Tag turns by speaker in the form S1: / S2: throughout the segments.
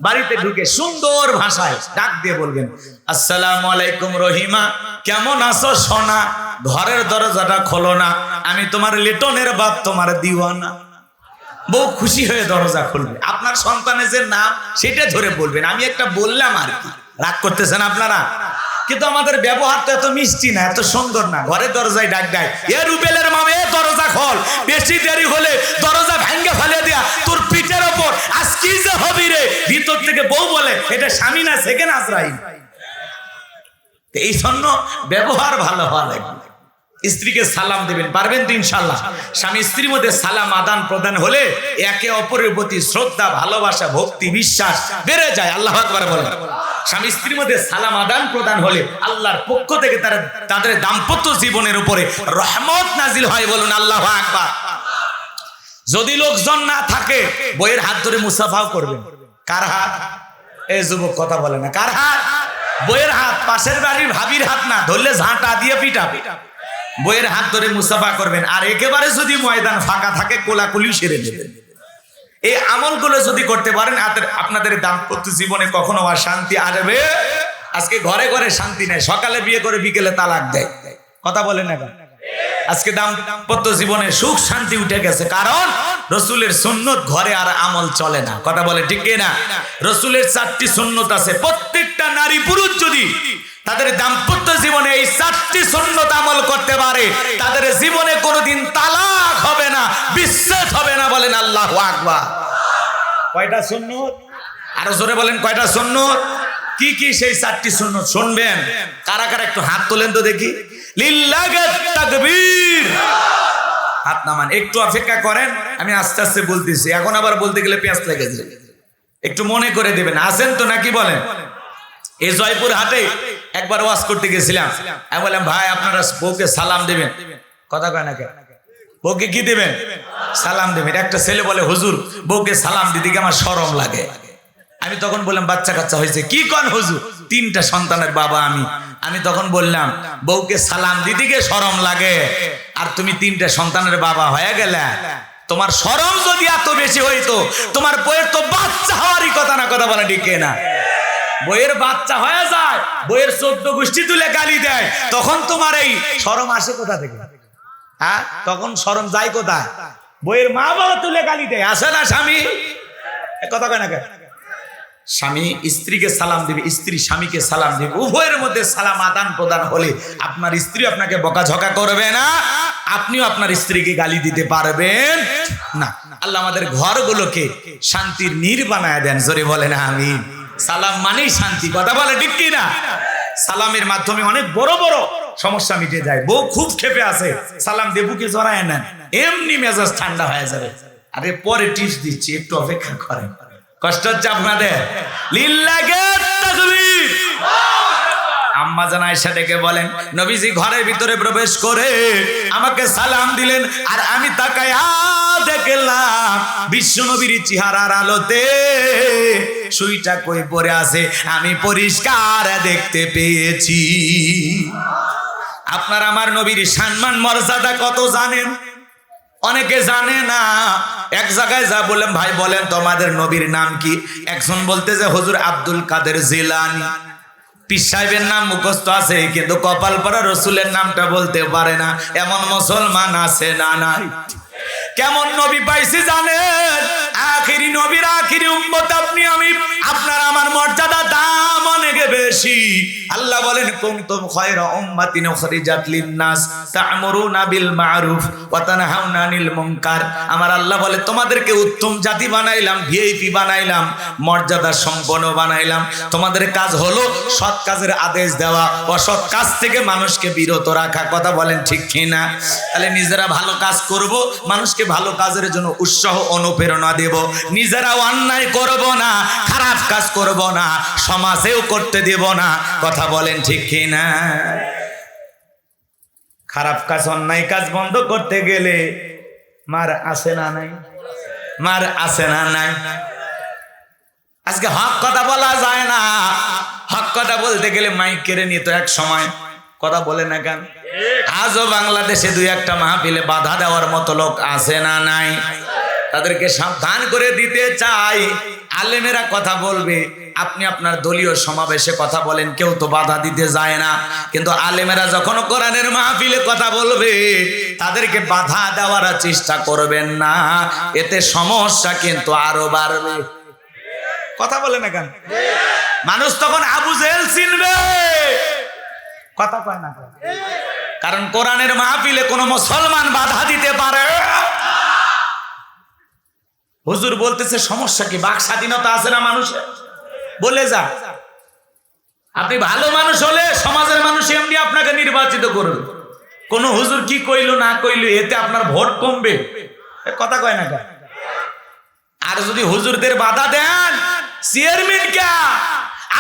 S1: বাড়িতে ঢুকে সুন্দর ভাষায় ডাক দিয়ে বলবেন, আসসালামু আলাইকুম রহিমা, কেমন আছো সোনা? ঘরের দরজাটা খোলো না, আমি তোমার লিটনের বাপ, তোমার দিওয়ানা। বউ খুশি হয়ে দরজা খুলবে। আপনার সন্তানের যে নাম সেটা ধরে বলবেন। আমি একটা বললাম আর কি, রাগ করতেছেন আপনারা? কিন্তু আমাদের ব্যবহার তো এত মিষ্টি না, এত সুন্দর না। ঘরের দরজায় ডাক দেয়, এ রুবেলের মামা, এ দরজা খোল, বেশি দেরি হলে দরজা ভেঙে ফেলে দেয়া তোর পিঠের ওপর আজ কি যে হবি রে। ভিতর থেকে বউ বলে, এটা স্বামী না সেকেন্ড আজরাইল। এই জন্য ব্যবহার ভালো হওয়া লাগবে। স্ত্রীকে সালাম দেবেন, পারবেন তো ইনশাল্লাহ? স্বামী স্ত্রীর মধ্যে সালাম আদান প্রদান হলে একে অপরের প্রতি শ্রদ্ধা, ভালোবাসা, ভক্তি, বিশ্বাস বেড়ে যায়। আল্লাহু আকবার বলেন। স্বামী স্ত্রীর মধ্যে সালাম আদান প্রদান হলে আল্লাহর পক্ষ থেকে তাদের দাম্পত্য জীবনের উপরে রহমত নাজিল হয়। বলুন আল্লাহু আকবার। যদি লোকজন না থাকে, বইয়ের হাত ধরে মুসাফাও করবেন। কার হাত? এই যুবক কথা বলে না। কার হাত? বইয়ের হাত। পাশের বাড়ির ভাবির হাত না, ধরলে ঝাঁটা দিয়ে পিটাবে। বইয়ের হাত ধরে মুসাফা করবেন। আর একেবারে যদি ময়দান ফাঁকা থাকে, কোলাকুলি সেরে নেবেন। এই আমলগুলো যদি করতে পারেন, আপনাদের দাম্পত্য জীবনে কখনো আর শান্তি আসবে। আজকে ঘরে ঘরে শান্তি নেই, সকালে বিয়ে করে বিকেলে তালাক দেয়। কথা বলেন না? আজকে দাম্পত্য জীবনে সুখ শান্তি উঠে গেছে, কারণ রসুলের সুন্নত ঘরে আর আমল চলে না। কথা বলে ঠিক না? রসুলের 4টি সুন্নত আছে। প্রত্যেকটা নারী পুরুষ যদি তাদের দাম্পত্য জীবনে এই 4টি সুন্নত আমল করতে পারে, তাদের জীবনে কোনোদিন তালাক হবে না, বিচ্ছেদ হবে না। বলেন আল্লাহু আকবার। কয়টা সুন্নত? আরো জোরে বলেন, কয়টা সুন্নত? কি কি সেই 4টি সুন্নত শুনবেন? কারা কারা একটু হাত তোলেন তো দেখি। লিল্লাহি তাকবীর। হাত নামান। একটু অপেক্ষা করেন, আমি আস্তে আস্তে বলতেছি। এখন আবার বলতে গেলে পেঁয়াজ লেগে যাবে। একটু মনে করে দেবেন। আছেন তো নাকি বলেন? এই জয়পুর হাটে একবার ওয়াজ করতে গেছিলাম। আমি বললাম, ভাই আপনারা বউকে সালাম দেবেন। কথা কয় না কেন? বউকে কি দেবেন? সালাম দেবেন। একটা ছেলে বলে, হুজুর বউকে সালাম দিতে আমার শরম লাগে। আমি তখন বললাম, বাচ্চা কাচ্চা হয়েছে? কি কন হুজুর? 3টা সন্তানের বাবা আমি তখন বললাম, বউকে সালাম দিতে গিয়ে শরম লাগে, আর তুমি 3টা সন্তানের বাবা হয়ে গেলে, তোমার শরম যদি এত বেশি হইতো, তোমার বউয়ের তো বাচ্চা হওয়ারই কথা না। কথা বলা ঠিক না? বইয়ের বাচ্চা হয়ে যায়, বইয়ের 14 গোষ্ঠী তুলে গালি দেয়, তখন তোমার এই শরম আসে কোথা থেকে? হ্যাঁ, তখন শরম যায় কোথায়? বইয়ের মা বাবা তুলে গালি দেয়, আসে না স্বামী? কথা কয় না কেন? স্বামী স্ত্রীকে সালাম দিবে, স্ত্রী স্বামীকে সালাম দিবে। উভয়ের মধ্যে সালাম আদান প্রদান হলে আপনার স্ত্রী আপনাকে বকাঝকা করবে না, আপনিও আপনার স্ত্রীকে গালি দিতে পারবেন না। আল্লাহ আমাদের ঘরগুলোকে শান্তির নীড় বানায় দেন। জোরে বলেন আমিন। সালাম মানেই শান্তি। কথা বলে ঠিক কি না? সালামের মাধ্যমে অনেক বড় বড় সমস্যা মিটে যায়। বউ খুব ক্ষেপে আছে, সালাম দিয়ে বুকে জড়ায় নেন, এমনি মেজাজ ঠান্ডা হয়ে যাবে। আরে পরে টিপস দিচ্ছি, একটু অপেক্ষা করেন। কষ্ট হচ্ছে আপনাদের? লিল্লাহি তাকবীর। আম্মা জান আয়েশা ডেকে বলেন, নবীজি ঘরের ভিতরে প্রবেশ করে আমাকে সালাম দিলেন, আর আমি তাকায়া দেখলাম বিশ্ব নবীর চেহারার আলোতে সুইটা কই পড়ে আছে আমি পরিষ্কার দেখতে পেয়েছি। আপনার আমার নবীর সম্মান মর্যাদা কত জানেন? অনেকে জানে না। এক জায়গায় যা বললাম, ভাই বলেন তোমাদের নবীর নাম কি? একজন বলতে যে হুজুর আব্দুল কাদের জিলানী। পীর সাহেবের নাম মুখস্থ আছে, কিন্তু কপাল পরা রসুলের নামটা বলতে পারে না। এমন মুসলমান আছে না নাই? কেমন নবী পাইছি জানেন? আখিরি নবীর আখিরি উম্মত আপনি আমি। আপনার আমার মর্যাদা দাম অনেক বেশি। আল্লাহ বলেন, কুনতুম খায়রা উম্মাতিন উখরিজাত লিন-নাস তা'মুরুনা বিল মা'রুফ ওয়া তানহাউনা আনিল মুনকার। আমার আল্লাহ বলে, তোমাদেরকে উত্তম জাতি বানাইলাম, ভিআইপি বানাইলাম, মর্যাদা সম্পন্ন বানাইলাম। তোমাদের কাজ হলো সৎ কাজের আদেশ দেওয়া, অসৎ কাজ থেকে মানুষকে বিরত রাখা। কথা বলেন ঠিক কি না? তাহলে নিজেরা ভালো কাজ করব, মানুষকে ভালো কাজের জন্য উৎসাহ অনুপ্রেরণা দেব, নিজেরাও অন্যায় করব না, খারাপ কাজ করব না, সমাজেও করতে দেব না। কথা বলেন ঠিক কি না? খারাপ কাজ, অন্যায় কাজ বন্ধ করতে গেলে মার আসে না নাই? মার আসে না নাই? আজকে হক কথা বলা যায় না। হক কথা বলতে গেলে মাইক কেড়ে নিত এক সময়। কথা বলে না কেন? আজও বাংলাদেশে 2-1টা মাহফিলে বাধা দেওয়ার মতো লোক আছে না নাই? তাদেরকে সাবধান করে দিতে চাই, আলেমেরা কথা বলবে, আপনি আপনার দলীয় সমাবেশে কথা বলেন, কেউ তো বাধা দিতে যায় না, কিন্তু আলেমেরা যখন কোরআনের মাহফিলে কথা বলবে তাদেরকে বাধা দেওয়ার চেষ্টা করবেন না, এতে সমস্যা কিন্তু আরো বাড়বে। কথা বলে না কেন? মানুষ তখন আবু জেহেল চিনবে, কথা কয় না, কারণ কোরআনের মাহফিলে কোনো মুসলমান বাধা দিতে পারে। হুজুর বলতেছে সমস্যা কি? বাক স্বাধীনতা আছে না মানুষের? বলে যা, আপনি ভালো মানুষ হলে সমাজের মানুষ এমনি আপনাকে নির্বাচিত করবে। কোন হুজুর কি কইলো না কইলো এতে আপনার ভোট কমবে, কথা কয় না কেন? আর যদি হুজুরদের বাধা দেন, চেয়ারম্যান কে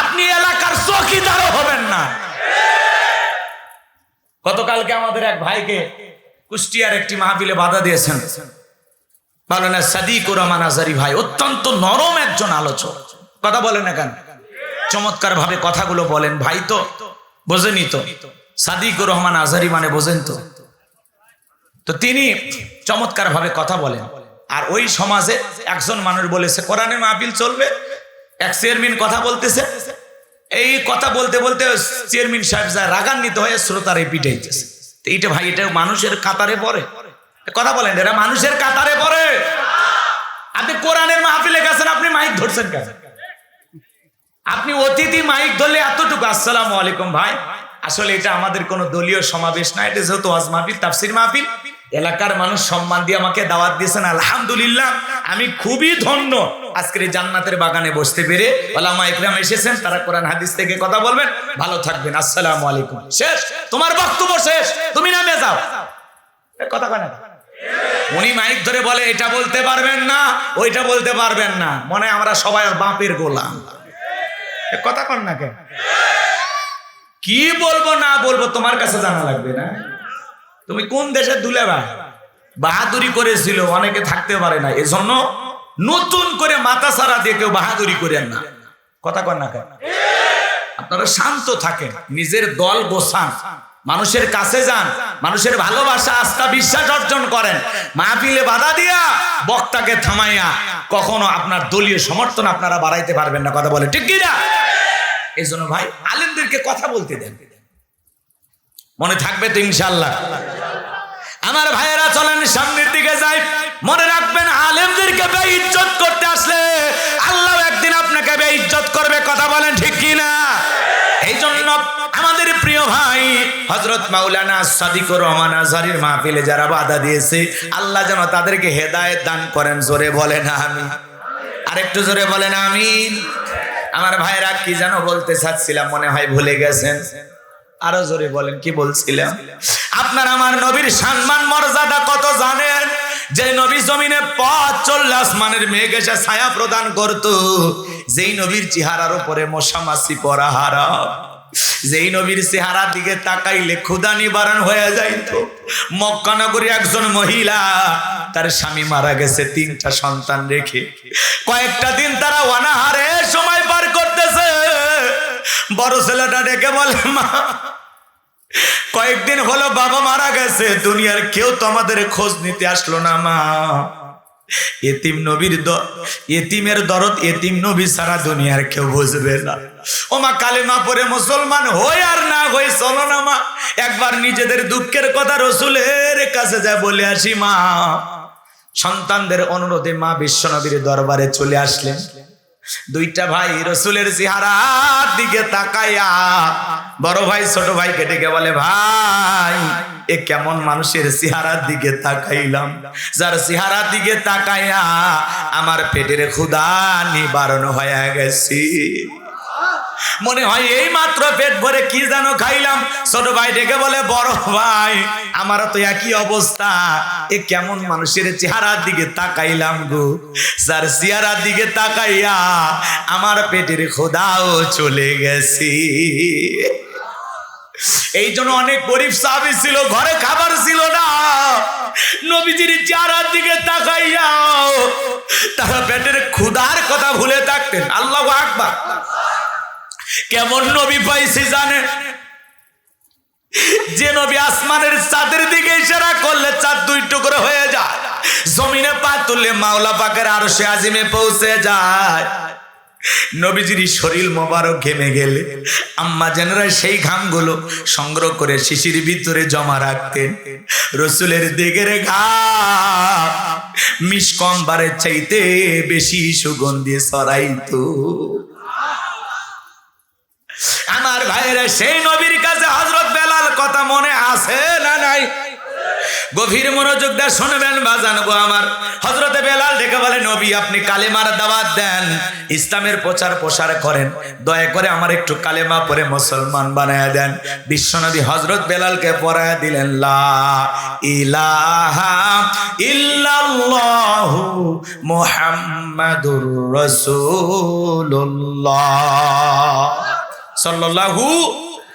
S1: আপনি এলাকার চৌকিদারও হবেন না। গতকালকে আমাদের এক ভাইকে কুষ্টিয়ার একটি মাহফিলে বাধা দিয়েছেন, মাওলানা সাদিকুর রহমান আজহারী ভাই, অত্যন্ত নরম একজন আলোচক, কথা বলেন না কেন? চমৎকার ভাবে কথাগুলো বলেন। ভাই তো বোঝেনি, তো সাদিকুর রহমান আজহারী মানে বোঝেন তো। তো তিনি চমৎকার ভাবে কথা বলেন। আর ওই সমাজে একজন মানুষ বলেছে কোরআনের মাহফিল চলবে, এক চেয়ারম্যান কথা বলতেছে, এই কথা বলতে বলতে চেয়ারম্যান সাহেব যায় রাগান্বিত হয়ে শ্রোতারে পিটাইতেছে। এইটা ভাই, এটা মানুষের কাতারে পড়ে? কথা বলেন, এরা মানুষের কাতারে পড়ে? আপনি কোরআনের মাহফিলে গেছেন, আপনি মাইক ধরছেন কেন? আপনি অতিথি মাইক ধরলে এতটুকু আসসালামু আলাইকুম ভাই, আসলে এটা আমাদের কোনো দলীয় সমাবেশ না, এটা যেহেতু ওয়াজ মাহফিল, তাফসীর মাহফিল, এলাকার মানুষ সম্মান দিয়ে আমাকে দাওয়াত দিয়েছেন, আলহামদুলিল্লাহ আমি খুবই ধন্য আজকের এই জান্নাতের বাগানে বসতে পেরে। ওলামা ইকরাম এসেছেন, তারা কোরআন হাদিস থেকে কথা বলবেন, ভালো থাকবেন, আসসালামু আলাইকুম, শেষ, তোমার বক্তব্য শেষ, তুমি নামে যাও। কথা কয় না? উনি মাইক ধরে বলে এটা বলতে পারবেন না, ওইটা বলতে পারবেন না, মনে হয় আমরা সবাই বাপের গোলাম। কথা কন না কেন? কি বলবো না বলবো তোমার কাছে জানা লাগবে না? তুমি কোন দেশের দুলে ভাই? বাহাদুরি করেছিল, অনেকে থাকতে পারে না, এজন্য নতুন করে মাথা ছাড়া দিয়ে কেউ বাহাদুরি করেন না। কথা কন না কেন? আপনারা শান্ত থাকেন, নিজের দল গোছান, মানুষের কাছে যান, মানুষের ভালোবাসা আস্থা বিশ্বাস অর্জন করেন। মাহফিলে বাধা দিয়া বক্তাকে থামাইয়া কখনো আপনার দলীয় সমর্থন আপনারা বাড়াইতে পারবেন না। কথা বলে ঠিক কি না? এই জন্য ভাই আলেমদেরকে কথা বলতে দেন, মনে থাকবে তো ইনশাআল্লাহ। আমার ভাইয়েরা চলেন সামনের দিকে যাই। মনে রাখবেন আলেমদেরকে বেইজ্জত করতে আসলে আল্লাহ একদিন আপনাকে বেইজ্জত করবে। কথা বলেন ঠিক কি না? এই জন্য আমাদের প্রিয় ভাই হযরত মাওলানা সাদিকুর রহমান আজহারীর মাহফিলে যারা বাধা দিয়েছে, আল্লাহ যেন তাদেরকে হেদায়েত দান করেন। জোরে বলেন আমিন, আরেকটু জোরে বলেন আমিন। আমার ভাইরা কি যেন বলতে চাচ্ছিলাম, মনে হয় ভুলে গেছেন, আরো জোরে বলেন কি বলছিলাম? আপনার আমার নবীর সম্মান মর্যাদা কত জানেন? যে নবী জমিনে পথ চললে আসমানের মেঘ এসে ছায়া প্রদান করত, যেই নবীর চেহারার উপরে মশা মাছি পড়া হারাম, যেই নবীর চেহারার দিকে তাকাইলে ক্ষুধা নিবারণ হয়ে যাইত। মক্কা নগরী একজন মহিলা, তার স্বামী মারা গেছে, 3টা সন্তান রেখে কয়েকটা দিন তারা অনাহারে সময় পার করতেছে। বড় ছেলেটা ডেকে বলে, মা কয়েকদিন হলো বাবা মারা গেছে, দুনিয়ার কেউ তো আমাদের খোঁজ নিতে আসলো না। মা এতিম নবীর এতিমের দরদ এতিম নবী সারা দুনিয়ার কেউ বুঝবে না। ও মা কালেমা পড়ে মুসলমান হই আর না হই, চলো না মা একবার নিজেদের দুঃখের কথা রসুলের কাছে যা বলে আসি। মা সন্তানদের অনুরোধে মা বিশ্বনবীর দরবারে চলে আসলেন। 2টা ভাই রসুলের চেহারার দিকে তাকাইয়া বড় ভাই ছোট ভাইকে ডেকে বলে, ভাই এ কেমন মানুষের চেহারার দিকে তাকাইলাম, যার চেহারার দিকে তাকাইয়া আমার পেটের ক্ষুধা নিবারণ হয়ে গেছে। মনে হয় এই মাত্র পেট ভরে কি যেন খাইলাম। ছোট ভাই ডেকে বলে, বড় ভাই আমারও তো একই অবস্থা, এ কেমন মানুষের চেহারার দিকে তাকাইলাম গো, যার চেহারার দিকে তাকাইয়া আমার পেটের ক্ষুধাও চলে গেছে। এই জন্য অনেক গরিব সাহাবী ছিল, ঘরে খাবার ছিল না, নবীজির চেহারার দিকে তাকাইয়া তারা পেটের ক্ষুধার কথা ভুলে থাকতেন। আল্লাহু আকবার। কেমন নবী পাইছি জানেন? যে নবী আসমানের চাঁদের দিকে ইশারা করলে চাঁদ 2 টুকরো হয়ে যায়। জমিনে পা তুললে মাওলা পাকের আরশে আজিমে পৌঁছে যায়। নবীজির শরীর মোবারক ঘেমে গেলে আম্মা জানেরা সেই ঘামগুলো সংগ্রহ করে শিশির ভিতরে জমা রাখতেন। রসুলের দিকের ঘাম মিসকম্বারের চাইতে বেশি সুগন্ধি ছড়াইতো। আমার ভাইরা সেই নবীর কাছে হযরত বেলাল কথা মনে আছে না নাই? গভীর মনোযোগ দিয়ে শুনবেন বাজান গো আমার। হযরতে বেলাল ডেকে বলে, নবী আপনি কালেমার দাওয়াত দেন, ইসলামের প্রচার প্রসার করেন, দয়া করে আমার একটু কালেমা পড়ে মুসলমান বানায়া দেন। বিশ্বনবী হযরত বেলালকে পড়ায়া দিলেন, লা ইলাহা ইল্লাল্লাহু মুহাম্মাদুর রাসূলুল্লাহ সাল্লাল্লাহু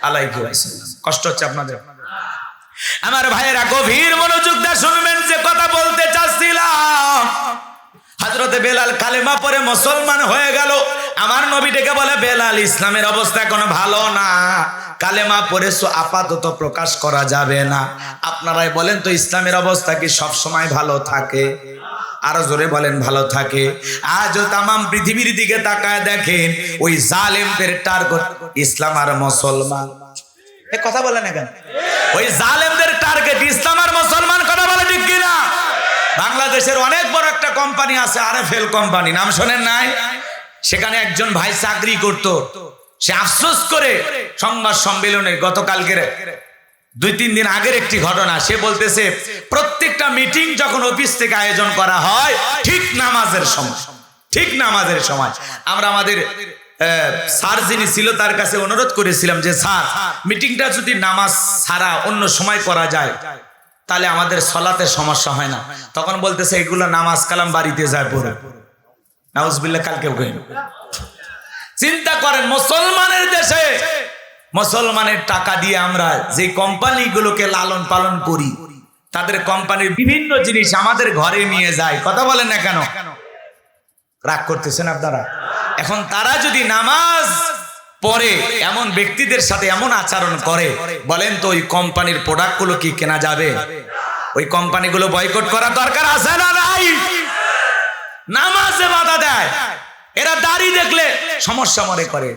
S1: আলাইহি ওয়াসাল্লাম। কষ্ট হচ্ছে আপনাদের? আমার ভাইয়েরা গভীর মনোযোগ দিয়ে শুনবেন যে কথা বলতে চাচ্ছিলাম। হযরতে বেলাল কালেমা পড়ে মুসলমান হয়ে গেল। আমার নবী ডেকে বলে, বেলাল ইসলামের অবস্থা কোনো ভালো না, কালেমা পড়েছো আপাতত প্রকাশ করা যাবে না। আপনারাই বলেন তো ইসলামের অবস্থা কি সব সময় ভালো থাকে? আরো জোরে বলেন ভালো থাকে? আজও তামাম পৃথিবীর দিকে তাকায় দেখেন, ওই জালেমদের টার্গেট ইসলাম আর মুসলমান। এ কথা বলে না কেন? ওই জালেমদের টার্গেট ইসলাম আর মুসলমান। কথা বলে ঠিক কিনা? বাংলাদেশের অনেক বড় একটা কোম্পানি আছে, আরএফএল কোম্পানি, নাম শোনেন নাই? সেখানে একজন ভাই চাকরি করত। সে আফসোস করে সংবাদ সম্মেলনে গতকালকের 2-3 দিন আগের একটি ঘটনা সে বলতেছে, প্রত্যেকটা মিটিং যখন অফিস থেকে আয়োজন করা হয় ঠিক নামাজের সময় আমরা আমাদের স্যার যিনি ছিল তার কাছে অনুরোধ করেছিলাম যে স্যার, মিটিংটা যদি নামাজ ছাড়া অন্য সময় করা যায় তাহলে আমাদের সলাতে সমস্যা হয় না। তখন বলতেছে, এগুলো নামাজ কালাম বাড়িতে যায় পড়ে। নাউজুবিল্লাহ। কালকে চিন্তা করেন, মুসলমানের দেশে মুসলমানের টাকা দিয়ে আমরা যে কোম্পানিগুলোকে লালন পালন করি, তাদের কোম্পানির বিভিন্ন জিনিস আমাদের ঘরে নিয়ে যায়। কথা বলেন না কেন? রাগ করতেছেন আপনারা? এখন তারা যদি নামাজ পড়ে এমন ব্যক্তিদের সাথে এমন আচরণ করে, বলেন তো ওই কোম্পানির প্রোডাক্টগুলো কি কেনা যাবে? ওই কোম্পানিগুলো বয়কট করা দরকার আছে না নাই? নামাজে বাধা দেয়, এরা দাড়ি দেখলে সমস্যা মনে করে,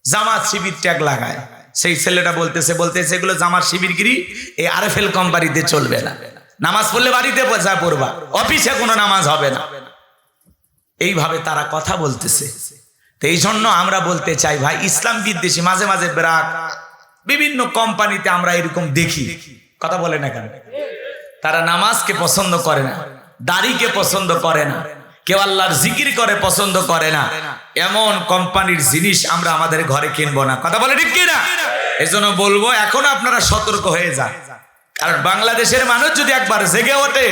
S1: জামাত শিবির ট্যাগ লাগায়। সেই ছেলেটা বলতেছে এগুলো জামাত শিবিরগিরি, এই আরএফএল কোম্পানিতে চলবে না। নামাজ পড়লে বাড়িতে যা পড়বা, অফিসে কোনো নামাজ হবে না। এইভাবে তারা কথা বলতেছে। তো এই জন্য আমরা বলতে চাই ভাই, ইসলাম বিদ্বেষী মাঝে মাঝে ব্রাক বিভিন্ন কোম্পানিতে আমরা এরকম দেখি। কথা বলে না কেন? তারা নামাজকে পছন্দ করে না, দাড়িকে পছন্দ করে না, কেউ আল্লাহর জিকির করে পছন্দ করে না। এমন কোম্পানির জিনিস আমরা আমাদের ঘরে কিনবো না। কথা বলে ঠিক কিনা? এজন্য বলবো এখন আপনারা সতর্ক হয়ে যান। কারণ বাংলাদেশের মানুষ যদি একবার জেগে ওঠে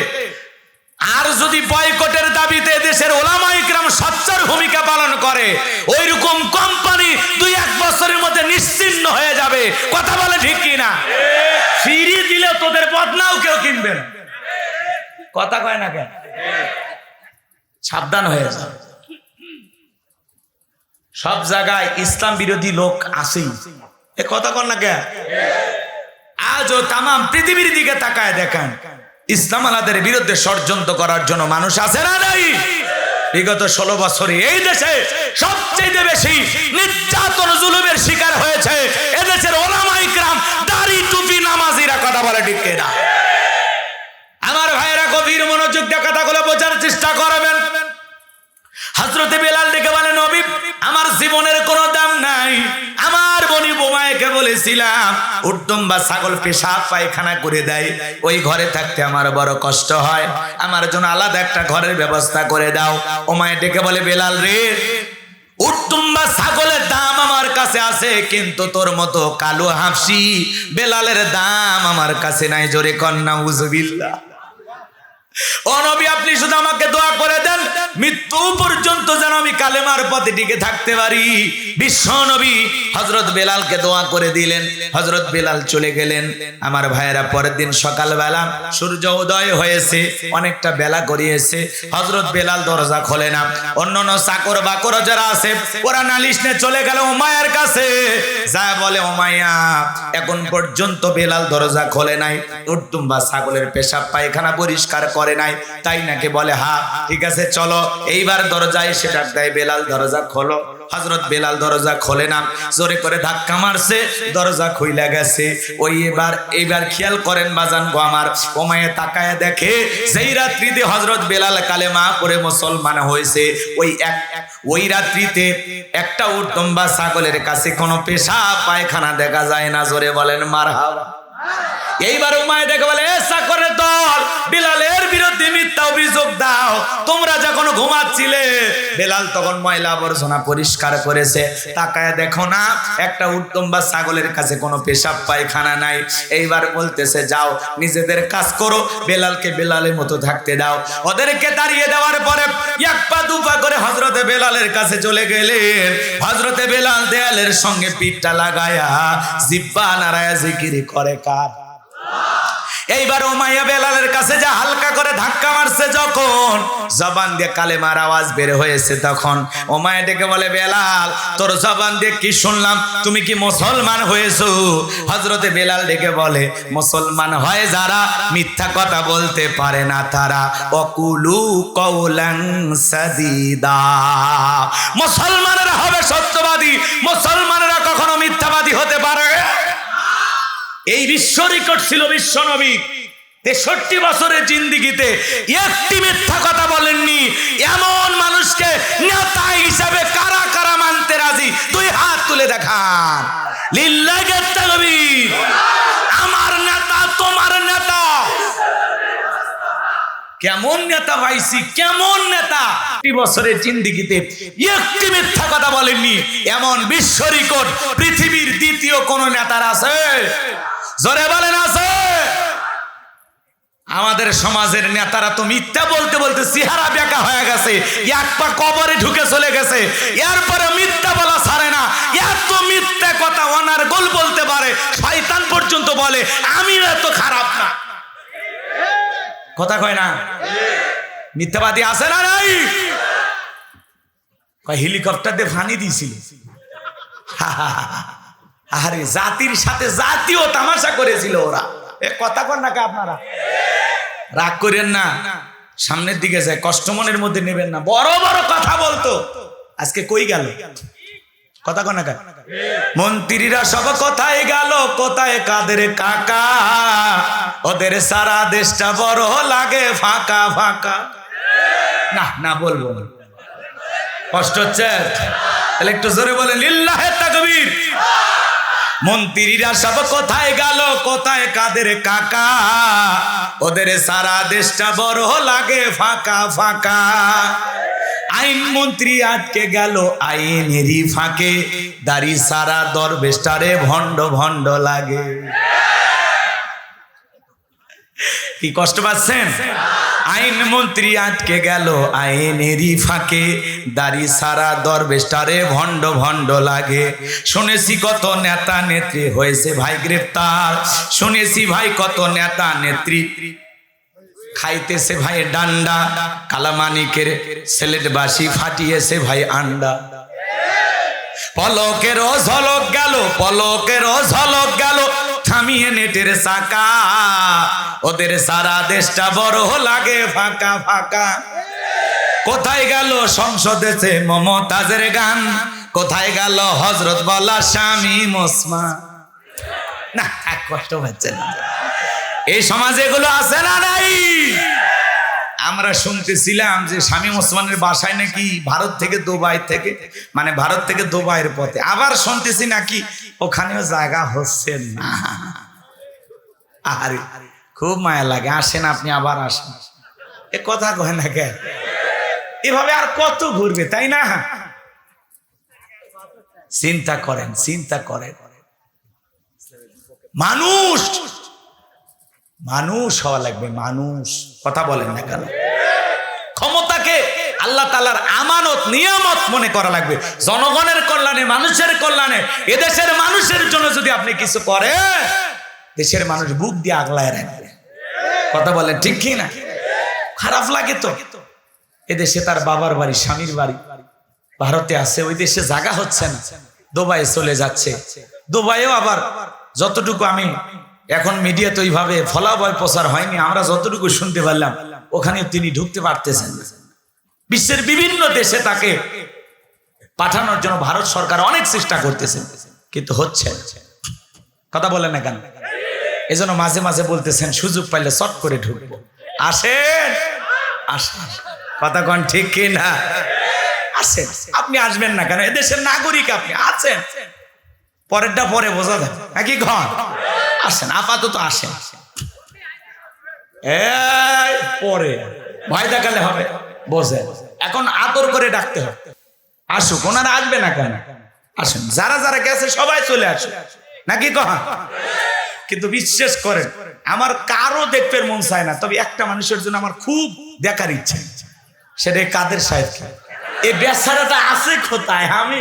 S1: আর যদি বয়কটের দাবিতে দেশের ওলামা ইকরাম সচ্চার ভূমিকা পালন করে, ওইরকম কোম্পানি 2-1 বছরের মধ্যে নিশ্চিহ্ন হয়ে যাবে। কথা বলে ঠিক কিনা? ফিরি দিলে তোদের বদনাও কেউ কিনবে না। কথা কয় না কেন? সাবধান হয়ে যাও। সব জায়গায় ইসলাম বিরোধী লোক আছেই, এ কথা কন না কেন? আজও তামাম পৃথিবীর দিকে তাকায় দেখেন, ইসলাম আলাদের বিরুদ্ধে ষড়যন্ত্র করার জন্য মানুষ আছে না নাই? বিগত 16 বছরে এই দেশে সবচেয়ে বেশি নির্যাতন জুলুমের শিকার হয়েছে এদেশের ওলামা ইকরাম, দাড়ি টুপি নামাজিরা। কথা বলে ঠিক কিনা? আমার ভাইয়েরা গভীর মনোযোগ দিয়ে কথাগুলো বোঝার চেষ্টা করবেন। হযরতে বেলাল ডেকে বলে, নবী আমার জীবনের কোনো দাম নাই। আমার বনি বোমায়কে বলেছিলাম উঠতুম বা ছাগল পেশাব পায়খানা করে দেয়, ওই ঘরে থাকতে আমার বড় কষ্ট হয়, আমার জন্য আলাদা একটা ঘরের ব্যবস্থা করে দাও। ওমায় ডেকে বলে, বেলাল রে, উঠতুম বা ছাগলের দাম আমার কাছে আছে, কিন্তু তোর মতো কালো হাফসি বেলালের দাম আমার কাছে নাই। জোরে কন্না উযুবিল্লাহ। ও নবী, আপনি শুধু আমাকে দোয়া করে দেন, মৃত্যু পর্যন্ত যেন আমি কালেমার পথে টিকে থাকতে পারি। বিশ্ব নবী হযরত বেলালকে দোয়া করে দিলেন। হযরত বেলাল চলে গেলেন। আমার ভাইয়েরা, পরের দিন সকালবেলা সূর্য উদয় হয়েছে, অনেকটা বেলা গড়িয়েছে। হযরত বেলাল দরজা খোলে না। অন্যান্য চাকর বাকর যারা আছে ওরা নালিশ নিয়ে চলে গেল উমাইয়ার কাছে। যা বলে, উমাইয়া এখন পর্যন্ত বেলাল দরজা খোলে নাই, উট্টুম্বা ছাগলের পেশাব পায়খানা পরিষ্কার করে নাই, তাই নাকি? বলে, হ্যাঁ ঠিক আছে চলো। এইবার দরজায় এসে ডাক দেয়, বেলাল দরজা খোলো। হযরত বেলাল দরজা খোলে না, জোরে করে ধাক্কা মারছে, দরজা খুইলা গেছে। ওই এইবার খেয়াল করেন বাজান গো আমার, উমাইয়া তাকায় দেখে যেই রাত্রিতে হযরত বেলাল কালেমা পড়ে মুসলমান হয়েছে, ওই রাত্রিতে একটা উট্টুম্বা ছাগলের কাছে কোনো পেশাব পায়খানা দেখা যায় না। জোরে বলেন মারহাবা। এইবার উমাইয়া দেখে বলে, এ চাকরের দল, বেলালের বিরুদ্ধে মিথ্যা অভিযোগ দাও। তোমরা যখন ঘুমাচ্ছিলে বেলাল তখন ময়লা আবর্জনা পরিষ্কার করেছে, তাকায় দেখো না একটা উট্টুম্বা ছাগলের কাছে কোনো পেশাব পায়খানা নাই। এইবার বলতেছে, যাও নিজেদের কাজ করো, বেলালকে বেলালের মতো থাকতে দাও। ওদেরকে দাঁড়িয়ে দেওয়ার পরে এক পা দু পা করে হযরতে বেলালের কাছে চলে গেলেন। হযরতে বেলাল দেয়ালের সঙ্গে পিঠটা লাগায়া জিহ্বা নাড়ায়া জিকির করে কার? এইবার উমাইয়া বেলালের কাছে যা হালকা করে ধাক্কা মারছে, যখন জবান দিয়ে কালেমার আওয়াজ বের হয়েছে, তখন উমাইয়া ডেকে বলে, বেলাল তোর জবান দিয়ে কি শুনলাম, তুমি কি মুসলমান হয়েছো? হযরতে বেলাল ডেকে বলে, মুসলমান হয় যারা মিথ্যা কথা বলতে পারে না তারা, অকুলু কওলান সাদিদা। মুসলমানেরা হবে সত্যবাদী, মুসলমানেরা কখনো মিথ্যাবাদী হতে পারে। এই বিশ্ব রেকর্ড ছিল বিশ্ব নবী 63 বছরের জিন্দেগিতে একটি মিথ্যা কথা বলেননি। এমন মানুষকে নেতা হিসাবে কারা কারা মানতে রাজি? দুই হাত তুলে দেখান। লিল্লাহি তাকবীর। আমার নেতা, তোমার নেতা। কেমন নেতা পাইছি, কেমন নেতা! 60 বছরের জিন্দেগিতে একটি মিথ্যা কথা বলেননি, এমন বিশ্ব রেকর্ড পৃথিবীর দ্বিতীয় কোন নেতার আছে? জোরে বলেন আছে? আমাদের সমাজের নেতারা তো মিথ্যা বলতে বলতে চেহারা বেঁকা হয়ে গেছে, এক পা কবরে ঢুকে চলে গেছে, এরপরে মিথ্যা বলা ছাড়ে না। এত মিথ্যা কথা অনার্গল বলতে পারে, শয়তান পর্যন্ত বলে আমি এত খারাপ না। কথা কয় না? মিথ্যাবাদী আছে না নাই? হেলিকপ্টার দিয়ে ফানি দিয়েছিল। আরে জাতির সাথে জাতীয় তামাশা করেছিল ওরা। এ কথা কন না আপনারা, রাগ করেন না, সামনের দিকে যায়, কষ্ট মনের মধ্যে নেবেন না। বড় বড় কথা বলতো, আজকে কই গেল? কথা কন না। মন্ত্রীরা সব কোথায় গেল, কোথায় কাদের কাকা? ওদের সারা দেশটা বড় লাগে ফাঁকা ফাঁকা। না না বলবো না, কষ্ট হচ্ছে, তাহলে একটু জোরে বলেন লিল্লাহি তাকবীর। মন্ত্রীরা সব কোথায় গেল, কোথায় কাদের কাকা? ওদের সারা দেশটা বড় লাগে ফাঁকা ফাঁকা। আইন মন্ত্রী আটকে গেল আইনেরই ফাঁকে, দাড়ি সারা দরবেশটারে ভণ্ড ভণ্ড লাগে। কি কষ্ট পাচ্ছেন? আইন মন্ত্রী আটকে গেল আইনেরই ফাঁকে, দাড়ি সারা দরবেশটারে ভণ্ড ভণ্ড লাগে। শুনেছি কত নেতা নেত্রী হয়েছে ভাই গ্রেফতার, শুনেছি ভাই কত নেতা নেত্রী খাইতেছে ভাই ডান্ডা, কালামানিকের সিলেট বাসি ফাটিয়েছে ভাই আন্ডা। পলকেরও ঝলক গেল, পলকেরও ঝলক গেল, থামিয়ে নেটের চাকা। ওদের সারা দেশটা বড় লাগে ফাঁকা ফাঁকা। কোথায় গেল সংসদেতে মমতাজের গান, কোথায় গেল হযরত বলা স্বামী ওসমান? না, এক কষ্ট হচ্ছে না। এই সমাজে এগুলো আছে না নাই? আমরা শুনতেছিলাম যে শামীম ওসমানের বাসায় নাকি ভারত থেকে দুবাই থেকে, মানে ভারত থেকে দুবাইয়ের পথে, আবার শুনতেছি নাকি ওখানেও জায়গা হচ্ছে না। আরে খুব মায়া লাগে, আসেন আপনি আবার আসেন। এ কথা কয় না কে? এভাবে আর কত ঘুরবে, তাই না? চিন্তা করেন, চিন্তা করেন। মানুষ মানুষ হওয়া লাগবে, মানুষ। কথা বলেন না কেন? ক্ষমতাকে আল্লাহ তাআলার আমানত নিয়ামত মনে করা লাগবে। জনগণের কল্যাণে, মানুষের কল্যাণে, এদেশের মানুষের জন্য যদি আপনি কিছু করেন, দেশের মানুষ বুক দিয়ে আগলায় রাখবে। কথা বলেন ঠিক কি না? খারাপ লাগে তো। এদেশে তার বাবার বাড়ি, স্বামীর বাড়ি ভারতে আছে, ওই দেশে জায়গা হচ্ছে না, দুবাই চলে যাচ্ছে। দুবাইও আবার যতটুকু আমি এখন মিডিয়াতে ওইভাবে ফলাফল প্রচার হয়নি, আমরা যতটুকু শুনতে পারলাম ওখানে তিনি ঢুকতে পারতেছেন না। বিশ্বের বিভিন্ন দেশে তাকে পাঠানোর জন্য ভারত সরকার অনেক চেষ্টা করতেছে, কিন্তু হচ্ছে না। কথা বলেন না কেন? এজন্য মাঝে মাঝে বলতেছেন সুযোগ পাইলে চট করে ঢুকবো। আসেন আসেন, কথা কন ঠিক কি না? আসেন, আপনি আসবেন না কেন? এদেশের নাগরিক আপনি আছেন, পরেরটা পরে বোঝা যায় নাকি? ঘন আসেন, আপাতত আসেন, পরে ভয় দেখালে হবে, বোঝেন। এখন আদর করে ডাকতে হবে, আসুক। ওনারা আসবে না কেন? আসেন, যারা যারা গেছে সবাই চলে আসুক নাকি কহা? কিন্তু বিশ্বাস করেন, আমার কারো দেখতে মন চায় না, তবে একটা মানুষের জন্য আমার খুব দেখার ইচ্ছে, সেটা কাদের সাহেবকে। এই বেচারাটা আছে কোথায়? আমি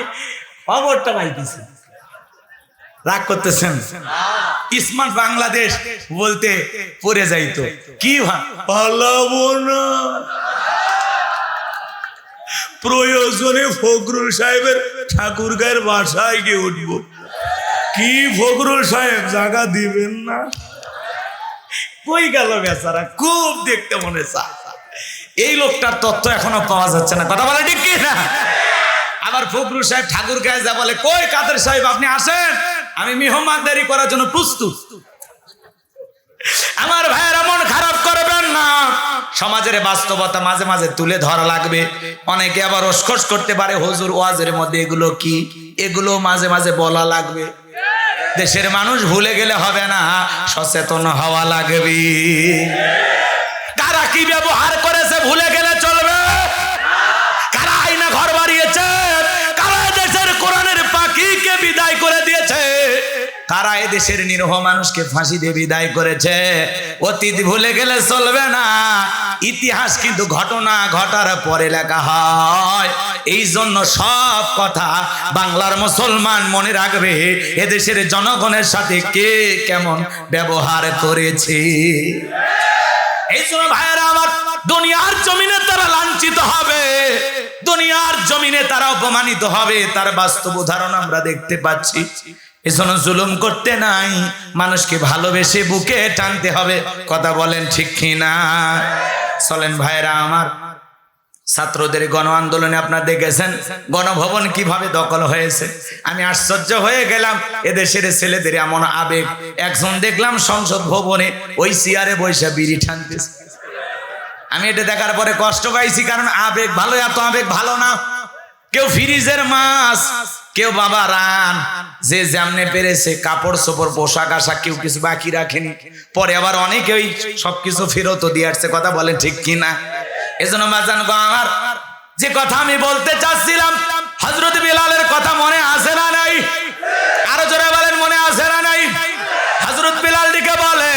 S1: খবরটা পাইতেছি। রাগ করতেছেন? স্মার্ট বাংলাদেশ বলতে পড়ে যাইতো, কি পালাবো না, প্রয়োজনে ফখরুল সাহেবের ঠাকুরগাঁয়ের বাসায় গিয়ে উঠবো। কি ফখরুল সাহেব জায়গা দিবেন না? কই গেল বেচারা? খুব দেখতে মনে চায়। এই লোকটার তথ্য এখনো পাওয়া যাচ্ছে না, কথা বলে ঠিক কি না? আবার ফখরুল সাহেব ঠাকুরগাঁয়ে যা বলে, কই কাদের সাহেব আপনি আসেন, আমি মেহমানদারি করার জন্য প্রস্তুত। আমার ভাইয়েরা মন খারাপ করবেন না, সমাজের বাস্তবতা মাঝে মাঝে তুলে ধরা লাগবে। অনেকে আবার রসকস করতে পারে, হুজুর ওয়াজের মধ্যে এগুলো কি, এগুলো মাঝে মাঝে বলা লাগবে। দেশের মানুষ ভুলে গেলে হবে না, সচেতন হওয়া লাগবে। কারা কি ব্যবহার করেছে ভুলে গেলে চলবে? কারা আইনা ঘর বাড়িয়েছে? কারা দেশের কোরআনের পাখিকে বিদায় করে দিয়েছে? কারা এদেশের নিরীহ মানুষকে ফাঁসি দিয়ে বিদায় করেছে? অতীত ভুলে গেলে চলবে না। ইতিহাস কিন্তু ঘটনা ঘটার পরে লেখা হয়। এই জন্য সব কথা বাংলার মুসলমান মনে রাখবে, এদেশের জনগণের সাথে কে কেমন ব্যবহার করেছে। এই জন্য ভাইয়েরা আমার, দুনিয়ার জমিনে তারা লাঞ্ছিত হবে, দুনিয়ার জমিনে তারা অপমানিত হবে, তার বাস্তব উদাহরণ আমরা দেখতে পাচ্ছি। এজন্য জুলুম করতে নাই, মানুষকে ভালোবেসে বুকে টানতে হবে। কথা বলেন ঠিক কিনা? চলেন ভাইরা আমার, ছাত্রদের গণ আন্দোলনে আপনারা দেখেছেন গণভবন কিভাবে দখল হয়েছে। আমি আশ্চর্য হয়ে গেলাম, এদেশের ছেলেদের এমন আবেগ। একজন দেখলাম সংসদ ভবনে ওই চেয়ারে বসে বিড়ি টানতেছে। আমি এটা দেখার পরে কষ্ট পাইছি, কারণ আবেগ ভালো, এত আবেগ ভালো না। কেউ ফ্রিজের মাছ, কেউ বাবা রান, যে যেমনে পেরেছে কাপড় চোপড় পোশাক আশাক কেউ কিছু বাকি রাখেনি। পরে আবার অনেকেই সবকিছু ফেরত দিয়ে আসছে। কথা বলেন ঠিক কিনা? এজন্য মাজান গো আমার, যে কথা আমি বলতে চাচ্ছিলাম, হযরত বিলালের কথা মনে আছে না নাই? আরো জোরে বলেন, মনে আছে না নাই? হযরত বিলাল দিকে বলে,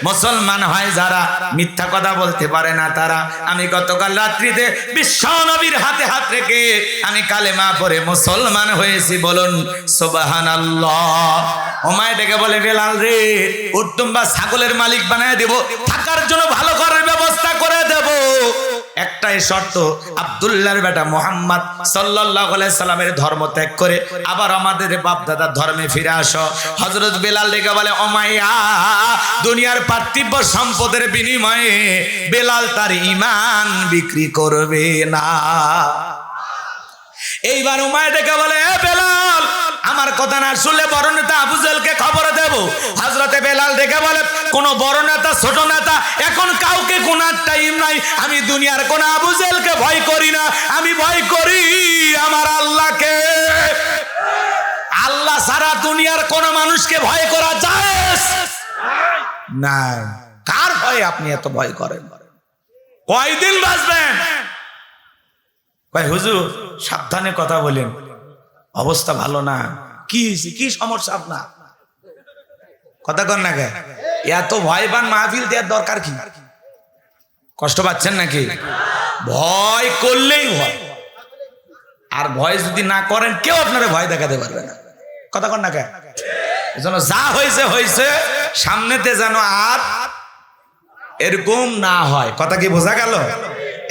S1: মুসলমান হয় যারা, মিথ্যা কথা বলতে পারে না তারা। আমি গতকাল রাত্রিতে বিশ্ব নবীর হাতে হাত রেখে আমি কালেমা পড়ে মুসলমান হয়েছি, বলুন সুবহানাল্লাহ। ওমায় ডেকে বলে, বেলাল রে, উট্টুম্বা ছাগলের মালিক বানায় দেব, থাকার জন্য ভালো ঘরের ব্যবস্থা করে দেব, একটাই শর্ত, আব্দুল্লাহর বেটা মুহাম্মদ সাল্লাল্লাহু আলাইহি সাল্লামের ধর্ম ত্যাগ করে আবার আমাদের বাপ দাদার ধর্মে ফিরে আসো। হযরত বেলাল ডেকে বলে, ওমাইয়া, দুনিয়ার পার্থিব সম্পদের বিনিময়ে বেলাল তার ঈমান বিক্রি করবে না। এইবার উমাইয়া ডেকে বলে, এ বেলাল, আমার কথা না শুনলে বড় নেতা আবু জেহেলকে খবর দেব। হযরতে বেলাল ডেকে বলে, কোন বড় নেতা ছোট নেতা এখন কাউকে কোনার টাইম নাই। আমি দুনিয়ার কোন আবু জেহেলকে ভয় করি না, আমি ভয় করি আমার আল্লাহকে। আল্লাহ ছাড়া দুনিয়ার কোন মানুষকে ভয় করা যায় না। কার ভয় আপনি এত ভয় করেন? কয়দিন বাঁচবেন? ভাই হুজুর সাবধানে কথা বলেন, অবস্থা ভালো না। কি হয়েছে? কি সমস্যা আপনার? কথা কন না গে? এত ভয় পান মাহফিল দেওয়ার দরকার কি? কষ্ট পাচ্ছেন নাকি? ভয় করলেই ভয়, আর ভয় যদি না করেন কেউ আপনারা ভয় দেখাতে পারবে না। কথা কন না কে? এজন্য যা হয়েছে হয়েছে, সামনেতে যেন আর এরকম না হয়। কথা কি বোঝা গেল?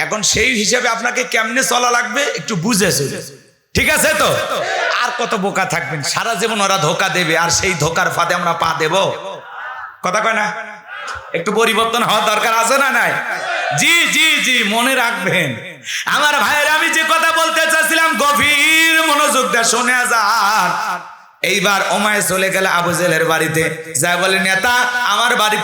S1: এখন সেই হিসাবে আপনাকে কেমনে চলা লাগবে একটু বুঝেছে, ঠিক আছে তো? আর কত বোকা থাকবেন, সারা জীবন ওরা ধোকা দেবে, আর সেই ধোকার ফাঁদে আমরা পা দেব? কথা কয় না? একটু পরিবর্তন হওয়ার দরকার আছে না নাই? জি জি জি, মনে রাখবেন আমার ভাইয়ের, আমি যে কথা বলতে চাচ্ছিলাম গভীর মনোযোগ দিয়ে শুনে যান। এইবার ওমায় চলে গেল আবু জেলের বাড়িতে, যা বলে নেতা আমার বাড়ি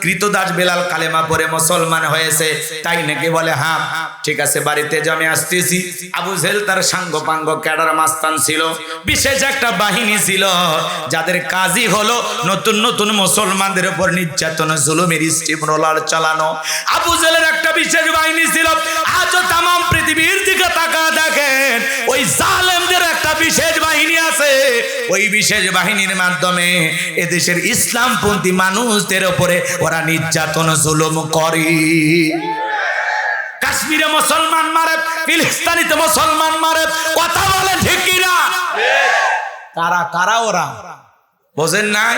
S1: কৃতদাস বেলাল কালেমা পড়ে মুসলমান হয়েছে, তাই নাকি? বলে হ্যাঁ, ঠিক আছে বাড়িতে যে আমি আসতেছি। আবু জেল তার সাঙ্গ পাঙ্গ ক্যাডার মাস্তান ছিল, বিশেষ একটা বাহিনী ছিল যাদের কাজই হলো নতুন নতুন মুসলমানদের উপর নির্যাতন জুলুমের স্টিম রোলার চালানো। আবু জেলের একটা বিশেষ বাহিনী ছিল, আজও তাম পৃথিবীর দিকে তাকা দেখেন, ওই জালেমদের একটা বিশেষ বাহিনী আছে। ওই বিশেষ বাহিনীর মাধ্যমে এদেশের ইসলামপন্থী মানুষদের উপরে ওরা নির্যাতন জুলুম করে। কাশ্মীরে মুসলমান মারে, ফিলিস্তিনিতে মুসলমান মারে, কথা বলে ঠিক কিনা? কারা কারা ওরা বোঝেন নাই?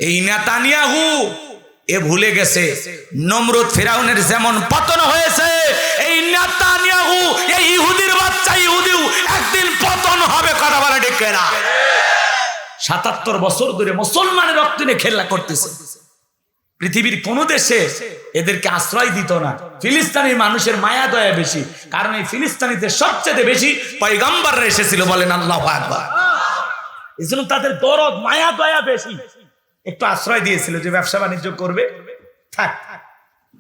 S1: এই নেতানিয়াহু এ ভুলে গেছে নমরুদ ফিরাউনের যেমন পতন হয়েছে, এই নেতানিয়াহু এই ইহুদির বাচ্চা ইহুদিও একদিন পতন হবে। কথা বলে ঠিক কিনা? ৭৭ বছর ধরে মুসলমানের রক্ত নিয়ে খেলা করতেছে। পৃথিবীর কোন দেশে এদেরকে আশ্রয় দিত না। ফিলিস্তিনি মানুষের মায়া দয়া বেশি, কারণ এই ফিলিস্তিনিতে সবচেয়ে বেশি পয়গম্বররা এসেছিল। বলেন আল্লাহু আকবার। এজন্য তাদের দরদ মায়া দয়া বেশি। একটু আশ্রয় দিয়েছিল যে ব্যবসা বাণিজ্য করবে, থাক,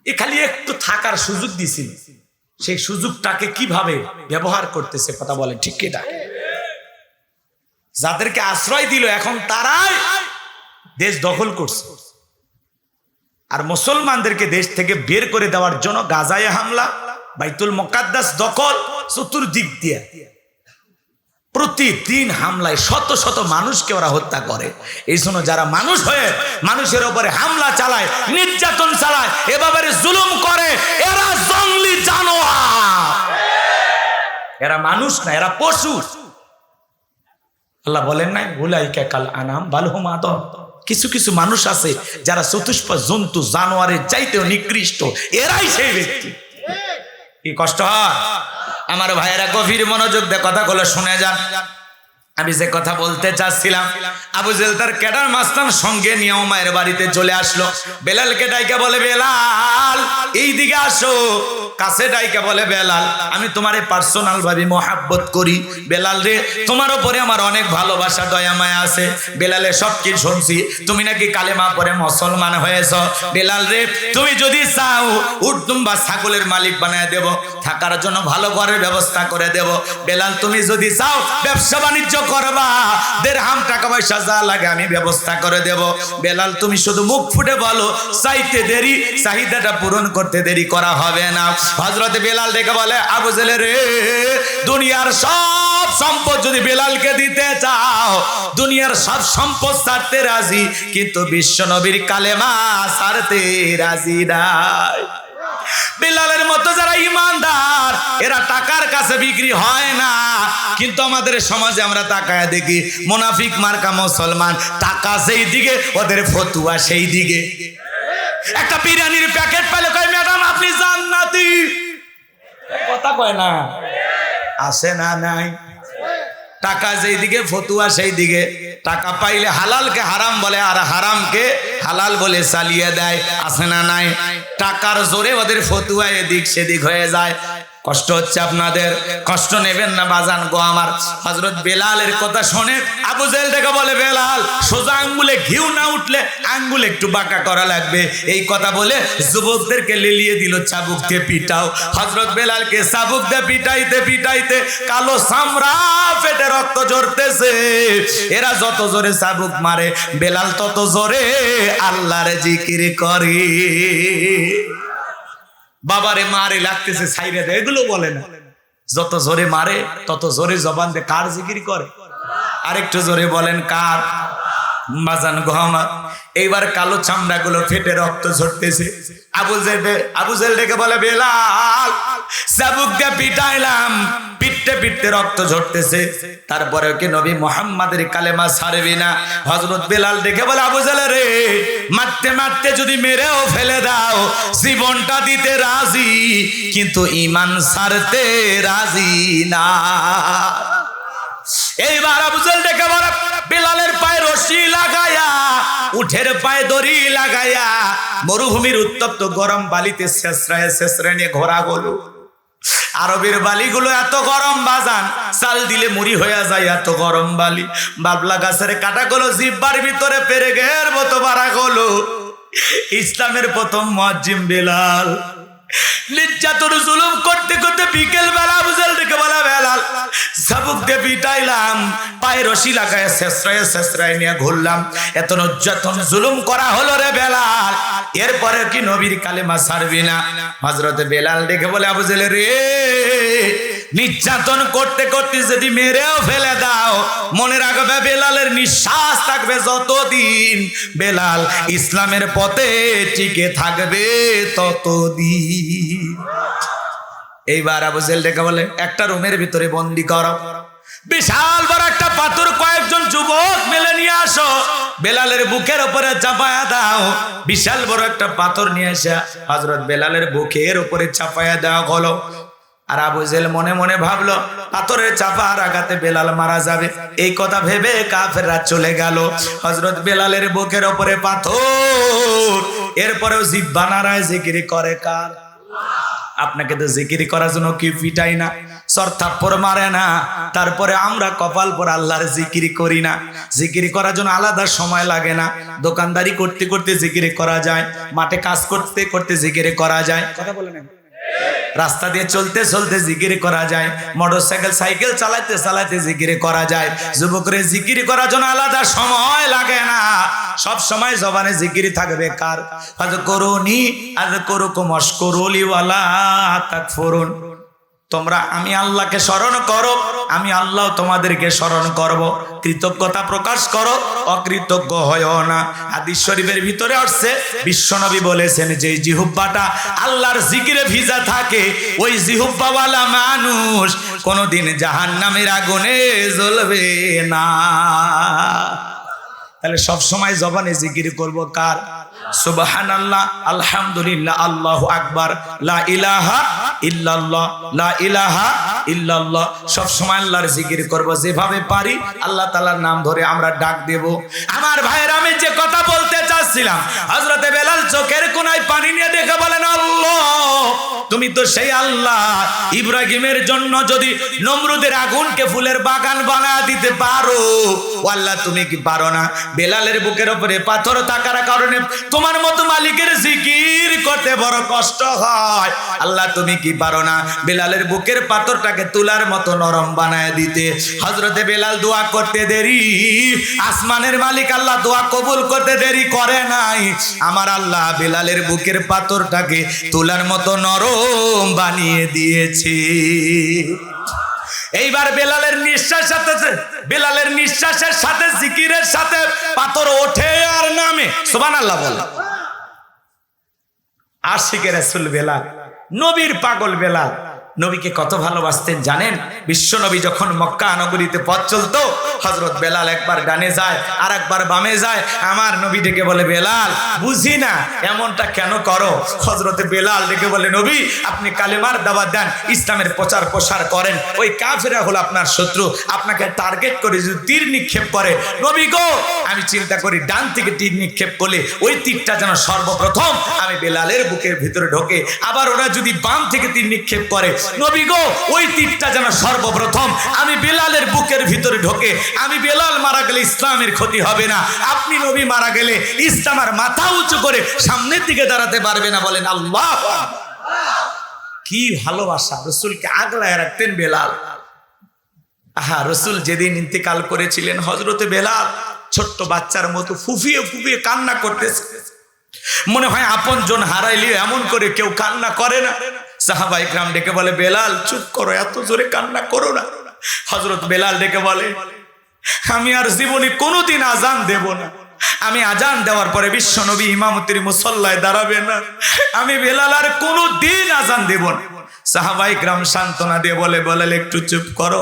S1: এ খালি একটু থাকার সুযোগ দিয়েছিল। সেই সুযোগটাকে কিভাবে ব্যবহার করতেছে, কথা বলে ঠিক কিনা? যাদেরকে আশ্রয় দিল এখন তারাই দেশ দখল করছে, আর মুসলমানদেরকে দেশ থেকে বের করে দেওয়ার জন্য গাজায় হামলা, বাইতুল মুকাদ্দাস দখল, চতুর্দিক দিয়ে প্রতিদিন হামলায় শত শত মানুষকে ওরা হত্যা করে। এই জন্য যারা মানুষ হয়ে মানুষের উপরে হামলা চালায়, নির্যাতন চালায়, এভাবে জুলুম করে, এরা জঙ্গলি জানোয়ার, এরা মানুষ না, এরা পশু। আল্লাহ বলেন নাই উলাইকা কাল আনাম বাল হুম আদল? কিছু কিছু মানুষ আছে যারা চতুষ্পদ জন্তু জানোয়ারের চাইতেও নিকৃষ্ট, এরাই সেই ব্যক্তি। কি কষ্ট হয় আমার ভাইয়েরা, গভীর মনোযোগ দিয়ে কথাগুলো শুনে যান। আমি যে কথা বলতে চাচ্ছিলাম, আবু জেল তার ক্যাডার মাস্তান সঙ্গে নিয়ে উমায়ের বাড়িতে চলে আসলো। বেলালকে ডাইকা বলে, বেলাল এই দিকে আসো। কাছে ডাইকা বলে, বেলাল আমি তোমারে পার্সোনাল ভাবে মহাব্বত করি। বেলাল রে, তোমার উপরে আমার অনেক ভালোবাসা দয়া মায়া আছে। বেলালে সব কি শুনছি, তুমি নাকি কালেমা পড়ে মুসলমান হয়েছ। বেলাল রে, তুমি যদি চাও উটদুম বা ছাগলের মালিক বানায় দেব, থাকার জন্য ভালো ঘরের ব্যবস্থা করে দেব। বেলাল তুমি যদি চাও ব্যবসা বাণিজ্য করবা, দেড়হাম টাকা পয়সা যা লাগে আমি ব্যবস্থা করে দেব। বেলাল তুমি শুধু মুখ ফুটে বলো, চাইতে দেরি, চাহিদাটা পূরণ করতে দেরি করা হবে না। হযরত বেলাল ডেকে বলে, আবু জেল রে, দুনিয়ার সব সম্পদ যদি বেলালকে দিতে চাও, দুনিয়ার সব সম্পদ ছাড়তে রাজি, কিন্তু বিশ্ব নবীর কালেমা ছাড়তে রাজি নাই। বেলালের মতো যারা ইমানদার, এরা টাকার কাছে বিক্রি হয় না। কিন্তু আমাদের সমাজে আমরা তাকায় দেখি, মুনাফিক মার্কা মুসলমান, টাকা সেই দিকে, ওদের ফতুয়া সেই দিকে। একটা বিরিয়ানির প্যাকেট পেলে কয়, ম্যাডাম আপনি জান্নাতি। কথা কয় না, আসে না নাই? টাকা যেই দিকে ফতুয়া সেই দিকে। টাকা পাইলে হালালকে হারাম বলে, আর হারামকে হালাল বলে চালিয়ে দেয়, আছে না নাই? টাকার জোরে ওদের ফতুয়া এদিক সেদিক হয়ে যায়। কষ্ট হচ্ছে আপনাদের, কষ্ট নেবেন না বাজান গো আমার। হযরত বেলালের কথা শুনে আবু জেল থেকে বলে, বেলাল সোজা আঙ্গুলে ঘিউ না উঠলে আঙ্গুল একটু বাঁকা করা লাগবে। এই কথা বলে যুবকদেরকে লেলিয়ে দিল, চাবুক দিয়ে পিটাও। হযরত বেলালকে চাবুক দিয়ে পিটাইতে পিটাইতে কালো চামড়া ফেটে রক্ত ঝরতেছে। এরা যত জোরে চাবুক মারে, বেলাল তত জোরে আল্লাহর জিকির করে। বাবারে মারে লাগতেছে ছাইরে দেয়, এগুলো বলে না। যত জোরে মারে তত জোরে জবান দিয়ে কার জিকির করে? আরেকটু জোরে বলেন কার? বাজান গো আমার, এইবার কালো চামড়া গুলো ফেটে রক্ত ঝরতেছে। আবু জেল ডেকে বলে, বেলাল চাবুক দিয়ে পিটাইলাম, পিটতে পিটতে রক্ত ঝরতেছে, তারপরে কি নবী মুহাম্মাদের কালেমা ছাড়বি না? হযরত বেলাল ডেকে বলে, আবু জেল রে, মারতে মারতে যদি মেরেও ফেলে দাও, জীবনটা দিতে রাজি, কিন্তু ঈমান ছাড়তে রাজি না। এইবার আবু জেল ডেকে বলে, বেলালের পায়ে রশি লাগায়া, উঠের পায়ে দড়ি লাগায়া, মরুভূমির উত্তপ্ত গরম বালিতে শেষরায় নিয়ে ঘোরা গেল। আরবের বালিগুলো এত গরম বাজান, চাল দিলে মুড়ি হয়ে যায়, এত গরম বালি। বাবলা গাছের কাটাগুলো জিহ্বার ভিতরে পেরেকের মতো বাড়া গেল। ইসলামের প্রথম মুয়াজ্জিন বেলাল নির্যাতন জুলুম করতে করতে বিকেল বেলা আবু জেল ডেকে বলে, বেলাল চাবুক দিয়ে পিটাইলাম, পায়ে রশি লাগায় শেষরায় নিয়ে ঘুরলাম, এত নির্যাতন জুলুম করা হলো রে বেলাল, এরপরে কি নবীর কালেমা ছাড়বি না? হযরত বেলাল ডেকে বলে, আবু জেল রে, নির্যাতন করতে করতে যদি মেরেও ফেলে দাও, মনে রাখবে বেলালের নিঃশ্বাস থাকবে যতদিন, বেলাল ইসলামের পথে টিকে থাকবে ততদিন। এইবার আবু জেল ডেকে বলে, একটা রুমের ভিতরে বন্দি করো, বিশাল বড় একটা পাথর কয়েকজন যুবক মেলে নিয়ে আসো, বেলালের বুকের উপরে চাপায়া দাও। বিশাল বড় একটা পাথর নিয়ে এসে হযরত বেলালের বুকের উপরে চাপায়া দেওয়া হলো। আর আবু জেল মনে মনে ভাবলো, পাথরের চাপার আঘাতে বেলাল মারা যাবে। এই কথা ভেবে কাফেররা চলে গেল। হযরত বেলালের বুকের উপরে পাথর, এরপরেও জিহ্বা নাড়ায় জিকির করে কার? আপনাকে তো জিকির করার জন্য কি পিটাই না, সর থাপ্পড় মারে না, তারপরে আমরা কপাল পর আল্লাহর জিকির করি না। জিকির করার জন্য আলাদা সময় লাগে না, দোকানদারি করতে করতে জিকির করা যায়, মাঠে কাজ করতে করতে জিকির করা যায়, কথা বলেন, রাস্তা দিয়ে চলতে চলতে জিকির করা যায়, মোটরসাইকেল সাইকেল চালাতে চালাতে জিকির করা যায়। যুবকরে জিকির করার জন্য আলাদা সময় লাগে না, সব সময় জবানে জিকির থাকবে কার? আযকুরুনি আযকুরুকুম ওয়াশকুরুলি ওয়ালা তাকফুরুন। তোমরা আমি আল্লাহকে স্মরণ করো, আমি আল্লাহ তোমাদেরকে স্মরণ করব। কৃতজ্ঞতা প্রকাশ করো, অকৃতজ্ঞ হয়ও না। হাদিস শরীফের ভিতরে আসছে, বিশ্বনবী বলেছেন, যে জিহ্বাটা আল্লাহর জিকিরে ভিজা থাকে, ওই জিহ্বাওয়ালা মানুষ কোনোদিন জাহান্নামের আগুনে জ্বলবে না। তাহলে সব সময় জবানে জিকির করব কার? সুবহানাল্লাহ, আলহামদুলিল্লাহ, আল্লাহু আকবার, লা ইলাহা ইল্লাল্লাহ, লা ইলাহা ইল্লাল্লাহ। সব সময় আল্লাহর জিকির করব, যেভাবে পারি আল্লাহ তাআলার নাম ধরে আমরা ডাক দেব। আমার ভাইয়ের, আমি যে কথা বলতে চাচ্ছিলাম, হযরতে বেলাল চোখের কোণায় পানি নিয়ে দেখে বলেন, আল্লাহ তুমি তো সেই আল্লাহ, ইব্রাহিমের জন্য যদি নমরুদের আগুনকে ফুলের বাগান বানায় দিতে পারো, ও আল্লাহ তুমি কি পারো না? বেলালের বুকের উপরে পাথর থাকার কারণে তোমার মতো মালিকের জিকির করতে বড় কষ্ট হয়, আল্লাহ তুমি কি পারো না বেলালের বুকের পাথরটাকে তুলার মতো নরম বানায় দিতে? হযরতে বেলাল দোয়া করতে দেরি, আসমানের মালিক আল্লাহ দোয়া কবুল করতে দেরি করে নাই। আমার আল্লাহ বেলালের বুকের পাথরটাকে তুলার মতো নরম বানিয়ে দিয়েছে। এইবার বেলালের নিঃশ্বাসের সাথে জিকিরের সাথে পাথর ওঠে আর নামে। সুবহানাল্লাহ বলে। আশিকে রাসূল বেলাল, নবীর পাগল বেলাল, নবীকে কত ভালোবাসতেন জানেন? বিশ্ব নবী যখন মক্কা নগরীতে পথ চলতো, হযরত বেলাল একবার ডানে যায় আর একবার বামে যায়। আমার নবী ডেকে বলে, বেলাল বুঝি না এমনটা কেন করো? হযরতে বেলাল ডেকে বলে, নবী আপনি কালেমার দাওয়াত দেন, ইসলামের প্রচার প্রসার করেন, ওই কাফেররা হলো আপনার শত্রু, আপনাকে টার্গেট করে যদি তীর নিক্ষেপ করে, নবী গো আমি চিন্তা করি ডান থেকে তীর নিক্ষেপ করলে ওই তীরটা যেন সর্বপ্রথম আমি বেলালের বুকের ভিতরে ঢোকে, আবার ওরা যদি বাম থেকে তীর নিক্ষেপ করে, নবী গো ওই তীরটা যেন সর্বপ্রথম আমি বেলালের বুকের ভিতরে ঢোকে। আমি বেলাল মারা গেলে ইসলামের ক্ষতি হবে না, আপনি নবী মারা গেলে ইসলাম আর মাথা উঁচু করে সামনের দিকে দাঁড়াতে পারবে না। বলেন আল্লাহ। কি ভালোবাসা, রাসূলকে আগলায় রাখতেন বেলাল। আহা, রাসূল যেদিন ইন্তেকাল করেছিলেন, হযরতে বেলাল ছোট্ট বাচ্চার মতো ফুফিয়ে ফুফিয়ে কান্না করতেছে। মনে হয় আপন জন হারাইলে এমন করে কেউ কান্না করে না। সাহাবা ইকরাম ডেকে বলে, বেলাল চুপ করো, এত জোরে কান্না করো না। হযরত বেলাল ডেকে বলে, আমি আর জীবনে কোনোদিন আজান দেব না। আমি আজান দেওয়ার পরে বিশ্ব নবী ইমামতির মুসল্লায় দাঁড়াবে না। আমি বেলাল আর কোনোদিন আজান দেব না। সাহাবায়ে কেরাম সান্ত্বনা দিয়ে বলে একটু চুপ করো।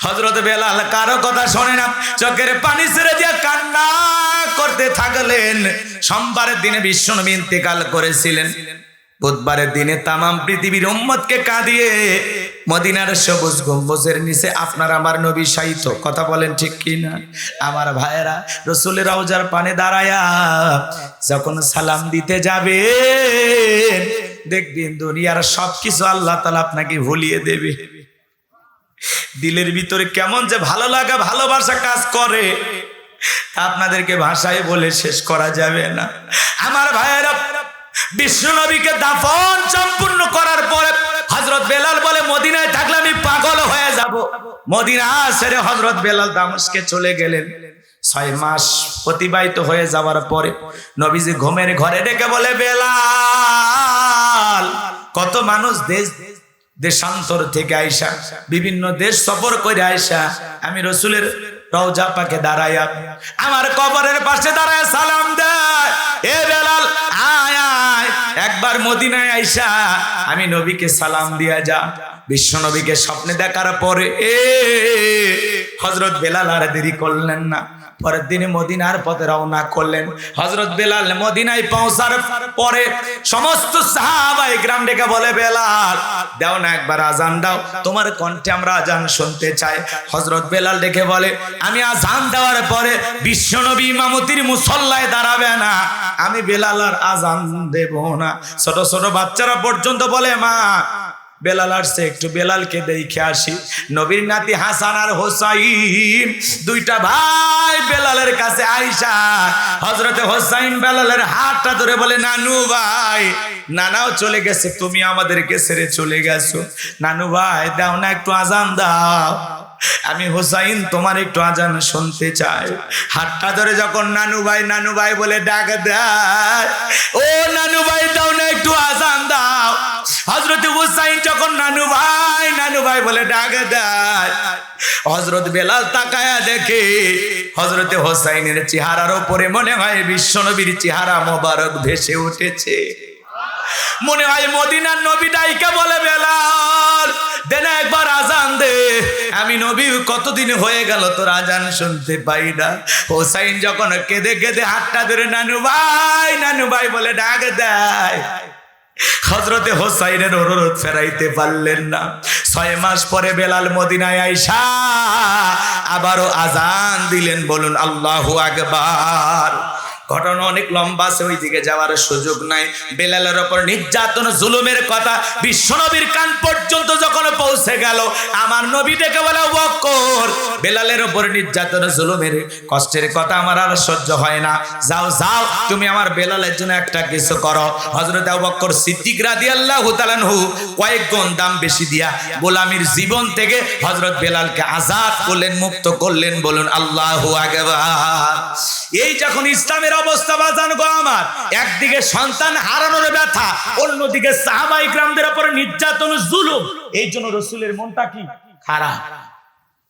S1: হযরত বেলাল কারো কথা শোনে না, চোখের পানি ছেড়ে দিয়ে কান্না করতে থাকলেন। সোমবারের দিনে বিশ্বনবী ইন্তেকাল করেছিলেন। বুধবারের দিনে তামাম পৃথিবীর উম্মতকে কাঁদিয়ে মদিনার সবুজ গম্বুজের নিচে আপনার আমার নবী শায়িত। কথা বলেন ঠিক কি না? আমার ভাইয়েরা, রাসূলের রওজার পানে দাঁড়ায়া যখন সালাম দিতে যাবে, দেখবেন দুনিয়ার সবকিছু আল্লাহ তাআলা আপনাকে ভুলিয়ে দেবে। দিলের ভিতরে কেমন যে ভালো লাগা, ভালোবাসা কাজ করে, আপনাদেরকে ভাষায় বলে শেষ করা যাবে না। আমার ভাইয়েরা, বিশ্বনবীকে দাফন সম্পূর্ণ করার পরে হযরত বেলাল বলে, মদিনায় থাকলে আমি পাগল হয়ে যাব। মদিনা ছেড়ে হযরত বেলাল দামেস্কে চলে গেলেন। 6 মাস অতিবাহিত হয়ে যাওয়ার পরে নবীজি ঘুমের ঘরে ডেকে বলে, বেলাল, কত মানুষ দেশান্তর থেকে আইসা, বিভিন্ন দেশ সফর করে আইসা আমি রাসূলের রওজা পাকে দাঁড়ায়া, আমার কবরের পাশে দাঁড়ায় সালাম দেয়, এ বেলাল আয় আয়, একবার মদিনায় আইসা আমি নবীকে সালাম দিয়া যা। বিশ্ব নবীকে স্বপ্নে দেখার পরে হযরত বেলাল আর দেরি করলেন না। পরের দিনে মদিনার পথে রওনা করলেন। হযরত বেলাল মদিনায় পৌঁছার পরে সমস্ত সাহাবায়ে কেরাম ডেকে বলে, বেলাল দাও না একবার আজান দাও, তোমার কণ্ঠে আমরা আজান শুনতে চাই। হযরত বেলাল ডেকে বলে, আমি আজান দেওয়ার পরে বিশ্বনবী ইমামতির মুসল্লায় দাঁড়াবে না, আমি বেলাল আর আজান দেব না। ছোট ছোট বাচ্চারা পর্যন্ত বলে, মা বেলাল আসছে, একটু বেলালকে দেখে আসি। নবীর নাতি হাসান আর হোসাইন দুইটা ভাই বেলালের কাছে আইসা হযরতে হোসাইন বেলালের হাতটা ধরে বলে, নানু ভাই, নানাও চলে গেছে, তুমি আমাদেরকে ছেড়ে চলে গেছো, নানু ভাই দাও না একটু আজান দাও, আমি হোসাইন তোমার একটু আজান শুনতে চাই। হাতটা ধরে যখন নানু ভাই বলে ডাক দেয়, ও নানু ভাই দাও না একটু আজান দাও। হযরতে হোসাইন যখন নানু ভাই বলে ডাক দেয়, হযরত বেলাল তাকায়া দেখে হযরতে হোসাইনের চেহারার উপরে মনে হয় বিশ্বনবীর চেহারা মোবারক ভেসে উঠেছে। মনে হয় মদিনার নবী ডাইকা বলে, বেলাল দে না একবার আজান দে, আমি নবী কতদিন হয়ে গেল তোর আজান শুনতে পাই না। হোসাইন যখন কেঁদে কেঁদে হাতটা ধরে নানু ভাই বলে ডাক দেয়, হযরতে হোসাইনের অনুরোধ ফেরাইতে পারলেন না। 6 মাস পরে বেলাল মদিনায় আইসা আবারও আজান দিলেন। বলুন আল্লাহু আকবার। ঘটনা অনেক লম্বা আছে, ওই দিকে যাওয়ার সুযোগ নাই। বেলালের উপর নির্যাতন জুলুমের কথা বিশ্বনবীর কান পর্যন্ত যখন পৌঁছে গেল, আমার নবী ডেকে বলে, আবু বকর, বেলালের উপর নির্যাতন জুলুমের কষ্টের কথা আমার আর সহ্য হয় না, যাও তুমি আমার বেলালের জন্য একটা কিছু করো। হযরত আবু বকর সিদ্দিক রাদিয়াল্লাহু তাআলা আনহু কয়েক গুণ দাম বেশি দিয়া গোলামীর জীবন থেকে হযরত বেলালকে আজাদ করলেন, মুক্ত করলেন। বলুন আল্লাহু আকবার। এই যখন ইসলামের অবস্থা বাজান গো আমার, একদিকে সন্তান হারানোর ব্যথা, অন্যদিকে সাহাবায়ে কেরামদের উপর নির্যাতন জুলুম, এই জন্য রাসূলের মনটা কি খারাপ।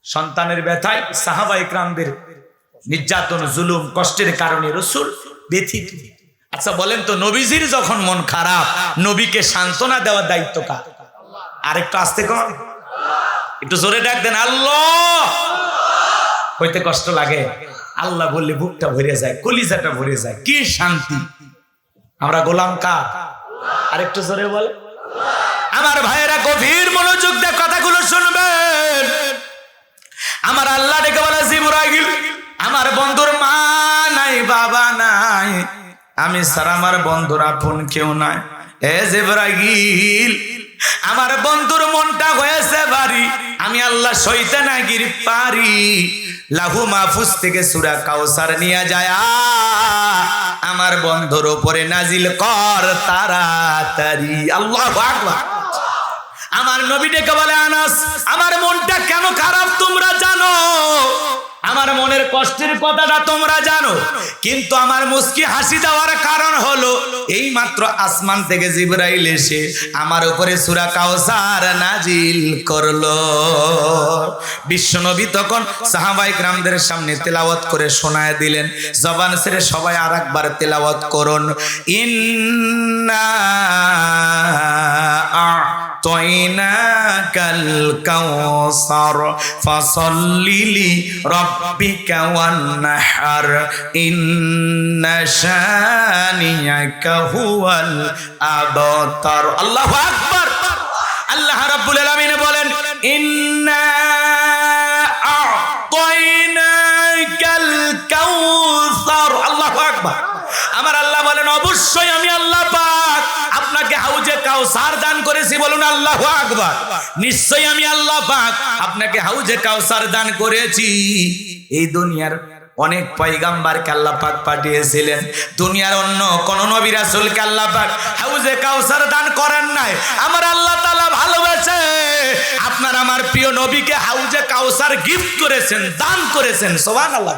S1: সন্তানের ব্যথায় সাহাবায়ে কেরামদের নির্যাতন জুলুম কষ্টের কারণে রাসূল ব্যথিত। আচ্ছা বলেন তো, নবীজির যখন মন খারাপ, নবীকে সান্ত্বনা দেওয়ার দায়িত্ব কার? আরেকটু আস্তে কর, একটু জোরে ডাক দেন, আল্লাহ। হইতে কষ্ট লাগে, আল্লাহ বললে বুকটা ভরে যায়, কলিজাটা ভরে যায়, কি শান্তি। আমরা গোলাম কার? আরেকটু জোরে বলে। আমার ভাইয়েরা গভীর মনোযোগ দিয়ে কথাগুলো শুনবেন। আমার আল্লাহ ডেকে বলে, জিবরাইল, আমার বন্ধুর মা নাই, বাবা নাই, আমি ছাড়া আমার বন্ধুর আপন কেউ নাই। এ জিবরাইল, আমার বন্ধুর মনটা হয়েছে ভারী, আমি আল্লাহ সইতে না গির পারি। লাহু মাহফুজ থেকে সূরা কাউসার নিয়ে যায়, আমার বন্ধুর উপরে নাজিল কর তাড়াতাড়ি। আল্লাহু আকবার। আমার নবী ডেকে বলে, আনাস, আমার মনটা কেন খারাপ তোমরা জানো? আমার মনের কষ্টের কথাটা তোমরা জানো, কিন্তু আমার মুস্কি হাসি দেওয়ার কারণ হলো এই মাত্র আসমান থেকে জিবরাইল এসে আমার উপরে সূরা কাউসার নাজিল করলো। বিশ্বনবী তখন সাহাবায়ে কেরামদের সামনে তেলাওয়াত করে শোনায় দিলেন। জবান ছেড়ে সবাই আরেকবার তেলাওয়াত করুন। ইন্না আ'তাইনাকাল কাউসার ফাসাল্লি লিরাব্বিকা ওয়ানহার ইন্না শানিয়াকা হুয়াল আবতার। আল্লাহু আকবার। আল্লাহ রাব্বুল আলামিন বলেন, ইন্না আ'তাইনাকাল কাউসার। আল্লাহু আকবার। আমার আল্লাহ বলেন, অবশ্যই আমি আল্লাহ পাক আপনাকে হাউজে কাউসার দান করেছি। বলুন আল্লাহু আকবার। নিশ্চয়ই আমি আল্লাহ পাক আপনাকে হাউজে কাউসার দান করেছি। এই দুনিয়ার অনেক পয়গাম্বরকে আল্লাহ পাক পাঠিয়েছিলেন, দুনিয়ার অন্য কোন নবী রাসূলকে আল্লাহ পাক হাউজে কাউসার দান করেন নাই। আমার আল্লাহ তাআলা ভালোবেসে আপনার আমার প্রিয় নবীকে হাউজে কাউসার গিফট করেছেন, দান করেছেন। সুবহানাল্লাহ।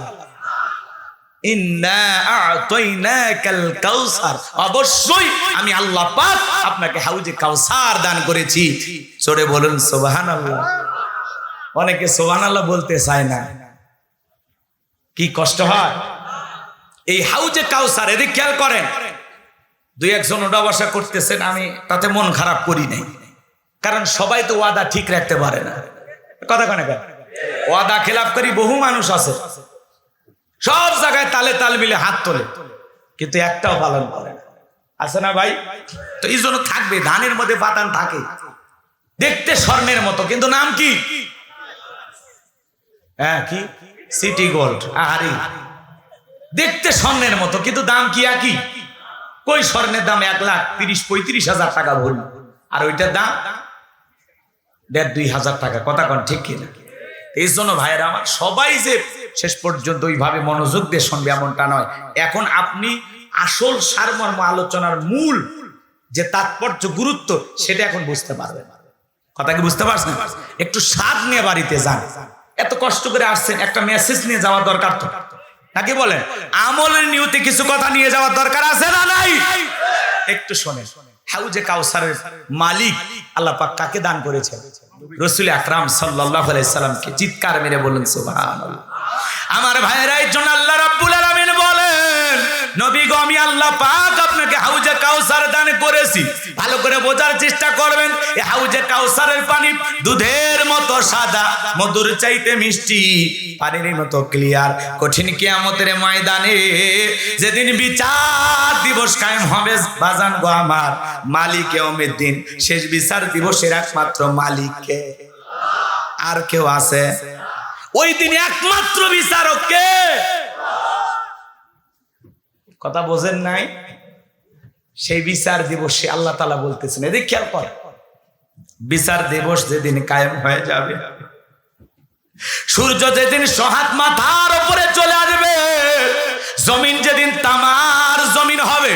S1: ইন্না আ'তাইনাকাল কাউসার, অবশ্যই আমি আল্লাহ পাক আপনাকে হাউজে কাউসার দান করেছি। জোরে বলুন সুবহানাল্লাহ। অনেকে সুবহানাল্লাহ বলতে চায় না, কি কষ্ট হয়। এই হাউজে কাউসার, এদিকে খেয়াল করেন, দুই একজন ওটা বসা করতেছেন, আমি তাতে মন খারাপ করি নাই, কারণ সবাই তো ওয়াদা ঠিক রাখতে পারে না। কথা কনে ওয়াদা খেলাফ করি বহু মানুষ আছে, সব জায়গায় তালে তাল মিলে হাত তোলে, কিন্তু একটাও পালন করে না। আছে না ভাই? তো এই জন্য থাকবে, ধানের মধ্যে পাতান থাকে, দেখতে স্বর্ণের মতো, কিন্তু নাম কি? হ্যাঁ, কি? City gold. আরে দেখতে স্বর্ণের মতো, কিন্তু দাম কি একই? কই স্বর্ণের দাম 1,30,35,000 টাকা ভরি, আর ওইটার দাম 1,500-2,000 টাকা। কথা কন ঠিক কিনা? এই জন্য ভাইয়েরা আমার, সবাই যে শেষ পর্যন্ত ওইভাবে মনোযোগ দিয়ে শুনবে এমনটা নয়। এখন আপনি আসল সারমর্ম আলোচনার মূল যে তাৎপর্য, গুরুত্ব, সেটা এখন বুঝতে পারবেন। কথা কি বুঝতে পারছেন? একটু স্বাদ নিয়ে বাড়িতে যান। এত কষ্ট করে আসছেন, একটা মেসেজ নিয়ে যাওয়ার দরকার তো নাকি বলেন? আমলের নিয়তে কিছু কথা নিয়ে যাওয়ার দরকার আছে না নাই? একটু শোনেন। হাউজে কাউসারের মালিক আল্লাহ পাক কাকে দান করেছে? রাসূল আকরাম সাল্লাল্লাহু আলাইহি সাল্লামকে। চিৎকার মেরে বলুন সুবহানাল্লাহ। আমার ভাইয়েরা, এই জন্য আল্লাহ রাব্বুল আলামিন বলেন, নবী গো, আমি আল্লাহ পাক আপনাকে হাউজে কাউসার দান করেছি। ভালো করে বোঝার চেষ্টা করবেন। এই হাউজে কাউসারের পানি দুধের মতো সাদা, মধুর চাইতে মিষ্টি, পানির মতো ক্লিয়ার। কঠিন কিয়ামতের ময়দানে যেদিন বিচার দিবস কায়েম হবে বাজান গো আমার, মালিক ইয়াউমিদ্দিন, শেষ বিচার দিবসের একমাত্র মালিক কে? আর কেউ আছে? ওই দিন একমাত্র বিচারক কে? কথা বোঝেন নাই? সেই বিচার দিবসে আল্লাহ তাআলা বলতেছেন, এদিকে খেয়াল কর, বিচার দিবস যেদিন কায়েম হয়ে যাবে, সূর্য যেদিন সহাত মাথার উপরে চলে আসবে, জমিন যেদিন তামার জমিন হবে,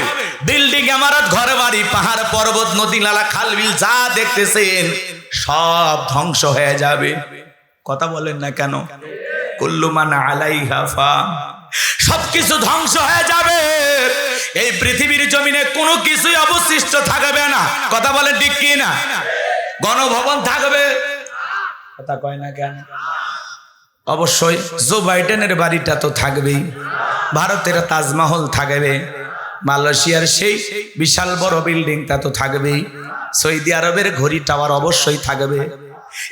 S1: বিল্ডিং ইমারত ঘর বাড়ি পাহাড় পর্বত নদী নালা খাল বিল যা দেখতেছেন সব ধ্বংস হয়ে যাবে। কথা বলেন না কেন? কুল্লু মান আলাইহা ফান, সবকিছু ধ্বংস হয়ে যাবে। এই পৃথিবীর জমিনে কোনো কিছুই অবশিষ্ট থাকবে না। কথা বলেন ঠিক কি না? গণভবন থাকবে? কথা কয় না কেন? অবশ্যই জো বাইডেনের বাড়িটা তো থাকবেই, ভারতের তাজমহল থাকবে, মালয়েশিয়ার সেই বিশাল বড় বিল্ডিংটা তো থাকবেই, সৌদি আরবের ঘড়ি টাওয়ার অবশ্যই থাকবে।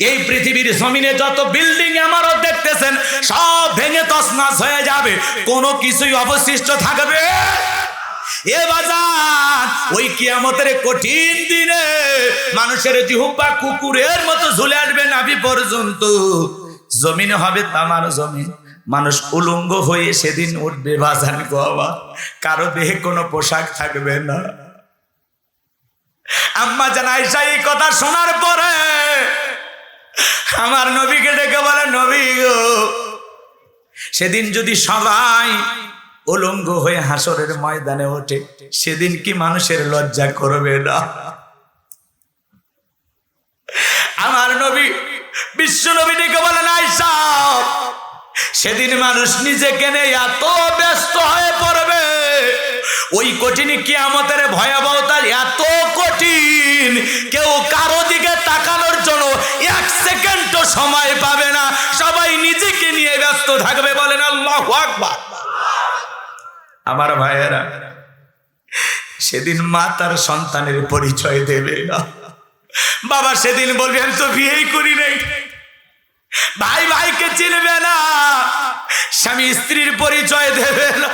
S1: এই পৃথিবীর জমিনে যত বিল্ডিং ইমারত দেখতেছেন সব ভেঙে তছনছ হয়ে যাবে, কোনো কিছুই অবশিষ্ট থাকবে। এ বাজার, ওই কিয়ামতের কঠিন দিনে মানুষের জিহ্বা কুকুরের মতো ঝুলে আসবে নাভি পর্যন্ত। জমিনে হবে তামার জমিন, মানুষ উলঙ্গ হয়ে সেদিন উঠবে বাজান গো আবার, কারো দেহে কোনো পোশাক থাকবে না। আম্মা জান আয়েশা এই কথা শোনার পরে আমার নবীকে ডেকে বলে, নবী গো, সেদিন যদি সবাই উলঙ্গ হয়ে হাসরের ময়দানে ওঠে, সেদিন কি মানুষের লজ্জা করবে না? আমার নবী বিশ্ব নবী ডেকে বলেন, আয়েশা, সেদিন মানুষ নিজেকে নিয়ে এত ব্যস্ত হয়ে পড়বে, ওই কঠিন কিয়ামতের ভয়াবহতা এত কঠিন, কেউ কারো দিকে তাকানোর জন্য এক সেকেন্ডও সময় পাবে না, সবাই নিজেকে নিয়ে ব্যস্ত থাকবে। বলেন আল্লাহু আকবার। আমার ভাইয়েরা, সেদিন মা তার সন্তানের পরিচয় দেবে না। বাবা সেদিন বলবে আমি তো বিয়েই করি নাই। ভাই ভাইকে চিনবে না, স্বামী স্ত্রীর পরিচয় দেবে না।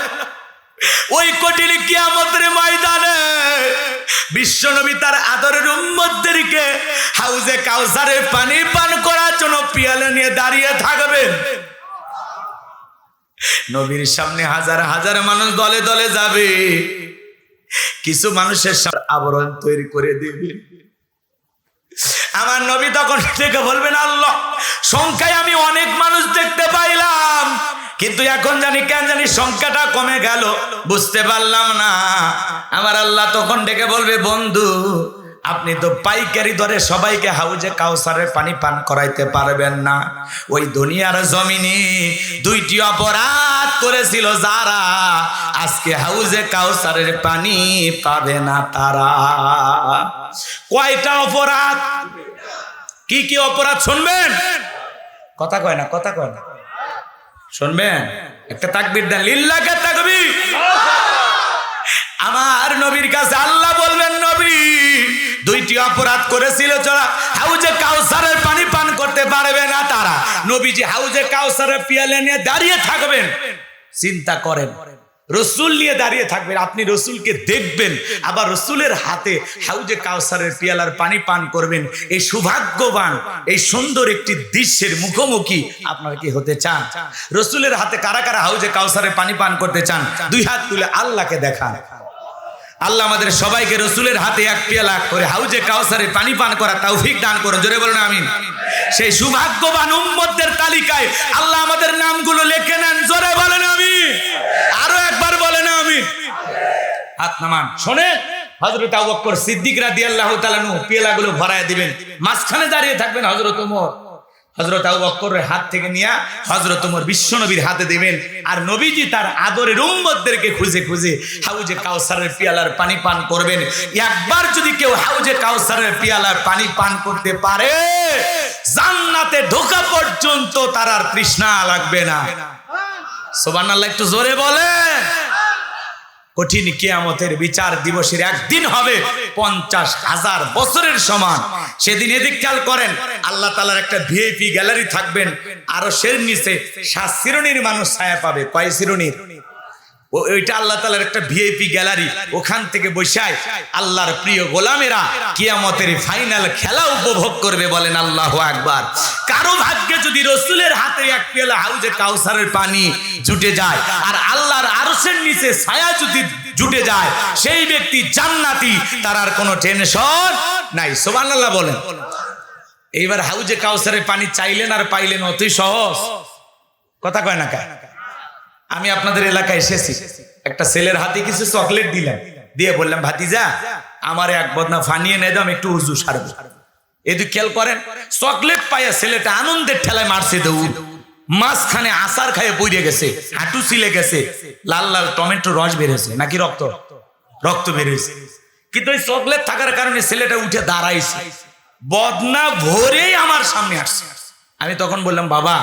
S1: ওই কঠিন কিয়ামতের ময়দানে বিশ্বনবী তার আদরের উম্মতদেরকে হাউজে কাউসারের পানি পান করার জন্য পিয়ালা নিয়ে দাঁড়িয়ে থাকবেন। নবীর সামনে হাজার হাজার মানুষ দলে দলে যাবে, কিছু মানুষের সামনে আবরণ তৈরি করে দেবে। আমার নবী তখন থেকে বলবেন আল্লাহ, সংখ্যায় আমি অনেক মানুষ দেখতে পাইলাম, কিন্তু এখন জানি কেন জানি সংখ্যাটা কমে গেল, বুঝতে পারলাম না। আমার আল্লাহ তখন ডেকে বলবে বন্ধু, আপনি তো পাইকারি দরে সবাইকে হাউজে কাউসারের পানি পান করাইতে পারবেন না। ওই দুনিয়ার জমিনে দুইটি অপরাধ করেছিল যারা, আজকে হাউজে কাউসারের পানি পাবে না তারা। কয়টা অপরাধ? কি কি অপরাধ শুনবেন? কথা কয় না, কথা কয় না, শুনবেন? একটা তাকবীর দেন, লিল্লাহে তাকবীর। আমার নবীর কাছে আল্লাহ বলবেন নবী, দুইটি অপরাধ করেছিল যারা হাউজে কাউসারের পানি পান করতে পারবে না তারা। নবীজি হাউজে কাউসারের পিয়ালা নিয়ে দাঁড়িয়ে থাকবেন। চিন্তা করেন, রসুল নিয়ে দাঁড়িয়ে থাকবেন, আপনি রসুলকে দেখবেন, আবার রসুলের হাতে হাউজে কাউসারের পিয়ালার পানি পান করবেন। এই সৌভাগ্যবান, এই সুন্দর একটি দৃশ্যের মুখোমুখি আপনারা কি হতে চান? রসুলের হাতে কারা কারা হাউজে কাউসারের পানি পান করতে চান? দুই হাত তুলে আল্লাহকে দেখান। আল্লাহ আমাদের সবাইকে রসুলের হাতে এক পেয়ালা করে হাউজে কাউসারের পানি পান করা তৌফিক দান করুন। জোরে বলুন আমিন। সেই সৌভাগ্যবান উম্মতদের তালিকায় আল্লাহ আমাদের নামগুলো লিখে নেন। জোরে বলেন আমিন। আরো একবার বলেন আমিন। হাত নামান। শোনেন, হযরত আবু বকর সিদ্দিক রাদিয়াল্লাহু তাআলা আনহু পেয়ালাগুলো ভরায় দিবেন, মাঝখানে দাঁড়িয়ে থাকবেন হযরত ওমর। হযরত আবু বকরের হাত থেকে নিয়ে হযরত ওমর বিশ্বনবীর হাতে দিবেন, আর নবীজি তার আদরের উম্মতদেরকে খুঁজে খুঁজে হাউজে কাউসারের পিয়ালার পানি পান করবেন। একবার যদি কেউ হাউজে কাউসারের পিয়ালার পানি পান করতে পারে, জান্নাতে ঢোকা পর্যন্ত তার আর তৃষ্ণা লাগবে না। সুবহানাল্লাহ, একটু জোরে বলেন। কঠিন কিয়ামতের বিচার দিবসের একদিন হবে 50,000 বছরের সমান। সেদিন এদিক খেয়াল করেন, আল্লাহ তাআলার একটা ভিআইপি গ্যালারি থাকবেন, আরশের নিচে 7 শ্রেণীর মানুষ ছায়া পাবে। কয় শ্রেণীর? ওইটা আল্লাহ তাআলার একটা ভিআইপি গ্যালারি। ওখান থেকে বসায় আল্লাহর প্রিয় গোলামেরা কিয়ামতের ফাইনাল খেলা উপভোগ করবে। বলেন আল্লাহু আকবার। কারো ভাগ্যে যদি রসুলের হাতে এক পেয়ালা হাউজে কাউসারের পানি জুটে যায়, আর আল্লাহর আরশের নিচে ছায়া যদি জুটে যায়, সেই ব্যক্তি জান্নাতি, তার আর কোনো টেনশন নাই। সুবহানাল্লাহ বলেন। এইবার হাউজে কাউসারের পানি চাইলেন আর পাইলেন অতি সহজ। কথা কয় না কা? আমি আপনাদের এলাকায় এসেছি, একটা ছেলের হাতে কিছু চকলেট দিলাম, দিয়ে বললাম ভাতিজা আমার এক বদনা ফানিয়ে নেই দাম, একটু উজু সারবো। এদিকে খেয়াল করেন, চকলেট পাইয়া ছেলেটা আনন্দের ঠেলায় মারছে দৌড়, মাঝখানে আচার খাইয়ে পড়ে গেছে, হাঁটু ছিলে গেছে, লাল লাল টমেটো রস বেরিয়েছে, নাকি রক্ত বেরিয়েছে। কিন্তু ওই চকলেট থাকার কারণে ছেলেটা উঠে দাঁড়াইছে, বদনা ভরেই আমার সামনে আসছে। আমি তখন বললাম বাবা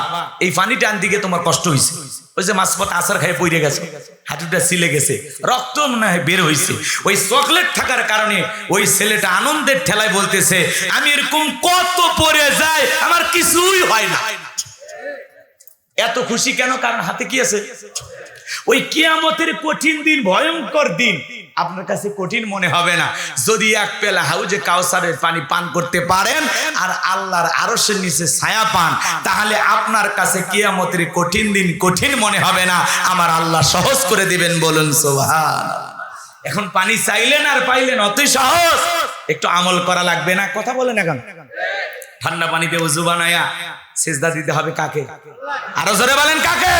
S1: এই পানিটা আনতে গিয়ে তোমার কষ্ট হয়েছে, ওই যে মাঝপথ আচার খাইয়ে পড়ে গেছে, হাঁটুটা ছিলে গেছে, রক্ত মনে হয় বের হয়েছে। ওই চকলেট থাকার কারণে ওই ছেলেটা আনন্দের ঠেলায় বলতেছে আমি এরকম কত পড়ে যাই, আমার কিছুই হয় না। এত খুশি কেন? কারণ হাতে কি আছে? ওই কিয়ামতের কঠিন দিন, ভয়ঙ্কর দিন আপনার কাছে কঠিন মনে হবে না যদি এক পেলা হাউজে কাউসারের পানি পান করতে পারেন আর আল্লাহর আরশের নিচে ছায়া পান, তাহলে আপনার কাছে কিয়ামতের কঠিন দিন কঠিন মনে হবে না, আমার আল্লাহ সহজ করে দিবেন। বলুন সুবহানাল্লাহ। এখন পানি চাইলেন আর পাইলেন, অতি সহজ। একটু আমল করা লাগবে না? কথা বলেন। এখন ঠান্ডা পানিতে ওযু বানায়া সিজদা দিতে হবে কাকে? আরো জোরে বলেন কাকে?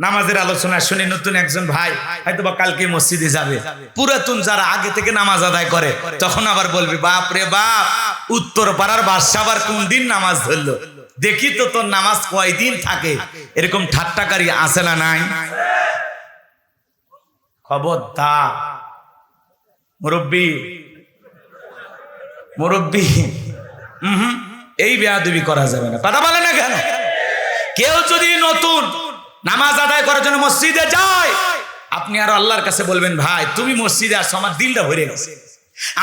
S1: নামাজের আলোচনা শুনে নতুন একজন ভাই হয়তো বা কালকে মসজিদে যাবে, পুরাতন যারা আগে থেকে নামাজ আদায় করে তখন আবার বলবে বাপ রে বাপ, উত্তর পাড়ার বাদশা আবার কোন দিন নামাজ ধরলো। দেখি তো তোর নামাজ কয়দিন থাকে। এরকম ঠাট্টাকারী আছে না নাই? খবরদার মুরব্বী মুরব্বী, এই বেয়াদবি করা যাবে না। কথা বলে না কেন? কেউ যদি নতুন নামাজ আদায় করার জন্য মসজিদে যায়, আপনি আর আল্লাহর কাছে বলবেন, ভাই তুমি মসজিদে আসো, আমার দিলটা ভরে গেছে,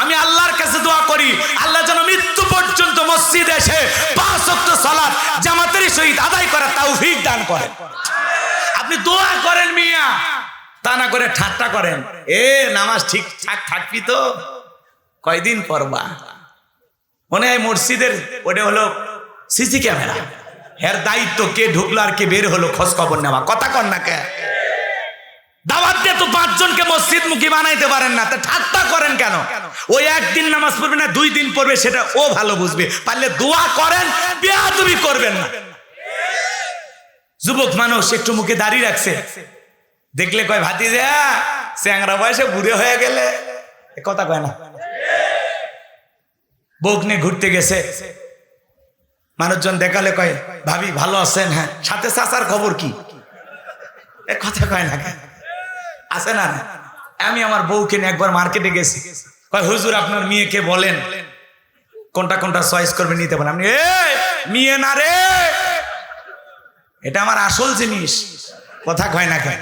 S1: আমি আল্লাহর কাছে দোয়া করি আল্লাহ যেন মৃত্যু পর্যন্ত মসজিদে এসে 5 ওয়াক্ত সালাত জামাতের সহিত আদায় করার তৌফিক দান করেন। আপনি দোয়া করেন মিয়া, তা না করে ঠাট্টা করেন। নামাজ ঠিকঠাক থাকবি তো কয়দিন পড়বা? মনে হয় মসজিদের ওটা হলো সিসি ক্যামেরা, এর দায়িত্ব কে ঢুকলো আর কে বের হলো খোঁজ খবর নেওয়া। কথা কন না কে? দাওয়াত দিয়ে তো 5 জনকে মসজিদ মুখী বানাইতে পারেন না, তা ঠাট্টা করেন কেন? ওই একদিন নামাজ পড়বে না 2 দিন পড়বে, সেটা ও ভালো বুঝবে। পারলে দোয়া করেন, বেয়াদবি করবেন না। যুবক মানুষ একটু মুখে দাঁড়িয়ে রাখছে, দেখলে কয় ভাতিজা চ্যাংরা বয়সে বুড়ে হয়ে গেলে, কথা কয় না। বউক নিয়ে ঘুরতে গেছে, মানুষজন দেখালে কয় ভাবি ভালো আছেন? হ্যাঁ। সাথে চাচার খবর কি? কথা কয় না কেন? আছে না? আমি আমার বউকে নিয়ে একবার মার্কেটে গেছি, কয় হুজুর আপনার মেয়েকে বলেন কোনটা কোনটা চয়েস করবে নিতে পারেন। আপনি মেয়ে না রে, এটা আমার আসল জিনিস। কথা কয় না কেন?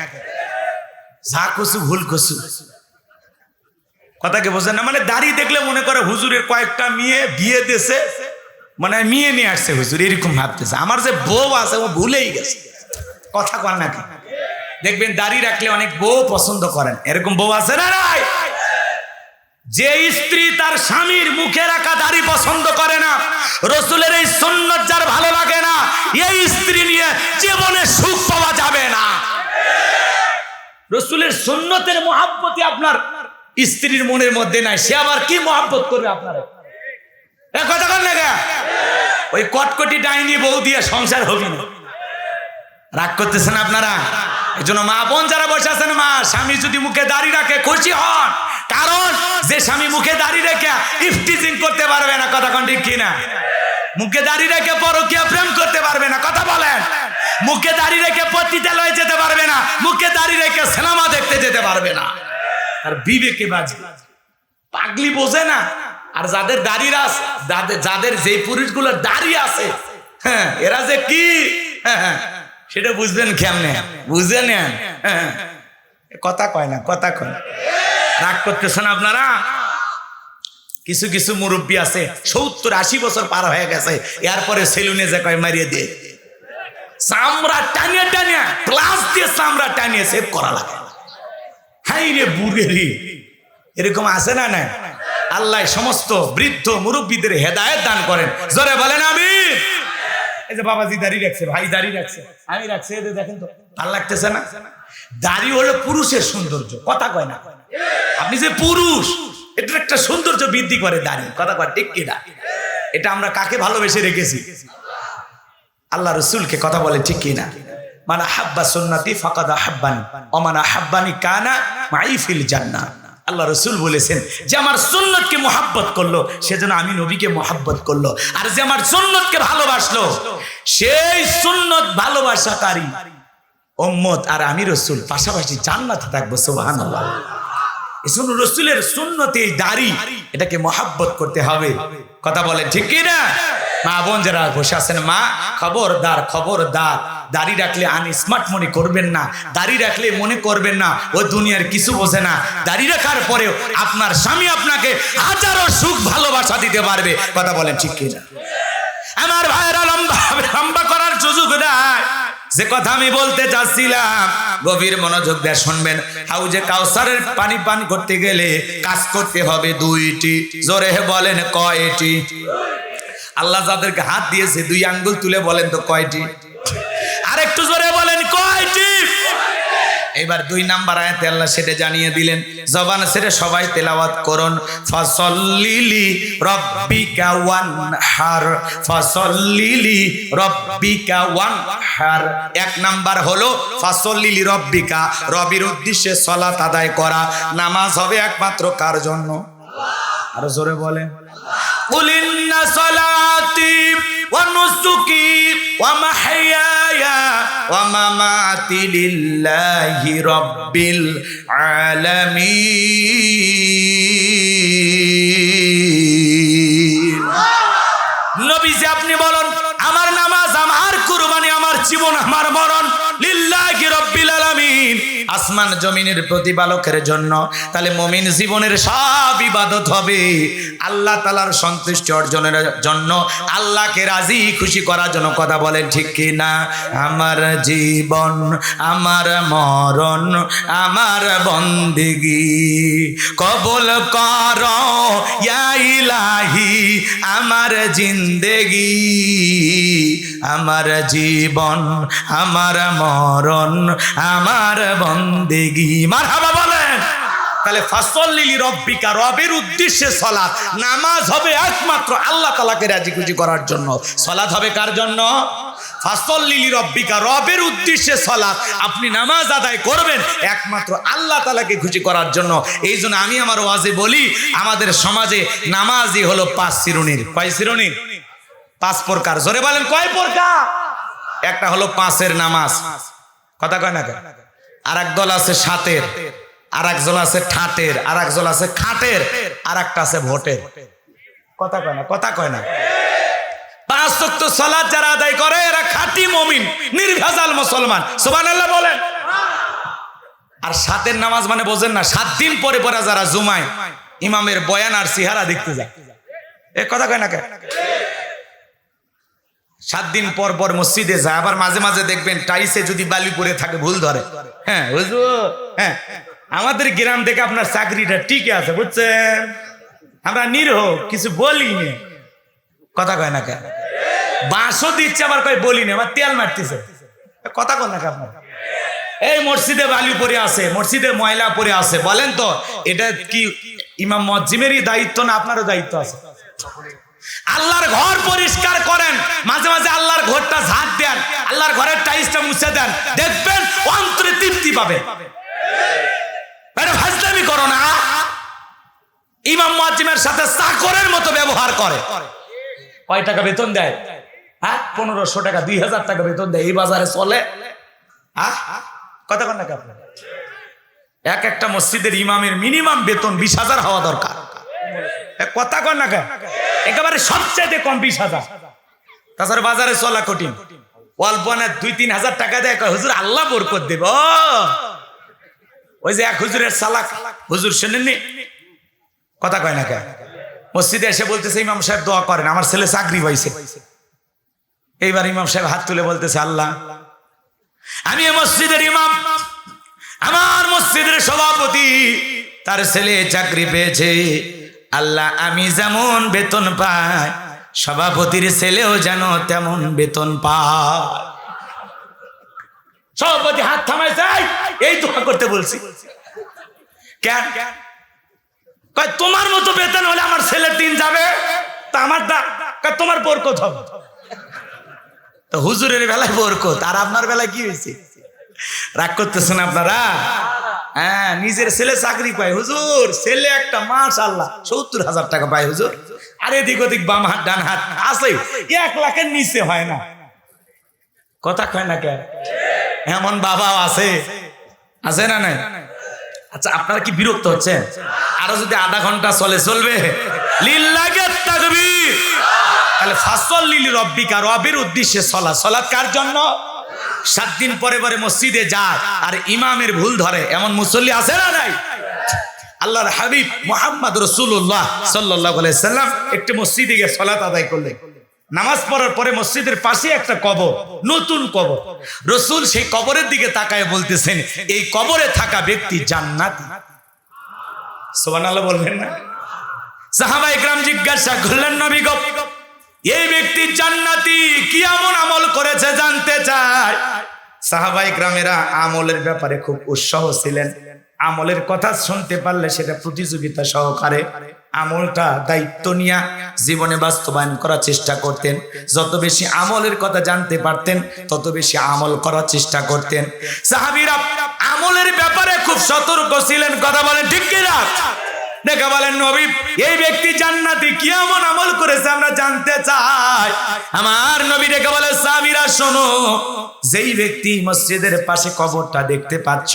S1: যা কসু ভুল কসু, কথাকে বোঝেন না। মানে দাড়ি দেখলে মনে করে হুজুরের কয়েকটা মেয়ে বিয়ে দিয়েছে, মানে মেয়ে নিয়ে আসছে হুজুর, এরকম ভাবতেছে। আমার যে বউ আছে ও ভুলেই গেছে। কথা কন না কেন? দেখবেন দাড়ি রাখলে অনেক বউ পছন্দ করেন, এরকম বউ আছে না নাই? যে স্ত্রী তার স্বামীর মুখে রাখা দাড়ি পছন্দ করে না, রসুলের এই সুন্নাত যার ভালো লাগে না, এই স্ত্রী নিয়ে জীবনে সুখ পাওয়া যাবে না। রসুলের সুন্নতের মহাব্বতই আপনার স্ত্রীর মনের মধ্যে নাই, সে আবার কি মহাব্বত করবে আপনার? কথা কন না কেন? ওই কটকটি ডাইনি বউ দিয়ে সংসার হবে না। রাগ করতেছেন আপনারা? এই জন্য মা বোন যারা বসে আছেন, মা স্বামী যদি মুখে দাড়ি রাখে খুশি হন, কারণ যে স্বামী মুখে দাড়ি রেখে ইফতিজিং করতে পারবে না, কথা কোন ঠিক কিনা? মুখে দাড়ি রেখে পরকীয়া প্রেম করতে পারবে না, কথা বলেন। মুখে দাড়ি রেখে পতিতালয়ে যেতে পারবে না, মুখে দাড়ি রেখে সিনেমা দেখতে যেতে পারবে না। আর বিবেকে বাজি পাগলি বোঝে না। আর যাদের দাড়ি আছে, যাদের যে পুরুষগুলোর দাড়ি আছে, হ্যাঁ এরা যে কি, হ্যাঁ সেটা বুঝবেন কেমনে? বুঝে নেন। কথা কয় না, কথা কয়। রাগ করতেছেন আপনারা? কিছু কিছু মুরব্বী আছে 70-80 বছর পার হয়ে গেছে, এরপরে সেলুনে যে কয় মারিয়ে দিয়ে চামড়া টানিয়ে টানিয়ে প্লাস দিয়ে চামড়া টানিয়ে সেভ করা লাগে। হাই রে বুড়ে রে, এরকম আছে না? না, আল্লাহ সমস্ত বৃদ্ধ মুরব্বীদের হেদায়েত দান করেন। জোরে বলেন আমিন। এই যে বাবাজি দাঁড়িয়ে রাখছে, ভাই দাঁড়িয়ে রাখছে, আমি রাখছি, এদের দেখেন তো ভালো লাগতেছে না? দাড়ি হলো পুরুষের সৌন্দর্য, কথা কয় না? আপনি যে পুরুষ, এটা একটা সৌন্দর্য বৃদ্ধি করে দাড়ি, কথা কয় ঠিক কিনা? এটা আমরা কাকে ভালোবেসে রেখেছি? আল্লাহ রসুলকে, কথা বলে ঠিক কিনা? মানা হাব্বা সুন্নতি ফাকাদ আহাব্বানি ওয়া মান আহাব্বানি কানা মাই ফিল জান্নাহ। আল্লাহ রসুল বলেছেন যে আমার সুন্নতকে মোহাব্বত করলো, সেজন্য আমি নবীকে মোহাব্বত করলো। আর যে আমার সুন্নতকে ভালোবাসলো, সেই সুন্নত ভালোবাসাকারী উম্মত আর আমি রসুল পাশাপাশি জান্নাতে থাকবো। সুবহানাল্লাহ। এজন্য রসুলের সুন্নতে দাড়ি, এটাকে মোহাব্বত করতে হবে। কথা বলেন ঠিক কি না? মা বোন যারা বসে আছেন, মা খবরদার খবরদার, দাড়ি রাখলে স্মার্ট মনে করবেন না, দাড়ি রাখলে মনে করবেন না ও দুনিয়ার কিছু বোঝে না। দাড়ি রাখার পরেও আপনার স্বামী আপনাকে হাজারো সুখ ভালোবাসা দিতে পারবে। কথা বলেন ঠিক কি না? আমার ভাইয়েরা লম্বা করার সুযোগ নাই। যে কথা আমি বলতে চাচ্ছিলাম, গভীর মনোযোগ দিয়ে শুনবেন। হাউজে কাউসারের পানি পান করতে গেলে কাজ করতে হবে 2টি। জোরে বলেন কয়টি? আল্লাহ যাদেরকে হাত দিয়েছে 2 আঙ্গুল তুলে বলেন তো কয়টি? আর একটু জোরে বলেন কয়টি? এবার 2 নাম্বার আয়াতে আল্লাহ সেটা জানিয়ে দিলেন। জবান ছেড়ে সবাই তেলাওয়াত করুন। ফাসাল্লিলি রাব্বিকা ওয়ানহার, ফাসাল্লিলি রাব্বিকা ওয়ানহার। 1 নাম্বার হলো ফাসাল্লিলি রাব্বিকা, রবের উদ্দেশ্যে সালাত আদায় করা। নামাজ হবে একমাত্র কার জন্য? আরো জোরে বলেন। কুল ইন্না সালাতি ওয়া নুসুকি ওয়া মাহইয়ায়া ওয়া মামাতি লিল্লাহি রাব্বিল আলামিন। নবীজি আপনি বলুন, আমার নামাজ, আমার কুরবানি, আমার জীবন, আমার মরণ লিল্লাহি রাব্বিল আলামিন, আসমান জমিনের প্রতিপালকের জন্য। তাহলে মুমিন জীবনের সব ইবাদত হবে আল্লাহ তাআলার সন্তুষ্টি অর্জনের জন্য, আল্লাহকে রাজি খুশি করার জন্য। কথা বলেন ঠিক কি না? আমার জীবন, আমার মরণ, আমার বন্দেগী কবুল কর ইয়া ইলাহি, আমার জিন্দেগি, আমার জীবন, আমার মরণ, আমার বন্দেগী। মারহাবা বলেন। তাহলে ফাসল্লি লিরাব্বিকা, রবের উদ্দেশ্যে সালাত, নামাজ হবে একমাত্র আল্লাহ তাআলাকে রাজি খুশি করার জন্য। সালাত হবে কার জন্য? ফাসল্লি লিরাব্বিকা, রবের উদ্দেশ্যে সালাত, আপনি নামাজ আদায় করবেন একমাত্র আল্লাহ তাআলাকে খুশি করার জন্য। এই জন্য আমি আমার ওয়াজে বলি, আমাদের সমাজে নামাজই হলো 5 শ্রেণীর। কয় শ্রেণীর? 5 প্রকার। জোরে বলেন কয় প্রকার? একটা হলো 5-এর নামাজ, কথা কয় না? আর এক দল আছে 7-এর, আর এক দল আছে ঠাটের, আর এক দল আছে খাটের, আর একটা আছে ভোটের। কথা কয় না? কথা কয় না? 5 ওয়াক্ত সালাত যারা আদায় করে এরা খাঁটি মুমিন, নির্ভেজাল মুসলমান। সুবহানাল্লাহ বলেন। আর 7-এর নামাজ মানে বোঝেন না? 7 দিন পরে পরে যারা জুমায় ইমামের বয়ান আর সিহারা দেখতে যায়, এ কথা কয় না? 7 দিন পর পর মসজিদে যায়, আবার মাঝে মাঝে দেখবেন টাইসে যদি বালি পড়ে থাকে ভুল ধরে। হ্যাঁ হুজুর, হ্যাঁ আমাদের গ্রাম থেকে আপনার চাকরিটা টিকে আছে, বুঝছেন? আমরা নিরহ কিছু বলি না। কথা কয় না? বাঁশও দিচ্ছে, আবার কয় বলি না, আমার তেল মারতেছে। কথা কয় না আপনার? এই মসজিদে বালি পড়ে আছে, মসজিদে ময়লা পড়ে আছে, বলেন তো এটা কি ইমাম মুয়াজ্জিমেরই দায়িত্ব না আপনারও দায়িত্ব আছে? আল্লাহর ঘর পরিষ্কার করেন, মাঝে মাঝে আল্লাহর ঘরটা ঝাড় দেন, আল্লাহর ঘরের টাইলসটা মুছে দেন, দেখবেন অন্তরে তৃপ্তি পাবেন। এটা ফাজলামি করো না। ইমাম মুয়াজ্জিমের সাথে চাকরের মতো ব্যবহার করে। কয় টাকা বেতন দেয়? হ্যাঁ 1500 টাকা, 2000 টাকা বেতন দেয়। এই বাজারে চলে? কথা কন না? এক একটা মসজিদের ইমামের মিনিমাম বেতন 20,000 হওয়া দরকার। কথা কন না? একেবারে সবচেয়ে কম 20,000। তাছাড়া বাজারে চলা কঠিন। অল্প না 2-3 হাজার টাকা দেয়, হুজুর আল্লাহ বরকত দেব। ওই যে এক হুজুরের সালাক, হুজুর শুনেননি? কথা কয় না? মসজিদে এসে বলতেছে, ইমাম সাহেব দোয়া করেন, আমার ছেলে চাকরি পাইছে। এইবার ইমাম সাহেব হাত তুলে বলতেছে, আল্লাহ আমি এই মসজিদের ইমাম, আমার মসজিদের সভাপতি, তার ছেলে চাকরি পেয়েছে। আল্লাহ আমি যেমন বেতন পাই, সভাপতির ছেলেও যেন তেমন বেতন পায়। সভাপতি হাত থামাইছে, এই দোয়া করতে বলছি কেন? কয় তোমার মতো বেতন হলে আমার ছেলের দিন যাবে, তা আমার তোমার বরকত হবে। তো হুজুরের বেলায় বরকত, আর আপনার বেলায় কি হয়েছে? রাগ করতেছেন আপনারা? হ্যাঁ নিজের ছেলে চাকরি পায়, হুজুর ছেলে একটা মাশাআল্লাহ 70,000 টাকা পায় হুজুর, আর এদিক ওদিক বাম হাত ডান হাত আছে 1 লাখের নিচে হয় না। কথা কয় না? এমন বাবাও আছে, আছে না নাই? আচ্ছা আপনারা কি বিরক্ত হচ্ছে? আরো যদি আধা ঘন্টা চলবে। লিল্লাহি তাকবীর। তাহলে ফাসল্লি লিরাব্বিকা, রবের উদ্দেশ্যে সালাত। সালাত কার জন্য? 7 দিন পরে পরে মসজিদে যায় আর ইমামের ভুল ধরে, এমন মুসল্লি আছে না নাই? আল্লাহর হাবিব মুহাম্মদ রাসূলুল্লাহ সাল্লাল্লাহু আলাইহি সাল্লাম একটি মসজিদে গিয়ে সালাত আদায় করলেন। নামাজ পড়ার পরে মসজিদের পাশে একটা কবর, নতুন কবর। রাসূল সেই কবরের দিকে তাকায় বলতেছেন, এই কবরে থাকা ব্যক্তি জান্নাতি। সুবহানাল্লাহ বলবেন না? সাহাবায়ে কেরাম জিজ্ঞাসা করলেন, নবী গো এই ব্যক্তি জান্নাতি, কি এমন আমল করেছে জানতে চায়। সাহাবায়ে কেরামেরা আমলের ব্যাপারে খুব উৎসাহ ছিলেন। আমলের কথা শুনতে পারলে সেটা প্রতিযোগিতা সহকারে আমলটা দায়িত্ব নিয়ে জীবনে বাস্তবায়ন করার চেষ্টা করতেন। যত বেশি আমলের কথা জানতে পারতেন তত বেশি আমল করার চেষ্টা করতেন। সাহাবীরা আমলের ব্যাপারে খুব সতর্ক ছিলেন। কথা বলেন ঠিক কি না? দেখে বলেন নবী এই ব্যক্তি জান্নাতি কি এমন আমল করেছে আমরা জানতে চাই। আমার নবী দেখে বলে সাহাবীরা শোনো, যেই ব্যক্তি মসজিদের পাশে কবরটা দেখতে পাচ্ছ,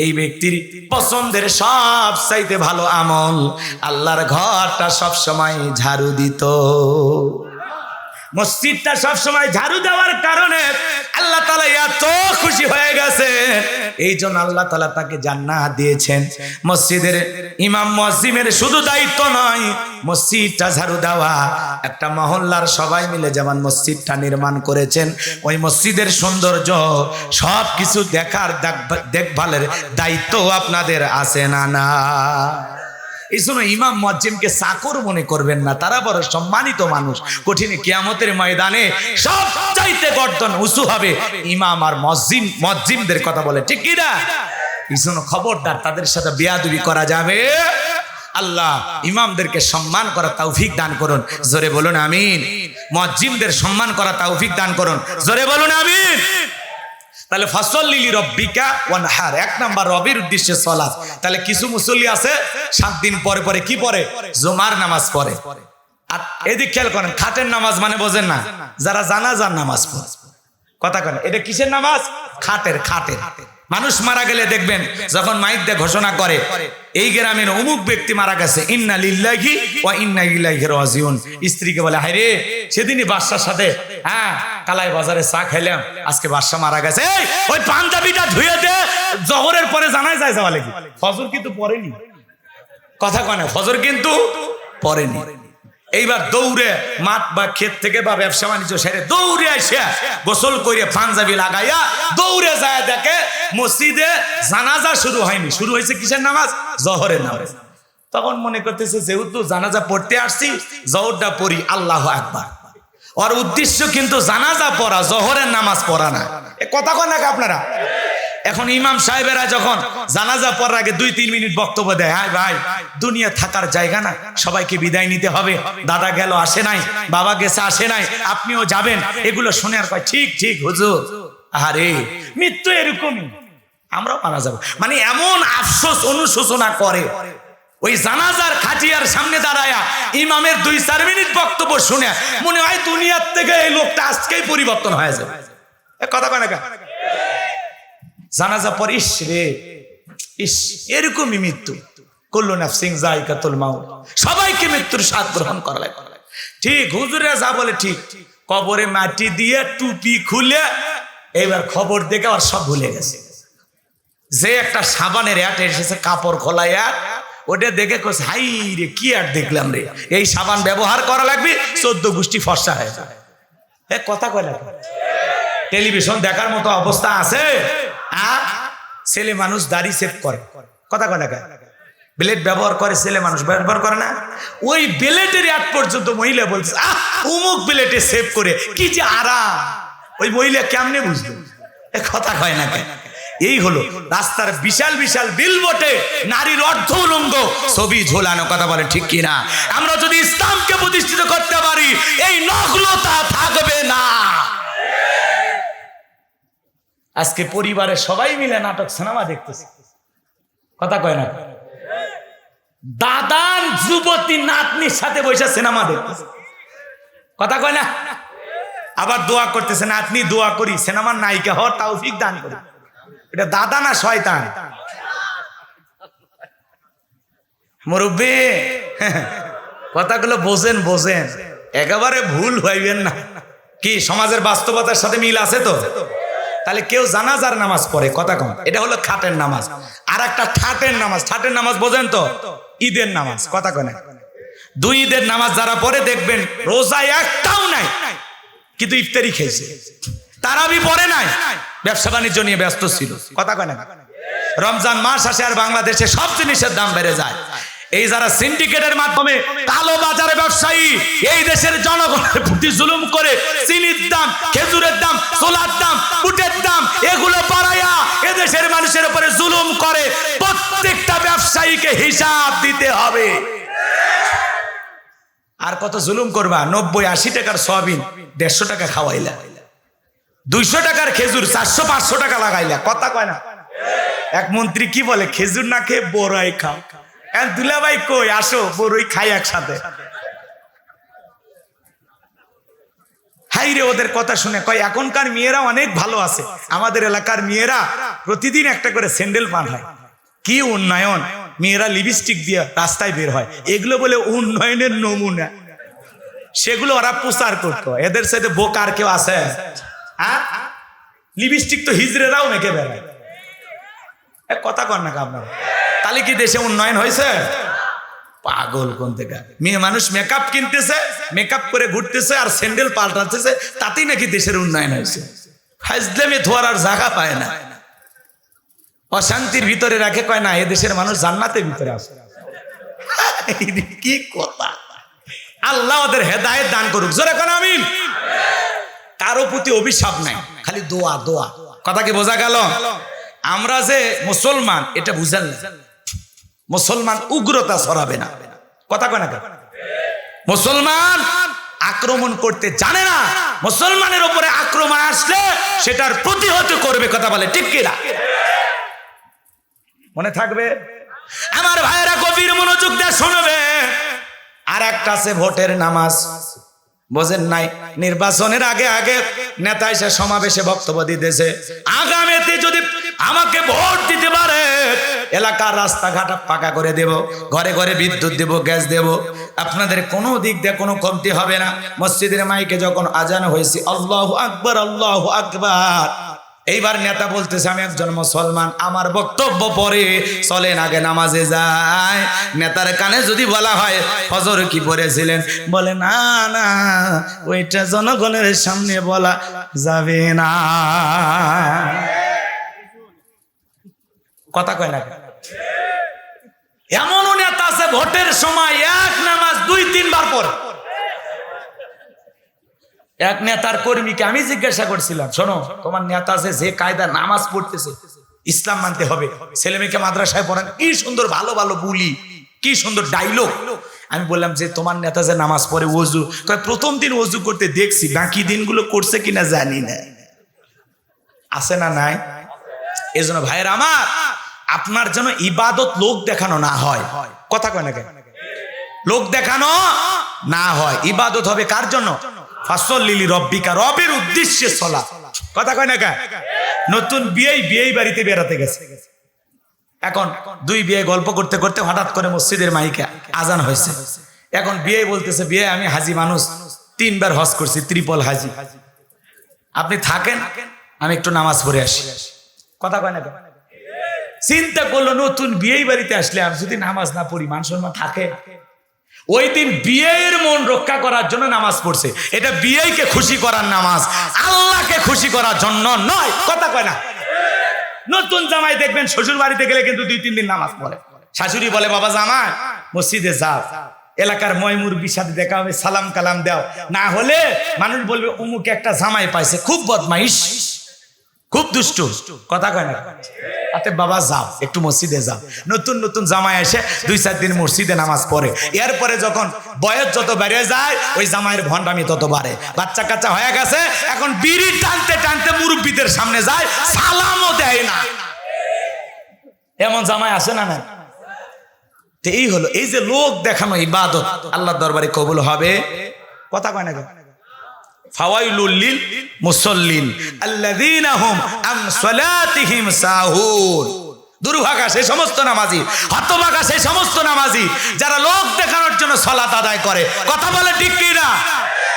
S1: এই ব্যক্তির পছন্দের সব চাইতে ভালো আমল আল্লাহর ঘরটা সব সময় ঝাড়ু দিত। মসজিদটা সব সময় ঝাড়ু দেওয়ার কারণে আল্লাহ তাআলা এত খুশি হয়ে গেছে, এই জন্য আল্লাহ তাআলা তাকে জান্নাত দিয়েছেন। মসজিদের ইমাম মুয়াজ্জিমের শুধু দায়িত্ব নয় মসজিদটা ঝাড়ু দেওয়া, একটা মহল্লার সবাই মিলে যেমন মসজিদটা নির্মাণ করেছেন, ওই মসজিদের সৌন্দর্য সব কিছু দেখার দেখভালের দায়িত্ব আপনাদের আছে না? না, এই জন্য ইমাম মুয়াজ্জিমকে চাকর মনে করবেন না, তারা বড় সম্মানিত মানুষ। কঠিন কিয়ামতের ময়দানে সব চাইতে গর্দন উঁচু হবে ইমাম আর মুয়াজ্জিমদের কথা বলে, ঠিক কি না? এই জন্য খবরদার তাদের সাথে বেয়াদবি করা যাবে। আল্লাহ ইমামদেরকে সম্মান করা তৌফিক দান করুন, জোরে বলুন আমিন। মুয়াজ্জিমদের সম্মান করা তৌফিক দান করুন, জোরে বলুন আমিন। তাহলে ফাসল্লি লিরাব্বিকা ওয়ানহার, এক নাম্বার রবের উদ্দেশ্যে সালাত। তাহলে কিছু মুসল্লি আছে 7 দিন পরে পরে কি পড়ে? জুমার নামাজ পড়ে। আর এদিক খেয়াল করেন, খাটের নামাজ মানে বোঝেন না, যারা জানাজার নামাজ পড়ে। কথা করেন, এটা কিসের নামাজ? খাটের। মানুষ মারা গেলে দেখবেন যখন মাইক দিয়ে ঘোষণা করে এই গ্রামের অমুক ব্যক্তি মারা গেছে, ইন্না লিল্লাহি ওয়া ইন্না ইলাইহি রাজিউন, স্ত্রীকে বলে হায় রে সেদিনই বাদশার সাথে কালাই বাজারে চা খাইলাম, আজকে বাদশা মারা গেছে, ওই পাঞ্জাবিটা ধুয়ে দে, জোহরের পরে জানাই যায় যাওয়া লাগি। ফজর কিন্তু পড়েনি, কথা কয় না, ফজর কিন্তু পড়েনি। এইবার দৌড়ে মাঠ বা ক্ষেত থেকে বা ব্যবসা বাণিজ্য সেরে দৌড়ে আসে গোসল করে পাঞ্জাবি লাগাইয়া দৌড়ে যায়, দেখে মসজিদে জানাজা শুরু হয়নি, শুরু হয়েছে কিসের নামাজ? জোহরের নামাজ। তখন মনে করতেছে যেহেতু জানাজা পড়তে আসছি জোহরটা পড়ি, আল্লাহু আকবার। ওর উদ্দেশ্য কিন্তু জানাজা পড়া, জোহরের নামাজ পড়া না। এ কথা কন না আপনারা? এখন ইমাম সাহেবেরা যখন জানাজা পড়ার আগে 2-3 মিনিট বক্তব্য দেয়, হ্যাঁ ভাই দুনিয়া থাকার জায়গা না, সবাইকে বিদায় নিতে হবে, দাদা গেল আসে নাই, বাবা গেছে আসে নাই, আপনিও যাবেন, এগুলো শুনে আর কয় ঠিক ঠিক হুজুর, আরে মৃত্যু এরকমই, আমরাও মারা যাবো, মানে এমন আফসোস অনুশোচনা করে। ওই জানাজার খাটিয়ার সামনে দাঁড়ায়া ইমামের 2-4 মিনিট বক্তব্য শুনে মনে হয় দুনিয়ার থেকে এই লোকটা আজকেই পরিবর্তন হয়ে যাবে। কথা কয় না? জানাজা পর ইস রে ইস, এরকমই মৃত্যু, কুল্লু নাফসিন যায়কাতুল মাউত, সবাইকে মৃত্যুর স্বাদ গ্রহণ করা লাগে। ঠিক হুজুরেরা যা বলে ঠিক, কবরে মাটি দিয়ে টুপি খুলে এইবার খবর দেখে আর সব ভুলে গেছে। যে একটা সাবানের অ্যাড এসেছে, কাপড় খোলা অ্যাড, ওটা দেখে কইছে হাই রে কি অ্যাড দেখলাম রে, এই সাবান ব্যবহার করা লাগবে, 14 গোষ্ঠী ফর্সা হয়ে যায়। কথা কয় না? টেলিভিশন দেখার মতো অবস্থা আছে? ছেলে মানুষ দাড়ি সেভ করে, কথা কয় না? ব্লেড ব্যবহার করে, ছেলে মানুষ ব্যবহার করে না? ওই ব্লেডের এক পর্যন্ত মহিলা বলছে অমুক ব্লেডে সেভ করে, কি যে আরাম, ওই মহিলা কেমনে বুঝলো? কথা কয় না? এই হলো রাস্তার বিশাল বিশাল বিলবোর্ডে নারীর অর্ধ উলঙ্গ ছবি ঝোলানো, কথা বলে ঠিক কিনা? আমরা যদি ইসলামকে প্রতিষ্ঠিত করতে পারি এই নগ্নতা থাকবে না। আজকে পরিবারের সবাই মিলে নাটক সিনেমা দেখতেছে, কথা কয় না? দাদান যুবতী নাতনির সাথে বসে সিনেমা দেখতেছে, কথা কয় না? আবার দোয়া করতেছে, নাতনি দোয়া করি সিনেমার নায়িকা হওয়ার তৌফিক দান করি। এটা দাদা না শয়তান? মুরব্বি কথাগুলো বোঝেন, একেবারে ভুল হইবেন না। কি সমাজের বাস্তবতার সাথে মিল আছে তো? তাহলে কেউ জানাজার নামাজ পড়ে, কথা কম, এটা হলো খাটের নামাজ। আর একটা ঠাটের নামাজ, ঠাটের নামাজ বোঝেন তো? ঈদের নামাজ, কথা কয় না? 2 ঈদের নামাজ যারা পড়ে দেখবেন রোজা একটাও নাই, কিন্তু ইফতারি খেয়েছে। তারাবি পড়ে নাই, ব্যবসা বাণিজ্য নিয়ে ব্যস্ত ছিল, কথা কয় না? রমজান মাস আসে আর বাংলাদেশে সব জিনিসের দাম বেড়ে যায়। এই যারা সিন্ডিকেটের মাধ্যমে কালো বাজারে ব্যবসায়ী এই দেশের জনগণের প্রতি জুলুম করে চিনির দাম, খেজুরের দাম, ছোলার দাম, বুটের দাম এগুলো বাড়ায়া এদেশের মানুষের উপরে জুলুম করে, প্রত্যেকটা ব্যবসায়ীকে হিসাব দিতে হবে। আর কত জুলুম করবা? 90-80 টাকার সয়াবিন 150 টাকা খাওয়াইলা, 200 টাকার খেজুর 400-500 টাকা লাগাইলা, কথা কয় না? এক মন্ত্রী কি বলে, খেজুর না খেয়ে বড়াই খাও, দুলাভাই কই আসো বড়ই খাই একসাথে। হাই রে ওদের কথা শুনে কয় এখনকার মেয়েরা অনেক ভালো আছে, আমাদের এলাকার মেয়েরা প্রতিদিন একটা করে স্যান্ডেল পান হয়। কি উন্নয়ন, মেয়েরা লিপস্টিক দিয়ে রাস্তায় বের হয়, এগুলো বলে উন্নয়নের নমুনা। সেগুলো ওরা প্রচার করতো, এদের সাথে বোকার কেউ আছে? হ্যাঁ, লিপস্টিক তো হিজড়েরাও মেখে বেড়ায়। কথা কর না আপনার, তাহলে কি দেশে উন্নয়ন হয়েছে? পাগল কোন থেকে, মেয়ে মানুষ মেকআপ কিনতেছে, মেকআপ করে ঘুরতেছে আর স্যান্ডেল পাল্টাতেছে, তাতেই নাকি দেশের উন্নয়ন হয়েছে। ফাজলামে ধোয়ার আর জায়গা পায় না, অশান্তির ভিতরে রাখে, কয় না এ দেশের মানুষ জান্নাতের ভিতরে আছে। কি কথা, আল্লাহ ওদের হেদায়েত দান করুক, জোরে কোন আমিন। কারো প্রতি অভিশাপ নাই, খালি দোয়া দোয়া। কথা কি বোঝা গেল? আমরা যে মুসলমান এটা বুঝেন না, মুসলমান উগ্রতা ছড়াবে না। কথা কয় না কেন? মুসলমান আক্রমণ করতে জানে না, মুসলমানের উপরে আক্রমণ আসলে সেটার প্রতিহত করবে। কথা বলে ঠিক কিনা? মনে থাকবে আমার ভাইয়েরা, গভীর মনোযোগ দিয়ে শুনবে। আর একটা আছে ভোটের নামাজ, বোঝেন নাই? নির্বাচনের আগে আগে নেতা এসে সমাবেশে বক্তব্য দিতেছে, আগামীতে যদি আমাকে ভোট দিতে পারে এলাকার রাস্তাঘাট পাকা করে দেব, ঘরে ঘরে বিদ্যুৎ দেব, গ্যাস দেব, আপনাদের কোনো দিক দিয়ে কোনো কমতি হবে না। মসজিদের মাইকে যখন আজান হয়েছে আল্লাহু আকবার আল্লাহু আকবার, এইবার নেতা বলতেছে আমি একজন মুসলমান, আমার বক্তব্য পরে চলেন আগে নামাজে যায়। নেতার কানে যদি বলা হয় ফজর কি পড়েছিলেন, বলে না না ওইটা জনগণের সামনে বলা যাবে না। কথা কয় না? এমনও নেতা আছে ভোটের সময় এক নামাজ 2-3 বার পড়ে। এক নেতার কর্মীকে আমি জিজ্ঞাসা করছিলাম, শোনো তোমার নেতা যে কায়দা নামাজ পড়তেছে, ইসলাম মানতে হবে, ছেলে মেয়েকে মাদ্রাসায় পড়ান, কি সুন্দর ভালো ভালো বুলি, কি সুন্দর ডায়লগ। আমি বললাম যে তোমার নেতা যে নামাজ পড়ে ওযু, প্রথম দিন ওযু করতে দেখছি, বাকি দিনগুলো করছে কিনা জানি না। আছে না নাই? এজন্য ভাইয়ের আমার, আপনার যেন ইবাদত লোক দেখানো না হয়। কথা কয় না কেন? লোক দেখানো না হয়, ইবাদত হবে কার জন্য? ফাসল্লি রব্বিকা, রবের উদ্দেশ্যে সালাত। কথা কয় না কেন? নতুন বিয়ে বাড়িতে বেড়াতে গেছে, এখন দুই বিয়ে গল্প করতে করতে হঠাৎ করে মসজিদের মাইকে আজান হয়েছে। এখন বিয়ে বলতেছে, বিয়ে আমি হাজি মানুষ, 3 বার হজ করছি, ত্রিপল হাজি, আপনি থাকেন আমি একটু নামাজ পড়ে আসি। কথা কয় না কেন? চিন্তা করলো নতুন বিয়ে বাড়িতে আসলে আমি যদি নামাজ না পড়ি মান সম্মান থাকে? ওই দিন বিয়ের মন রক্ষা করার জন্য নামাজ পড়ছে, এটা বিয়েকে খুশি করার নামাজ, আল্লাহকে খুশি করার জন্য নয়। কথা কয় না? নতুন জামাই দেখবেন শ্বশুর বাড়িতে গেলে কিন্তু 2-3 দিন নামাজ পড়ে। শাশুড়ি বলে বাবা জামাই মসজিদে যাও, এলাকার ময়মুরবির সাথে দেখা হবে, সালাম কালাম দাও, না হলে মানুষ বলবে অমুক একটা জামাই পাইছে, খুব বদমাইশ, খুব দুষ্ট। কথা কয় না? আতে বাবা যাও একটু মসজিদে যাও। নতুন নতুন জামাই এসে 2-4 দিন মসজিদে নামাজ পড়ে, এরপরে যখন বয়স যত বেড়ে যায় ওই জামাইয়ের ভণ্ডামি তত বাড়ে, বাচ্চা কাচ্চা হয়ে গেছে, এখন বিড়ি টানতে টানতে মুরব্বীদের সামনে যায়, সালামও দেয় না। এমন জামাই আসে না? না, তো এই হলো, এই যে লোক দেখানো ইবাদত আল্লাহর দরবারে কবুল হবে। কথা কয় না? ফাওয়াইলুল লিল মুসাল্লিন আল্লাযীনা হুম আন সালাতিহিম সাহুন। দুর্ভাগা সেই সমস্ত নামাজি, হতভাগা সেই সমস্ত নামাজি যারা লোক দেখানোর জন্য সালাত আদায় করে। কথা বলে ঠিক কি না?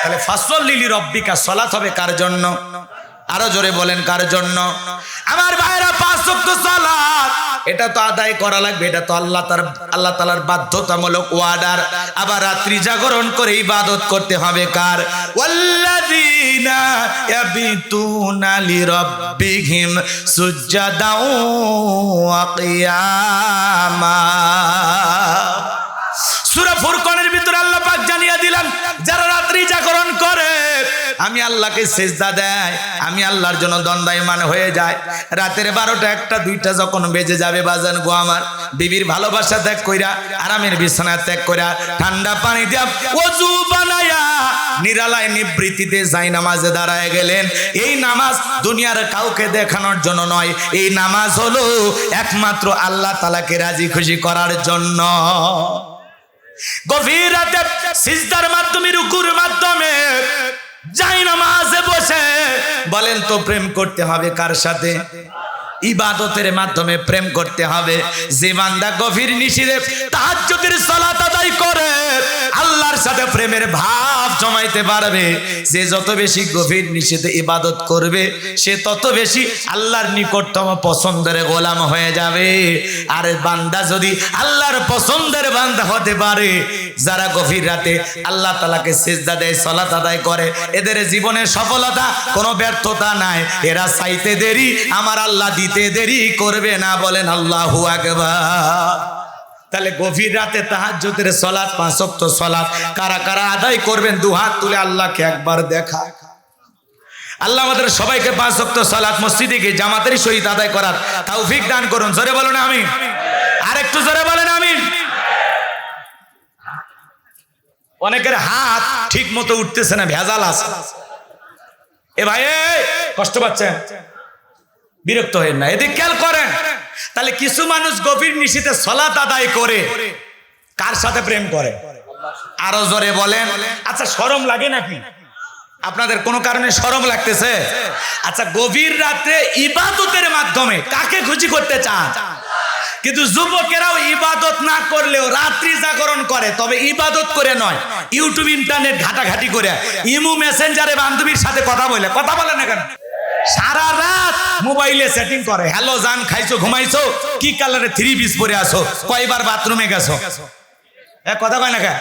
S1: তাহলে ফাসল্লি লিরাব্বিকা, সালাত হবে কার জন্য? আরো জোরে বলেন কার জন্য? আমার ভাইরা 5 ওয়াক্ত সালাত এটা তো আদায় করা লাগবে, এটা তো আল্লাহ তাআলার বাধ্যতামূলক অর্ডার। আবার রাত্রি জাগরণ করে ইবাদত করতে হবে কার? ওয়াল্লাযীনা ইয়াবিতুনা লিরাব্বিহিম সুজদাও ওয়া কিয়ামা। সূরা ফুরকানের ভিতরে আল্লাহ পাক জানিয়ে দিলেন যারা রাত্রি জাগরণ করে আমি আল্লাহকে সেজদা দেয়, আমি আল্লাহর জন্য দণ্ডায়মান হয়ে যায়। রাতের 12টা 1টা 2টা যখন বেজে যাবে বাজান গো আমার, বিবির ভালোবাসা ত্যাগ কইরা, আরামের বিছানা ত্যাগ কইরা, ঠান্ডা পানি দিয়া ওযু বানায়া নিরালায় নিবৃত্তিতে যাই নামাজে দাঁড়ায় গেলেন। এই নামাজ দুনিয়ার কাউকে দেখানোর জন্য নয়, এই নামাজ হলো একমাত্র আল্লাহ তাআলাকে রাজি খুশি করার জন্য। গভীর রাতে সিজদার মাধ্যমে, রুকুর মাধ্যমে যাই নামাজে বসে বলেন তো প্রেম করতে হবে কার সাথে? ইবাদতের মাধ্যমে প্রেম করতে হবে। যে বান্দা গভীর নিশিতে তাহাজ্জুদের সালাত আদায় করে আল্লাহর সাথে প্রেমের ভাব জমাইতে পারবে, যে যত বেশি গভীর নিশিতে ইবাদত করবে সে তত বেশি আল্লাহর নিকটতম পছন্দের গোলাম হয়ে যাবে। আর বান্দা যদি আল্লাহর পছন্দের বান্দা হতে পারে, যারা গভীর রাতে আল্লাহ তাআলাকে সিজদা দেয়, সালাত আদায় করে, এদের জীবনে সফলতা কোনো ব্যর্থতা নাই। এরা চাইতে দেরি, আমার আল্লাহ দিতে দেরি করবে না। বলেন আল্লাহু আকবার। তাহলে গভীর রাতে তাহাজ্জুদের সালাত, 5 ওয়াক্ত সালাত কারা কারা আদায় করবেন? দুহাত তুলে আল্লাহকে একবার দেখা। আল্লাহ আমাদের সবাইকে 5 ওয়াক্ত সালাত মসজিদে গিয়ে জামাতের সহিত আদায় করার তৌফিক দান করুন। জোরে বলুন আমিন। আর একটু জোরে বলেন আমিন। অনেকের হাত ঠিক মতো উঠতেছে না, ভেজাল আছে। এ ভাই কষ্ট পাচ্ছেন, বিরক্ত হয়েন না, এদিক খেয়াল করেন। তাহলে কিছু মানুষ গভীর নিশিতে সালাত আদায় করে কার সাথে প্রেম করে? আরো জোরে বলেন। আচ্ছা শরম লাগে নাকি আপনাদের? কোনো কারণে শরম লাগতেছে? আচ্ছা গভীর রাতে ইবাদতের মাধ্যমে কাকে খুশি করতে চান? কিন্তু যুবকেরাও ইবাদত না করলেও রাত্রি জাগরণ করে, তবে ইবাদত করে নয়, ইউটিউব ইন্টারনেট ঘাটাঘাটি করে, ইমু মেসেঞ্জারে বান্ধবীর সাথে কথা বলে না কেন? সারা রাত মোবাইলে সেটিং করে। হ্যালো জান, খাইছো, ঘুমাইছো, কি কালারে 3 পিস পরে আসো, কয়বার বাথরুমে গেছো, কথা কয় না কেন?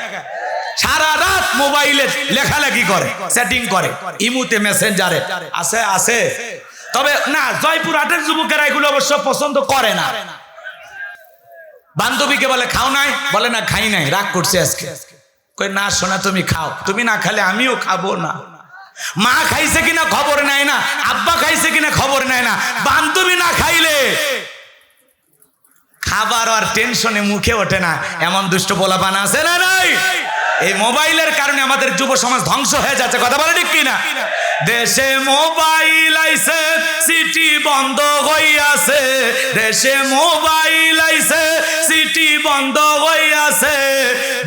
S1: সারা রাত মোবাইলে লেখালেখি করে, সেটিং করে, ইমুতে মেসেঞ্জারে আছে। তবে না, জয়পুর হাটের যুবকেরা এগুলো অবশ্য পছন্দ করে না। বান্ধবীকে বলে খাও নাই, বলে না খাই নাই, রাগ করছে আজকে। কই না শোনা, তুমি খাও, তুমি না খেলে আমিও খাবো না। মা খাইছে কিনা খবর নেয় না, আব্বা খাইছে কিনা খবর নেয় না। বান্ধবী না খাইলে খাবার আর টেনশনে মুখে ওঠে না, এমন দুষ্ট পোলাপান আছে না নাই? এই মোবাইলের কারণে আমাদের যুব সমাজ ধ্বংস হয়ে যাচ্ছে, কথা বলে ঠিক কিনা? দেশে মোবাইল আইছে, সিটি বন্ধ হইয়াছে। দেশে মোবাইল আইছে, সিটি বন্ধ হইয়াছে।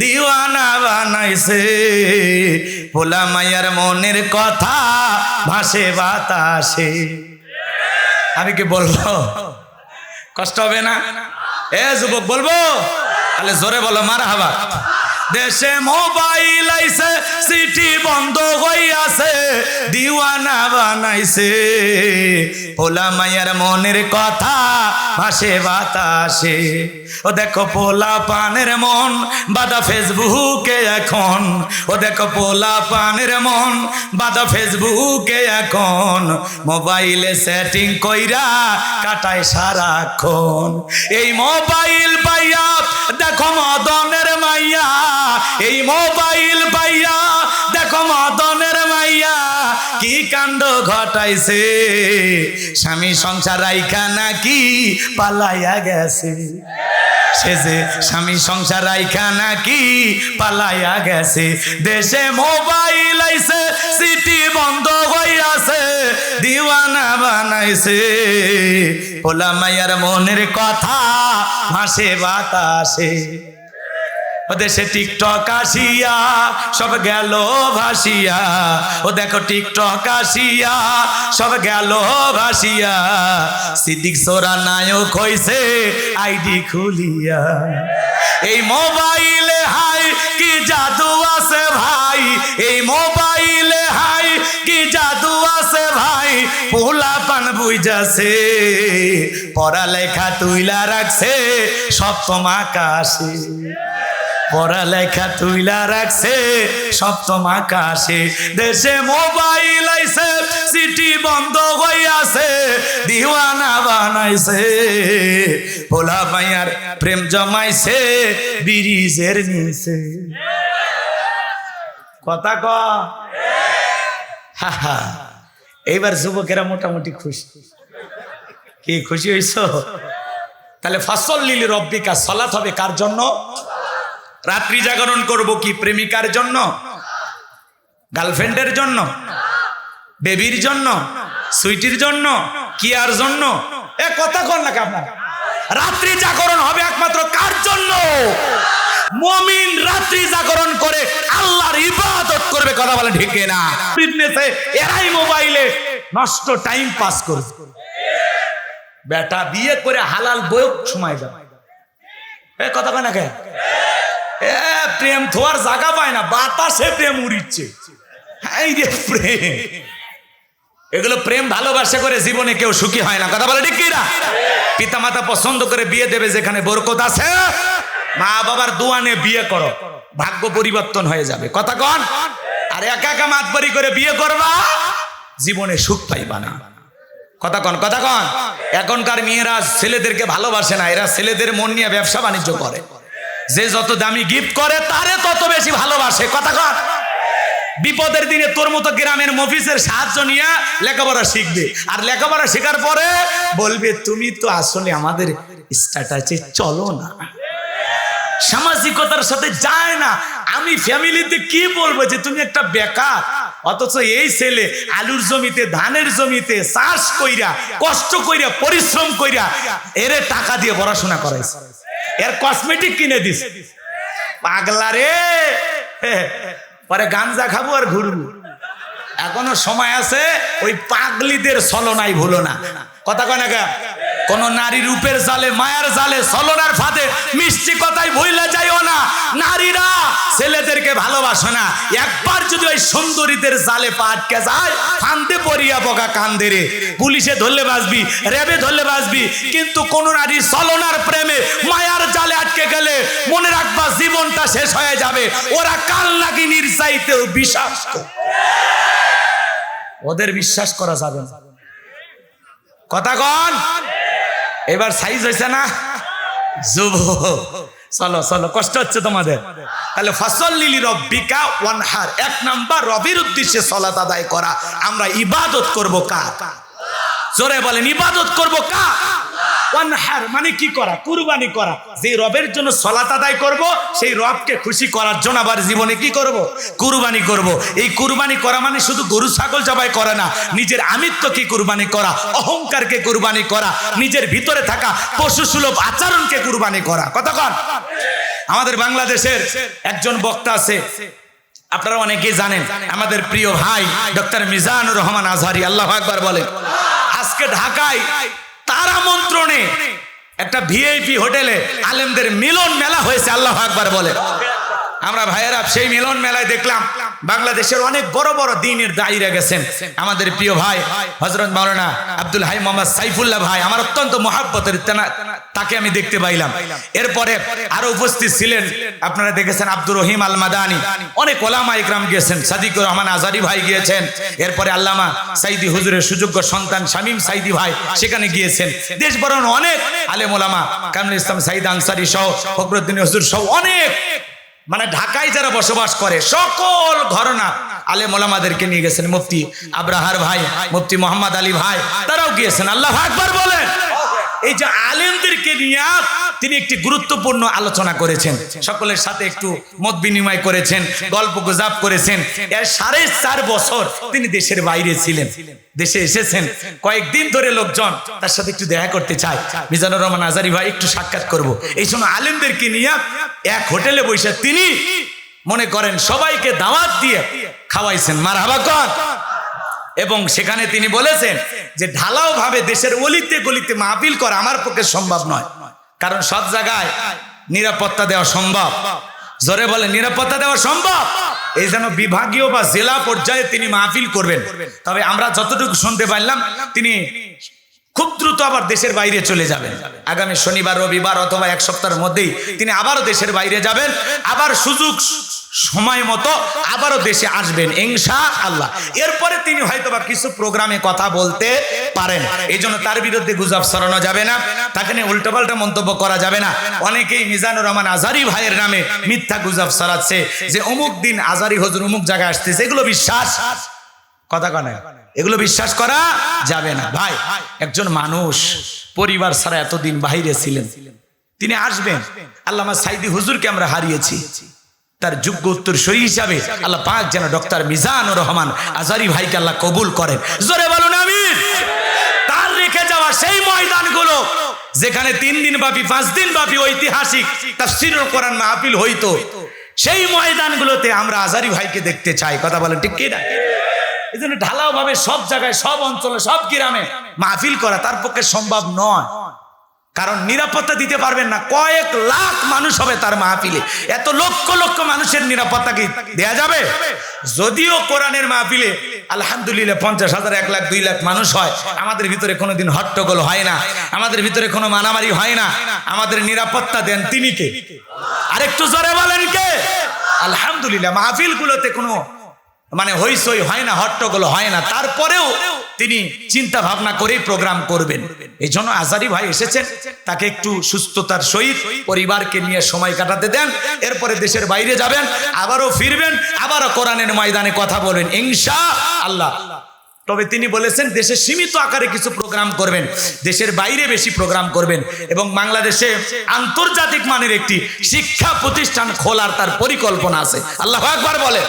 S1: দিওয়ানা বানাইছে পোলা মাইয়ার মনের কথা ভাসে বাতাসে। আমি কি বলবো? কষ্ট হবে না? এ যুবক বলবো? তাহলে জোরে বলো মারহাবা। দেশে মোবাইল আইছে, সিটি বন্ধ হইয়াছে। দিওয়ানা বানাইছে পোলা মাইয়ার মনের কথা ভাসে বাতাসে। ও দেখো পোলা পানের মন বাদা ফেসবুকে এখন। ও দেখো পোলা পানের মন বাদা ফেসবুকে এখন। মোবাইলে সেটিং কইরা কাটায় সারাক্ষণ। এই মোবাইল পাইয়া দেখো মদনের মাইয়া। এই মোবাইল পাইয়া দেখো মদনের মাইয়া কি কাণ্ড ঘটাইছে। স্বামী সংসার রাইখা নাকি পালাইয়া গেছে। সে যে স্বামী সংসার রাইখা নাকি পালাইয়া গেছে। দেশে মোবাইল আইছে, সিটি বন্ধ হইয়াছে। দিওয়ানা বানাইছে পোলা মাইয়ার মনের কথা ভাসে বাতাসে। ও দেশে টিকটক আসিয়া সব গেল ভাসিয়া। ও দেখো টিকটক আসিয়া সব গেল ভাসিয়া। সিদ্দিক সোরা নায়ক হইছে আইডি খুলিয়া। এই মোবাইলে হাই কি জাদু আছে ভাই। এই মোবাইলে হাই কি জাদু আছে ভাই। পোলা পান বুঝাছে পড়ালেখা তুইলা রাখছে সপ্তম আকাশে। পড়ালেখা তুইলা রাখছে সপ্তম আকাশে। দেশে মোবাইল আইছে, সিটি বন্ধ হইয়াছে। দিওয়ানা বানাইছে পোলা মাইয়ার প্রেম জমাইছে ব্রিজের নিচে। কথা ক হা হা, এইবার যুবকেরা মোটামুটি খুশি। কি খুশি হইছো? তাহলে ফাসল্লি লিরাব্বিকা, সালাত হবে কার জন্য? রাত্রি জাগরণ করব কি প্রেমিকার জন্য, গার্লফ্রেন্ডের জন্য, বেবির জন্য, সুইটির জন্য, কি আর জন্য? এ কথা কন না আপনার। রাত্রি জাগরণ হবে একমাত্র কার জন্য? মুমিন রাত্রি জাগরণ করে আল্লাহর ইবাদত করবে। কথা বলে ঠিক না? ফিটনেসে এরাই মোবাইলে নষ্ট টাইম পাস করবে। বেটা বিয়ে করে হালাল বউক সময় যাবে। এ কথা কয় না কে? এ প্রেম থোয়ার জায়গা পায় না, বাতাসে প্রেম উড়িচ্ছে। এই রে প্রেম, এগুলো প্রেম ভালোবাসা করে জীবনে কেউ সুখী হয় না। কথা বলে ঠিক কিনা? পিতা মাতা পছন্দ করে বিয়ে দেবে যেখানে বরকত আছে, মা বাবার দোয়া নিয়ে বিয়ে করো, ভাগ্য পরিবর্তন হয়ে যাবে। কথা কন। আর একা একা মাতবরি করে বিয়ে করবা, জীবনে সুখ পাইবা না। কথা কন, কথা কন। এখনকার মেয়েরা ছেলেদেরকে ভালোবাসে না, এরা ছেলেদের মন নিয়ে ব্যবসা বাণিজ্য করে। যে যত দামি গিফট করে তারে তত বেশি ভালোবাসে। কথা কন। বিপদের দিনে তোর মতো গ্রামের মফিসের সাহায্য নিয়ে লেখাপড়া শিখবে, আর লেখাপড়া শেখার পরে বলবে তুমি তো আসলে আমাদের স্ট্যাটাসে চলো না, সামাজিকতার সাথে যায় না। আমি ফ্যামিলিতে কি বলবো যে তুমি একটা বেকার, অথচ এই ছেলে আলুর জমিতে, ধানের জমিতে চাষ কইরা, কষ্ট কইরা, পরিশ্রম কইরা এরে টাকা দিয়ে পড়াশোনা করাইছে, এর কসমেটিক কিনে দিস। পাগলা রে, পরে গাঞ্জা খাবো আর ঘুরবো। এখনো সময় আছে, ওই পাগলিদের ছলনাই ভুলো না। কথা কয় না কে? কোন নারী রূপের জালে, মায়ার জালে, ছলনার ফাঁদে, মিষ্টি কথাই ভুলে যাইও না। নারীরা ছেলেদেরকে ভালোবাসে না। একবার যদি ওই সুন্দরীদের জালে পা আটকে যায়, ফান্দে পড়িয়া বগা কান্দে রে। পুলিশে ধরলে বাঁচবি, র্যাবে ধরলে বাঁচবি, কিন্তু কোন নারী ছলনার প্রেমে, মায়ার জালে আটকে গেলে মনে রাখবা জীবনটা শেষ হয়ে যাবে। ওরা কাল নাগিনীর চাইতেও বিষাক্ত। ওদের বিশ্বাস করা যাবে না। কথা কন। এবার সাইজ হয়েছে না যুব? চলো চলো, কষ্ট হচ্ছে তোমাদের। তাহলে ফাসল্লি লিরাব্বিকা ওয়ানহার, এক নাম্বার রবির উদ্দেশ্যে সালাত আদায় করা। আমরা ইবাদত করব কার? জোরে বলেন, ইবাদত করব কার? ওয়ানহার মানে কি করা? কুরবানি করা। যে রবের জন্য সালাত আদায় করব, সেই রবকে খুশি করার জন্য আবার জীবনে কি করব? কুরবানি করব। এই কুরবানি করা মানে শুধু গরু ছাগল জবাই করা না, নিজের আমিত্বকে কুরবানি করা, অহংকারকে কুরবানি করা, নিজের ভিতরে থাকা পশু সুলভ আচরণকে কুরবানি করা। কতক্ষণ? আমাদের বাংলাদেশের একজন বক্তা আছে, আপনারা অনেকেই জানেন, আমাদের প্রিয় ভাই ডক্টর মিজানুর রহমান আজহারি, আল্লাহু আকবার বলেন। আজকে ঢাকায় তার আমন্ত্রণে একটা ভিআইপি হোটেলে আলেমদের মিলন মেলা হয়েছে। আল্লাহু আকবার বলে। আমরা ভাইয়েরা সেই মিলন মেলায় দেখলাম বাংলাদেশের অনেক বড় বড় দ্বীনের দায়ীরা গেছেন। আমাদের প্রিয় ভাই হযরত মাওলানা আব্দুল হাই মোহাম্মদ সাইফুল্লাহ ভাই, আমার অত্যন্ত মহাব্বতের, তাকে আমি দেখতে পাইলাম। এরপরে আরো উপস্থিত ছিলেন, আপনারা দেখেছেন আব্দুর রহিম আল মাদানী, অনেক ওলামা ইকরাম গিয়েছেন, সাদিকুর রহমান আজারি ভাই গিয়েছেন, এরপরে আল্লামা সাইদি হুজুরের সুযোগ্য সন্তান শামীম সাইদি ভাই সেখানে গিয়েছেন। দেশ বরণ অনেক আলেম ওলামা, কামরুল ইসলাম সাইদ আনসারী সহ, ফখরুদ্দিন হুজুর সহ অনেক, মানে ঢাকায় যারা বসবাস করে সকল ঘরানা আলেম ওলামাদেরকে নিয়ে গেছেন। মুফতি আবরাহার ভাই, মুফতি মোহাম্মদ আলী ভাই, তারাও গিয়েছেন। আল্লাহু আকবার বলেন। এই যে আলেমদেরকে নিয়ে তিনি একটি গুরুত্বপূর্ণ আলোচনা করেছেন, সকলের সাথে একটু মত বিনিময় করেছেন, গল্প গুজব করেছেন। এর 4.5 বছর তিনি দেশের বাইরে ছিলেন, দেশে এসেছেন। কয়েকদিন ধরে লোকজন তার সাথে একটু দেখা করতে চায়। মিজানুর রহমান আজারি ভাই একটু সাক্ষাৎ করব। এই সময় আলেমদেরকে নিয়ে এক হোটেলে বসে তিনি মনে করেন সবাইকে দাওয়াত দিয়ে খাওয়াইছেন। মারহাবা কর। এবং সেখানে তিনি বলেছেন যে ঢালাও ভাবে দেশের অলিতে গলিতে মাহফিল করা আমার পক্ষে সম্ভব নয়, কারণ সব জায়গায় নিরাপত্তা দেওয়া সম্ভব। জোরে বলে, নিরাপত্তা দেওয়া সম্ভব। এই জন্য বিভাগীয় বা জেলা পর্যায়ে তিনি মাহফিল করবেন। তবে আমরা যতটুকু শুনতে পারলাম তিনি খুব দ্রুত আবার দেশের বাইরে চলে যাবেন। আগামী শনিবার, রবিবার অথবা এক সপ্তাহের মধ্যেই তিনি আবারও দেশের বাইরে যাবেন। আবার সুযোগ সময় মতো আবারও দেশে আসবেন ইনশাআল্লাহ। এরপরে তিনি হয়তোবা কিছু প্রোগ্রামে কথা বলতে পারেন। এই জন্য তার বিরুদ্ধে গুজব ছড়ানো যাবে না, তাকে নিয়ে উল্টোপাল্টা মন্তব্য করা যাবে না। অনেকেই মিজানুর রহমান আজহারি ভাইয়ের নামে মিথ্যা গুজব ছড়াচ্ছে যে অমুক দিন আজহারি হুজুর অমুক জায়গায় আসতেছে, এগুলো বিশ্বাস কথা কানে এগুলো বিশ্বাস করা যাবে না ভাই। একজন মানুষ পরিবার ছাড়া এতদিন বাইরে ছিলেন, তিনি আসবেন। আল্লামা সাইদি হুজুরকে আমরা হারিয়েছি, তার যোগ্য উত্তরসূরি হিসাবে আল্লাহ পাক যেন ডক্টর মিজানুর রহমান আজহারী ভাইকে আল্লাহ কবুল করেন। জোরে বলুন আমিন। তার রেখে যাওয়া সেই ময়দানগুলো যেখানে 3 দিন ব্যাপী 5 দিন ব্যাপী ঐতিহাসিক তাফসীরুল কোরআন মাহফিল হইতো, সেই ময়দানগুলোতে আমরা আজহারী ভাইকে দেখতে চাই। কথা বলেন ঠিক কি না? এই জন্য ঢালাও ভাবে সব জায়গায়, সব অঞ্চলে, সব গ্রামে মাহফিল করা তার পক্ষে সম্ভব নয়, কারণ নিরাপত্তা দিতে পারবেন না। কয়েক লাখ মানুষ হবে তার মাহফিলে, এত লক্ষ লক্ষ মানুষের নিরাপত্তা কি দেয়া যাবে? যদিও কোরআনের মাহফিলে আলহামদুলিল্লাহ 50,000, 1 লাখ, 2 লাখ মানুষ হয়, আমাদের ভিতরে কোনোদিন হট্টগোল হয় না, আমাদের ভিতরে কোনো মারামারি হয় না। আমাদের নিরাপত্তা দেন তিনি কে? আরেকটু জোরে বলেন কে? আলহামদুলিল্লাহ। মাহফিলগুলোতে কোনো মানে হইচই হয় না, হট্টগোল হয় না, তারপরেও তিনি চিন্তা ভাবনা করেই প্রোগ্রাম করবেন। এই জন্য আজহারী ভাই এসেছেন, তাকে একটু সুস্থতার সহিত পরিবারকে নিয়ে সময় কাটাতে দেন। এরপরে দেশের বাইরে যাবেন, আবারও ফিরবেন, আবারও কোরআনের ময়দানে কথা বলবেন ইনশাআল্লাহ। তবে তিনি বলেছেন দেশে সীমিত আকারে কিছু প্রোগ্রাম করবেন, দেশের বাইরে বেশি প্রোগ্রাম করবেন, এবং বাংলাদেশে আন্তর্জাতিক মানের একটি শিক্ষা প্রতিষ্ঠান খোলার তার পরিকল্পনা আছে। আল্লাহু আকবার বলে।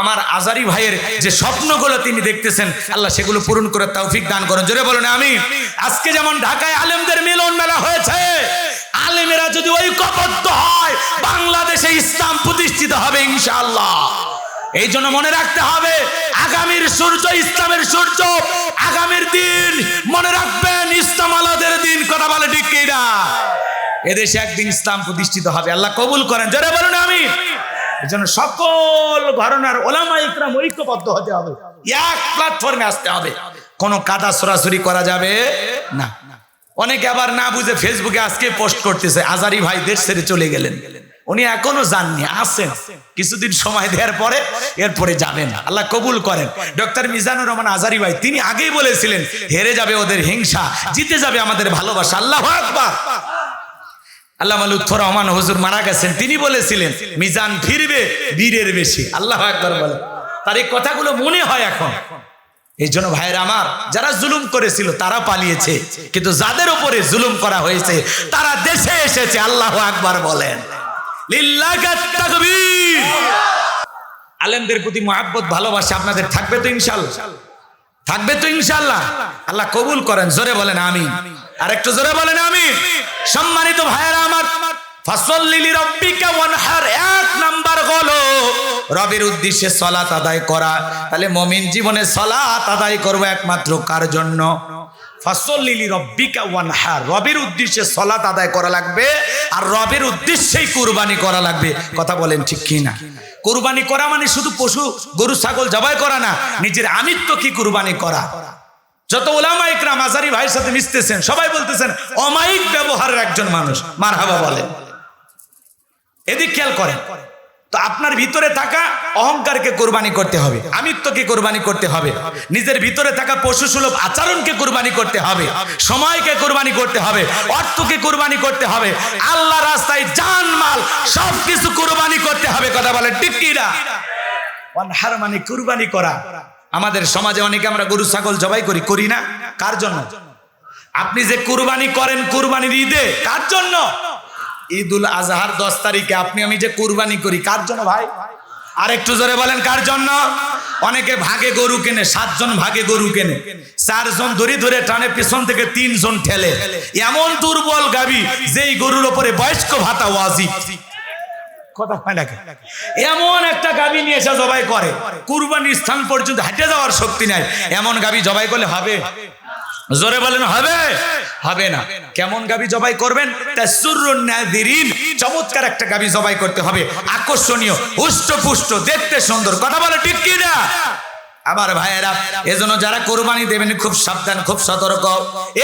S1: আমার আজহারী ভাইয়ের যে স্বপ্নগুলো তিনি দেখতেছেন, আল্লাহ সেগুলো পূরণ করে তৌফিক দান করেন। জোরে বলুন আমিন। আজকে যেমন ঢাকায় আলেমদের মিলন মেলা হয়েছে, আলেমেরা যদি ঐক্যবদ্ধ হয়, বাংলাদেশে ইসলাম প্রতিষ্ঠিত হবে ইনশাআল্লাহ। এই জন্য মনে রাখতে হবে, আগামীর সূর্য ইসলামের সূর্য, আগামীর দিন মনে রাখবেন ইসলাম আলাদের দিন। কথা বলে ঠিক কি না? এদেশে একদিন ইসলাম প্রতিষ্ঠিত হবে, আল্লাহ কবুল করেন। জোরে বলুন আমিন। এই জন্য সকল ঘরানার ওলামা ইকরাম ঐক্যবদ্ধ হতে হবে, এক প্ল্যাটফর্মে আসতে হবে, কোনো কাদা সরাসরি করা যাবে না। অনেকে আবার না বুঝে ফেসবুকে আজকে পোস্ট করতেছে আজহারী ভাই দেশ ছেড়ে চলে গেলেন, উনি এখনো যাননি, আসেন, কিছুদিন সময় দেওয়ার পরে এরপরে যাবেন। আল্লাহ কবুল করেন। ডক্টর মিজানুর রহমান আজহারী ভাই তিনি আগেই বলেছিলেন, হেরে যাবে ওদের হিংসা, জিতে যাবে আমাদের ভালোবাসা। আল্লাহু আকবার। আল্লামা লুৎফর রহমান হুজুর মারা গেছেন, তিনি বলেছিলেন মিজান ফিরবে বীরের বেশি। আল্লাহু আকবার বলে। তার এই কথাগুলো মনে হয় এখন। এই জন্য ভাইয়েরা আমার, যারা জুলুম করেছিল তারা পালিয়েছে, কিন্তু যাদের উপরে জুলুম করা হয়েছে তারা দেশে এসেছে। আল্লাহু আকবার বলেন। লিল্লাহি তাকবীর। আলেমদের প্রতি মহব্বত ভালোবাসা আপনাদের থাকবে তো ইনশাআল্লাহ? থাকবে তো ইনশাআল্লাহ? আল্লাহ কবুল করেন। জোরে বলেন আমিন। আরেকটু জোরে বলেন আমিন। সম্মানিত ভাইয়েরা আমার, ফাসল্লি লিরাব্বিকা ওয়ানহার, 1 নাম্বার হলো রবের উদ্দেশ্যে সালাত আদায় করা। তাহলে মুমিন জীবনে সালাত আদায় করবে একমাত্র কার জন্য? ফাসল্লি লিরাব্বিকা ওয়ানহার, রবের উদ্দেশ্যে সালাত আদায় করা লাগবে, আর রবের উদ্দেশ্যেই কুরবানি করা লাগবে। কথা বলেন ঠিক কি না? কুরবানি করা মানে শুধু পশু গরু ছাগল জবাই করা না, নিজের আমিত্বকে কুরবানি করা। যত ওলামা ইকরাম আজহারী ভাইয়ের সাথে মিশতেছেন সবাই বলতেছেন অমায়িক ব্যবহারের একজন মানুষ, মারহাবা বলেন। এদিক খেয়াল করেন তো, আপনার ভিতরে থাকা অহংকারকে কুরবানি করতে হবে, আমিত্বকে কুরবানি করতে হবে, নিজের ভিতরে থাকা পশুসুলভ আচরণকে কুরবানি করতে হবে, সময়কে কুরবানি করতে হবে, অর্থকে কুরবানি করতে হবে, আল্লাহ রাস্তায় জান মাল সবকিছু কুরবানি করতে হবে। কথা বলেন ঠিক কি না? ওয়ানহার মানে কুরবানি করা। আমাদের সমাজে অনেকে আমরা গরু ছাগল জবাই করি না? কার জন্য? আপনি যে কুরবানি করেন কুরবানির ঈদে, কার জন্য? ঈদুল আজহার 10 তারিখে আপনি আমি যে কুরবানি করি, কার জন্য ভাই? আরেকটু জোরে বলেন কার জন্য? অনেকে ভাগে গরু কেনে, 7 জন ভাগে গরু কেনে, 4 জন ধরে ধরে টানে, পেছন থেকে 3 জন ঠেলে। এমন দুর্বল গাবি যেই গরুর উপরে বয়স্ক ভাতা ওয়াজিব। কথা হয় না? এমন একটা গাবি নিয়ে এসে জবাই করে, কুরবানির স্থান পর্যন্ত হেঁটে যাওয়ার শক্তি নাই। এমন গাবি জবাই করলে হবে? জোরে বলেন হবে? হবে না। কেমন গাবি জবাই করবেন? তাসুরুন নাযিরিন, চমৎকার একটা গাবি জবাই করতে হবে, আকর্ষণীয়, হুষ্টপুষ্ট, দেখতে সুন্দর। কথা বলে ঠিক কি না? আমার ভাইয়েরা, এজন্য যারা কুরবানি দেবেন খুব সাবধান, খুব সতর্ক।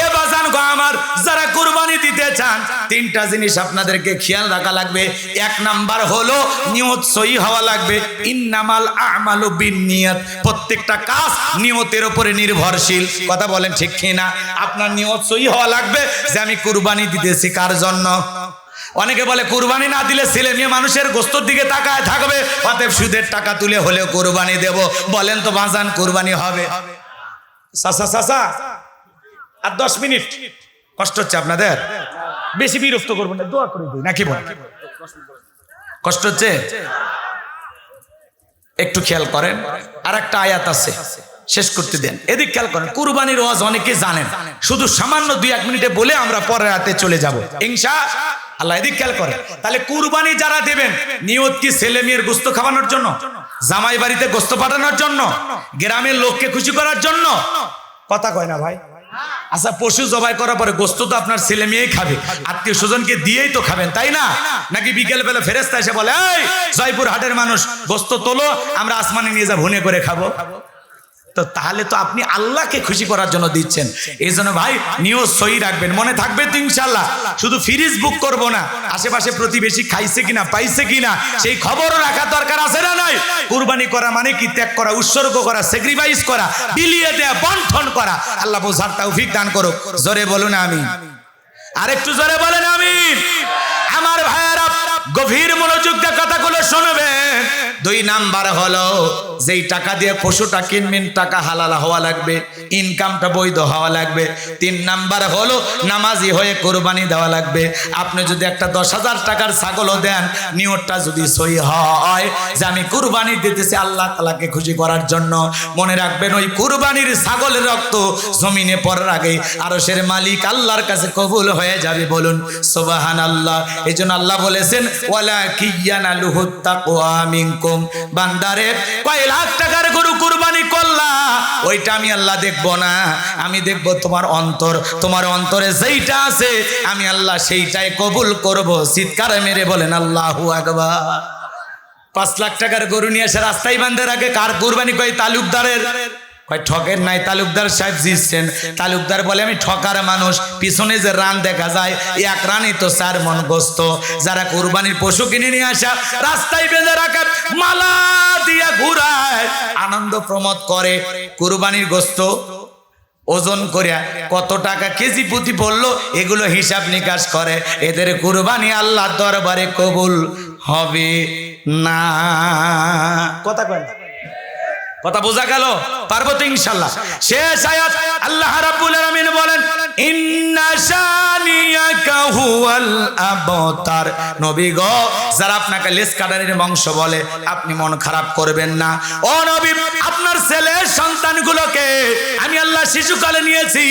S1: এ বাজান গো আমার, যারা কুরবানি দিতে চান 3টা জিনিস আপনাদেরকে খেয়াল রাখা লাগবে। 1 নাম্বার হলো নিয়ত সহি হওয়া লাগবে। ইন্নামাল আমালু বিন্নিয়াত, প্রত্যেকটা কাজ নিয়তের উপরে নির্ভরশীল। কথা বলেন ঠিক কি না? আপনার নিয়ত সহি হওয়া লাগবে যে আমি কুরবানি দিতেছি কার জন্য? অনেকে বলে কুরবানি না দিলে ছেলে মেয়ে মানুষের গোস্তর দিকে তাকায় থাকবে, অতএব সুদের টাকা তুলে হলেও কুরবানি দেব। বলেন তো বাজান কুরবানি হবে? চাচা চাচা আর 10 মিনিট কষ্ট হচ্ছে আপনাদের? বেশি বিরক্ত করবেন না, দোয়া করে দিই নাকি বলেন? কষ্ট হচ্ছে? একটু খেয়াল করেন, আর একটা আয়াত আছে, শেষ করতে দেন। এদিক খেয়াল করেন, কুরবানির ওয়াজ অনেকে জানেন, শুধু সামান্য 2-1 মিনিটে বলে আমরা পরের রাতে চলে যাব ইনশাআল্লাহ। এদিক খেয়াল করেন, তাহলে কুরবানি যারা দেবেন নিয়ত কি ছেলে মেয়ের গোস্ত খাওয়ানোর জন্য, জামাই বাড়িতে গোস্ত পাঠানোর জন্য, গ্রামের লোককে খুশি করার জন্য? কথা কয় না ভাই? আচ্ছা, পশু জবাই করার পরে গোস্ত তো আপনার ছেলে মেয়েই খাবে, আত্মীয় স্বজনকে দিয়েই তো খাবেন, তাই না? নাকি বিকেল বেলা ফেরেশতা এসে বলে এই জয়পুর হাটের মানুষ গোস্ত তোলো, আমরা আসমানে নিয়ে যা ভুনে করে খাবো? তো তাহলে তো আপনি আল্লাহকে খুশি করার জন্য দিচ্ছেন। এই জন্য ভাই নিয়ত সহি রাখবেন, মনে থাকবে তো ইনশাআল্লাহ। শুধু ফ্রিজ বুক করব না, আশেপাশে প্রতিবেশী খাইছে কিনা পাইছে কিনা সেই খবরও রাখার দরকার আছে না নাই? কুরবানি করা মানে কি? ত্যাগ করা, উৎসর্গ করা, স্যাক্রিফাইস করা, বিলিয়ে দেয়া, বন্টন করা। আল্লাহ বোঝার তৌফিক দান করুক। জোরে বলুন আমিন। আরেকটু জোরে বলেন আমিন। আমার ভাইয়েরা গভীর মনোযোগ দিয়ে কথাগুলো শুনবেন। 2 নাম্বার হলো, যেই টাকা দিয়ে পশুটা কিনবেন টাকা হালাল হওয়া লাগবে, ইনকামটা বৈধ হওয়া লাগবে। 3 নাম্বার হলো নামাজি হয়ে কোরবানি দেওয়া লাগবে। আপনি যদি একটা 10,000 টাকার ছাগলও দেন, নিয়তটা যদি সহি হয় যে আমি কুরবানি দিতেছি আল্লাহ তাআলাকে খুশি করার জন্য, মনে রাখবেন ওই কুরবানির ছাগলের রক্ত জমিনে পড়ার আগে আরশের মালিক আল্লাহর কাছে কবুল হয়ে যাবে। বলুন সুবহানাল্লাহ। এজন্য আল্লাহ বলেছেন ওয়ালা কিয়ানালুহুত তাকওয়া মিনকুম, বান্দারে কয় লাখ টাকার গরু কুরবানি করলা, ওইটা আমি আল্লাহ দেখব না, আমি দেখব তোমার অন্তর। তোমার অন্তরে যেইটা আছে আমি আল্লাহ সেইটাই কবুল করব। চিৎকার মেরে বলেন আল্লাহু আকবার। 5 লাখ টাকার গরু নিয়ে এসে রাস্তায় বাঁধে রাখে, কার কুরবানি? কয় তালুকদারের। কয় ঠকের নাই, তালুকদার সাহেব জিতছেন। তালুকদার বলে আমি ঠকার মানুষ, পিছনে যে রান দেখা যায় 1 রানই তো 4 মণ গোস্ত। যারা কুরবানির পশু কিনে নিয়ে আসা রাস্তায় বেঁধে রাখে, মালা দিয়ে ঘুরায়, আনন্দ প্রমোদ করে, কুরবানির গোস্ত ওজন করে কত টাকা কেজি প্রতি পড়লো এগুলো হিসাব নিকাশ করে, এদের কুরবানি আল্লাহর দরবারে কবুল হবে না। কথা কয় না? কথা বোঝা গেল? পারবো তো ইনশাআল্লাহ। শেষ আয়াত আল্লাহ রাব্বুল আলামিন বলেন ইন্না শানিয়াকা হুয়াল আবতার। নবী গো, যারা আপনাকে লেজ কাটারির বংশ বলে আপনি মন খারাপ করবেন না। ও নবী, আপনার ছেলের সন্তানগুলোকে আমি আল্লাহ শিশুকালে নিয়েছি,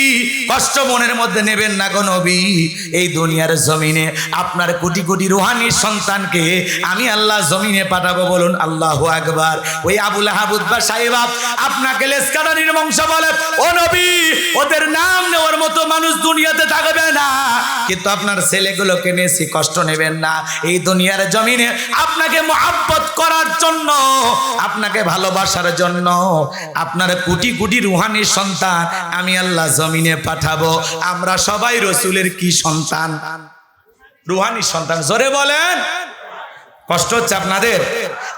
S1: কষ্ট মনের মধ্যে নেবেন না গো নবী। এই দুনিয়ার জমিনে আপনার কোটি কোটি রুহানি সন্তানকে আমি আল্লাহ জমিনে পাঠাবো। বলুন আল্লাহু আকবার। ওই আবু লাহাব উতবা সাহেবা আপনাকে লেজ কাটারির বংশ বলে, ও নবী, ওদের নাম নেওয়ার মতো মানুষ দুনিয়াতে থাকবে না, কিন্তু আপনার ছেলেগুলোকে নিয়েছি, কষ্ট নেবেন না। এই দুনিয়ার জমিনে আপনাকে মহব্বত করার জন্য, আপনাকে ভালোবাসার জন্য আপনার কোটি কোটি রুহানি সন্তান আমি আল্লাহ জমিনে পাঠাবো। আমরা সবাই রসুলের কি সন্তান? রুহানি সন্তান। জোরে বলেন। কষ্ট হচ্ছে আপনাদের?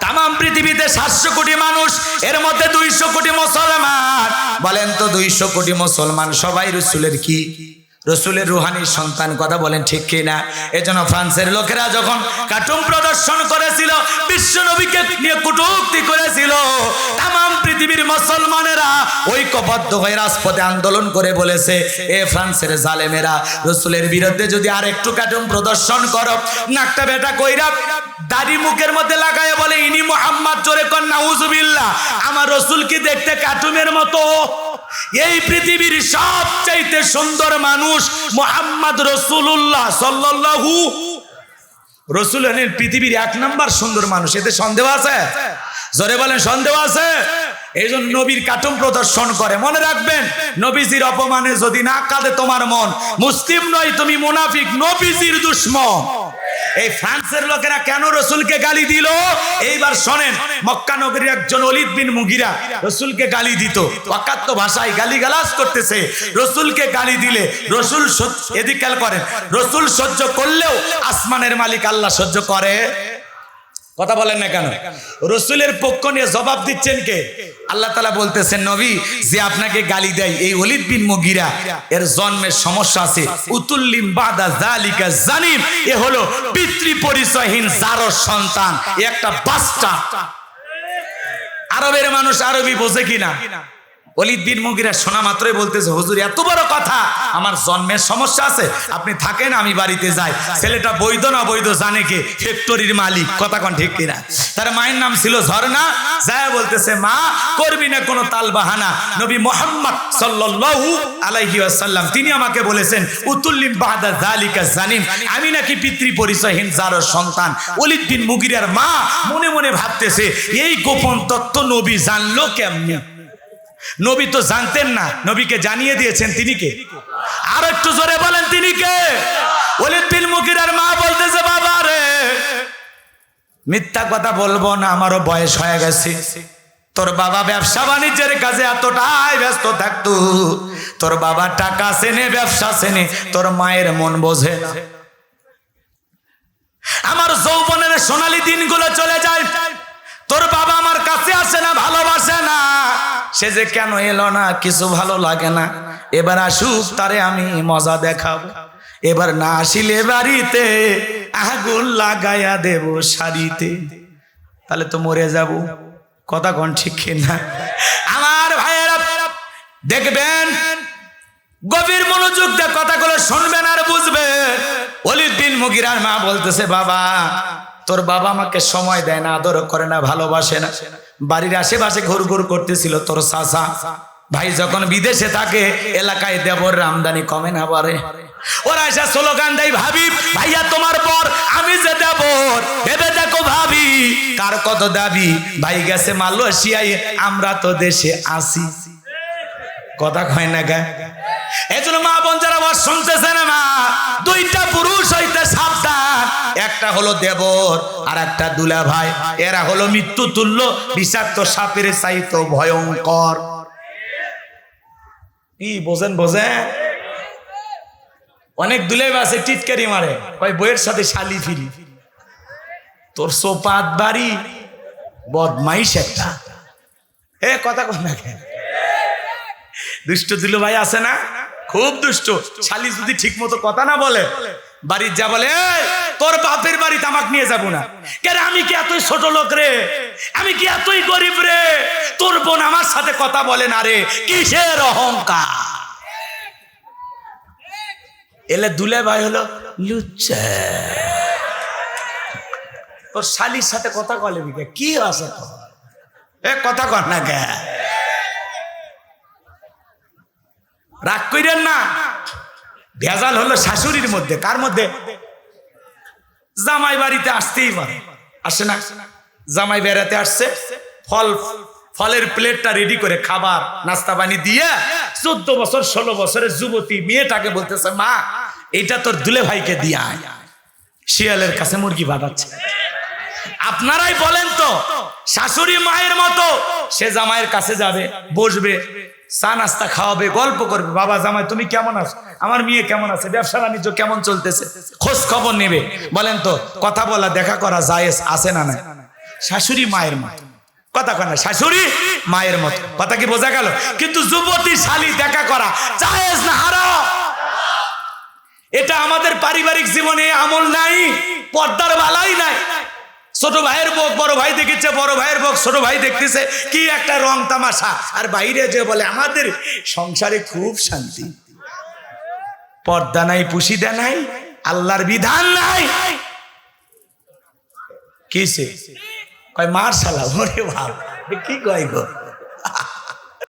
S1: তাম পৃথিবীতে 700 কোটি মানুষ, এর মধ্যে 200 কোটি মুসলমান। বলেন তো 200 কোটি মুসলমান সবাই রসুলের কি? রসুলের রুহানি সন্তান। কথা বলেন ঠিক কিনা? এজন্য ফ্রান্সের লোকেরা যখন কার্টুন প্রদর্শন করেছিল, বিশ্ব নবীকে নিয়ে কটূক্তি করেছিল, তাম পৃথিবীর মুসলমানেরা ঐক্যবদ্ধ হয়ে রাজপথে আন্দোলন করে বলেছে, এ ফ্রান্সের জালেমেরা, রসুলের বিরুদ্ধে যদি আর একটু কার্টুন প্রদর্শন করো, নাকটা বেটা কইরা দাড়ি মুখের মধ্যে লাগায় বলে ইনি মুহাম্মদ, জোরে কর নাউজুবিল্লাহ, আমার রসুল কি দেখতে কার্টুনের মতো? এই পৃথিবীর সবচাইতে সুন্দর মানুষ মুহাম্মদ রাসূলুল্লাহ সাল্লাল্লাহু। রসুল হলেন পৃথিবীর 1 নাম্বার সুন্দর মানুষ, এতে সন্দেহ আছে? জোরে বলেন সন্দেহ আছে? এই জন্য নবীর কার্টুন প্রদর্শন করে। মনে রাখবেন, নবীজির অপমানে যদি না কাঁদে তোমার মন, মুসলিম নয় তুমি মুনাফিক, নবীজির দুশমন। এই ফ্রান্সের লোকেরা কেন রসুলকে গালি দিল এইবার শোনেন। মক্কা নগরীর একজন ওলীদ বিন মুগিরা রসুলকে গালি দিত, অকাত্য ভাষায় গালিগালাজ করতেছে। রসুলকে গালি দিলে রসুল এদিক খেয়াল করেন, রসুল সহ্য করলেও আসমানের মালিক আল্লাহ সহ্য করে? কথা বলেন না কেন? রসুলের পক্ষ নিয়ে জবাব দিচ্ছেন কে? আল্লাহ তাআলা বলতেছেন নবী যে আপনাকে গালি দেয় এই ওলীদ বিন মুগীরা এর জন্মের সমস্যা আছে, উতুল্লিম বাদা যালিকা জানিম, এ হলো পিতৃ পরিচয়হীন জারজ সন্তান, এ একটা বাচ্চা। আরবের মানুষ আরবি বোঝে কিনা? ওলীদ বিন মুগীরা শোনা মাত্রই বলতেছে হুজুর এত বড় কথা, আমার জন্মের সমস্যা আছে, আপনি থাকেন আমি বাড়িতে যাই। ছেলেটা বৈধ না বৈধ জানে কে? ফ্যাক্টরির মালিক। কথা কোন ঠিক কিনা? তার মায়ের নাম ছিল ঝর্ণা। যায় বলতেছে মা করবি না কোনো তাল বাহানা, নবী মুহাম্মদ সাল্লাল্লাহু আলাইহি ওয়াসাল্লাম তিনি আমাকে বলেছেন উতুল্লিম বাদা যালিকা জানিম, আমি নাকি পিতৃ পরিচয়হীন জারজ সন্তান। ওলীদ বিন মুগীরার মা মনে মনে ভাবতেছে এই গোপন তত্ত্ব নবী জানলো কেমনে? নবী তো জানতেন না, নবীকে জানিয়ে দিয়েছেন তিনি কে? আর একটু জোরে বলেন তিনি কে? ওলীদ বিন মুগীরার মা বলতেছে বাবা রে মিথ্যা কথা বলবো না, আমারও বয়স হয়ে গেছে, তোর বাবা ব্যবসা বাণিজ্যের কাজে এতটাই ব্যস্ত থাকতো, তোর বাবা টাকা চেনে ব্যবসা চেনে, তোর মায়ের মন বোঝে না। আমার যৌবনের সোনালী দিনগুলো চলে যায়, তোর বাবা আমার কাছে আসে না, ভালোবাসে না, সে যে কেন এলো না কিছু ভালো লাগে না, এবার আসুক তারে আমি মজা দেখাবো, এবার না আসিলে বাড়িতে আগুন লাগাইয়া দেব শাড়িতে, তাহলে তো মরে যাব। কথা কোন ঠিক না? আমার ভাইয়েরা দেখবেন গভীর মনোযোগ দিয়ে কথাগুলো শুনবেন আর বুঝবেন। ওলীদ বিন মুগীরার মা বলতেছে বাবা তোর বাবা আমাকে সময় দেয় না, আদর করে না, ভালোবাসে না, বাড়ির আশেপাশে ঘুরঘুর করতেছিল তোর চাচা ভাই যখন বিদেশে থাকে, এলাকায় দেবর আমদানি কমে না পারে, ওরা এসে স্লোগান দেয় ভাবি ভাইয়া তোমার পর আমি যে দেবর, ভেবে দেখো ভাবি কার কত দাবি, ভাই গেছে মালয়েশিয়ায় আমরা তো দেশে আসি। কথা কয় না গা? এই জন্য মা বোন যারা বস শুনতেছে না মা, দুইটা পুরুষ হইতে সাবধান, একটা হলো দেবর আর একটা দুলা ভাই, এরা হলো মৃত্যু তুল্য বিষাক্ত সাপের চাইতো ভয়ঙ্কর। কি বোঝেন? বোঝেন? অনেক দুলাই আছে টিটকারি মারে, ওই বইয়ের সাথে শালি ফিরি, তোর সোপাত বাড়ি বদমাইশ একটা। এ কথা কয় না কেন? দুষ্ট দুলু ভাই আছে না, খুব দুষ্ট। শালি যদি ঠিক মতো কথা না বলে বাড়ির যা বলে তোর বাপের বাড়ি তামাক নিয়ে যাবো না, কেন আমি কি এতই ছোট লোক রে, আমি কি এতই গরিব রে, তোর বোন আমার সাথে কথা বলে না রে, কিসের অহংকার। এলে দুলে ভাই হলো লুচ্চা, তোর শালির সাথে কথা বলে কি আছে এ কথা কর না কে? রাগ কইরেন না, ভেজাল হলো শাশুড়ির মধ্যে। কার মধ্যে? জামাই বাড়িতে আসতেই পারে, আসে না? জামাই বেড়াতে আসছে, ফলের প্লেটটা রেডি করে খাবার নাস্তা পানি দিয়ে 14 বছর 16 বছরের যুবতী মেয়েটাকে বলতেছে মা এইটা তোর দুলে ভাইকে দিয়ে আয়, শিয়ালের কাছে মুরগি বাঁধাচ্ছে। আপনারাই বলেন তো, শাশুড়ি মায়ের মতো সে জামাইয়ের কাছে যাবে, বসবে, চা নাস্তা খাওয়াবে, গল্প করবে, বাবা জামাই তুমি কেমন আছো, আমার মেয়ে কেমন আছে, ব্যবসা বাণিজ্য কেমন চলতেছে, খোঁজ খবর নেবে। বলেন তো কথা বলা দেখা করা জায়েজ আছে না? না। শাশুড়ি মায়ের মতো, কথা কয় না, শাশুড়ি মায়ের মতো, কথা কি বোঝা গেল? কিন্তু যুবতী শালী দেখা করা জায়েজ না হারাম। এটা আমাদের পারিবারিক জীবনে আমল নাই, পর্দার বালাই নাই। ছোট ভাইয়ের বউ বড় ভাই দেখেছে, বড় ভাইয়ের বউ ছোট ভাই দেখতেছে, কি একটা রং তামাশা, আর বাইরে যে বলে আমাদের সংসারে খুব শান্তি। পর্দা নাই, পুশিদা নাই, আল্লাহর বিধান নাই। কিসে কয় মার শালা, ওরে বাবা কি কয় গো।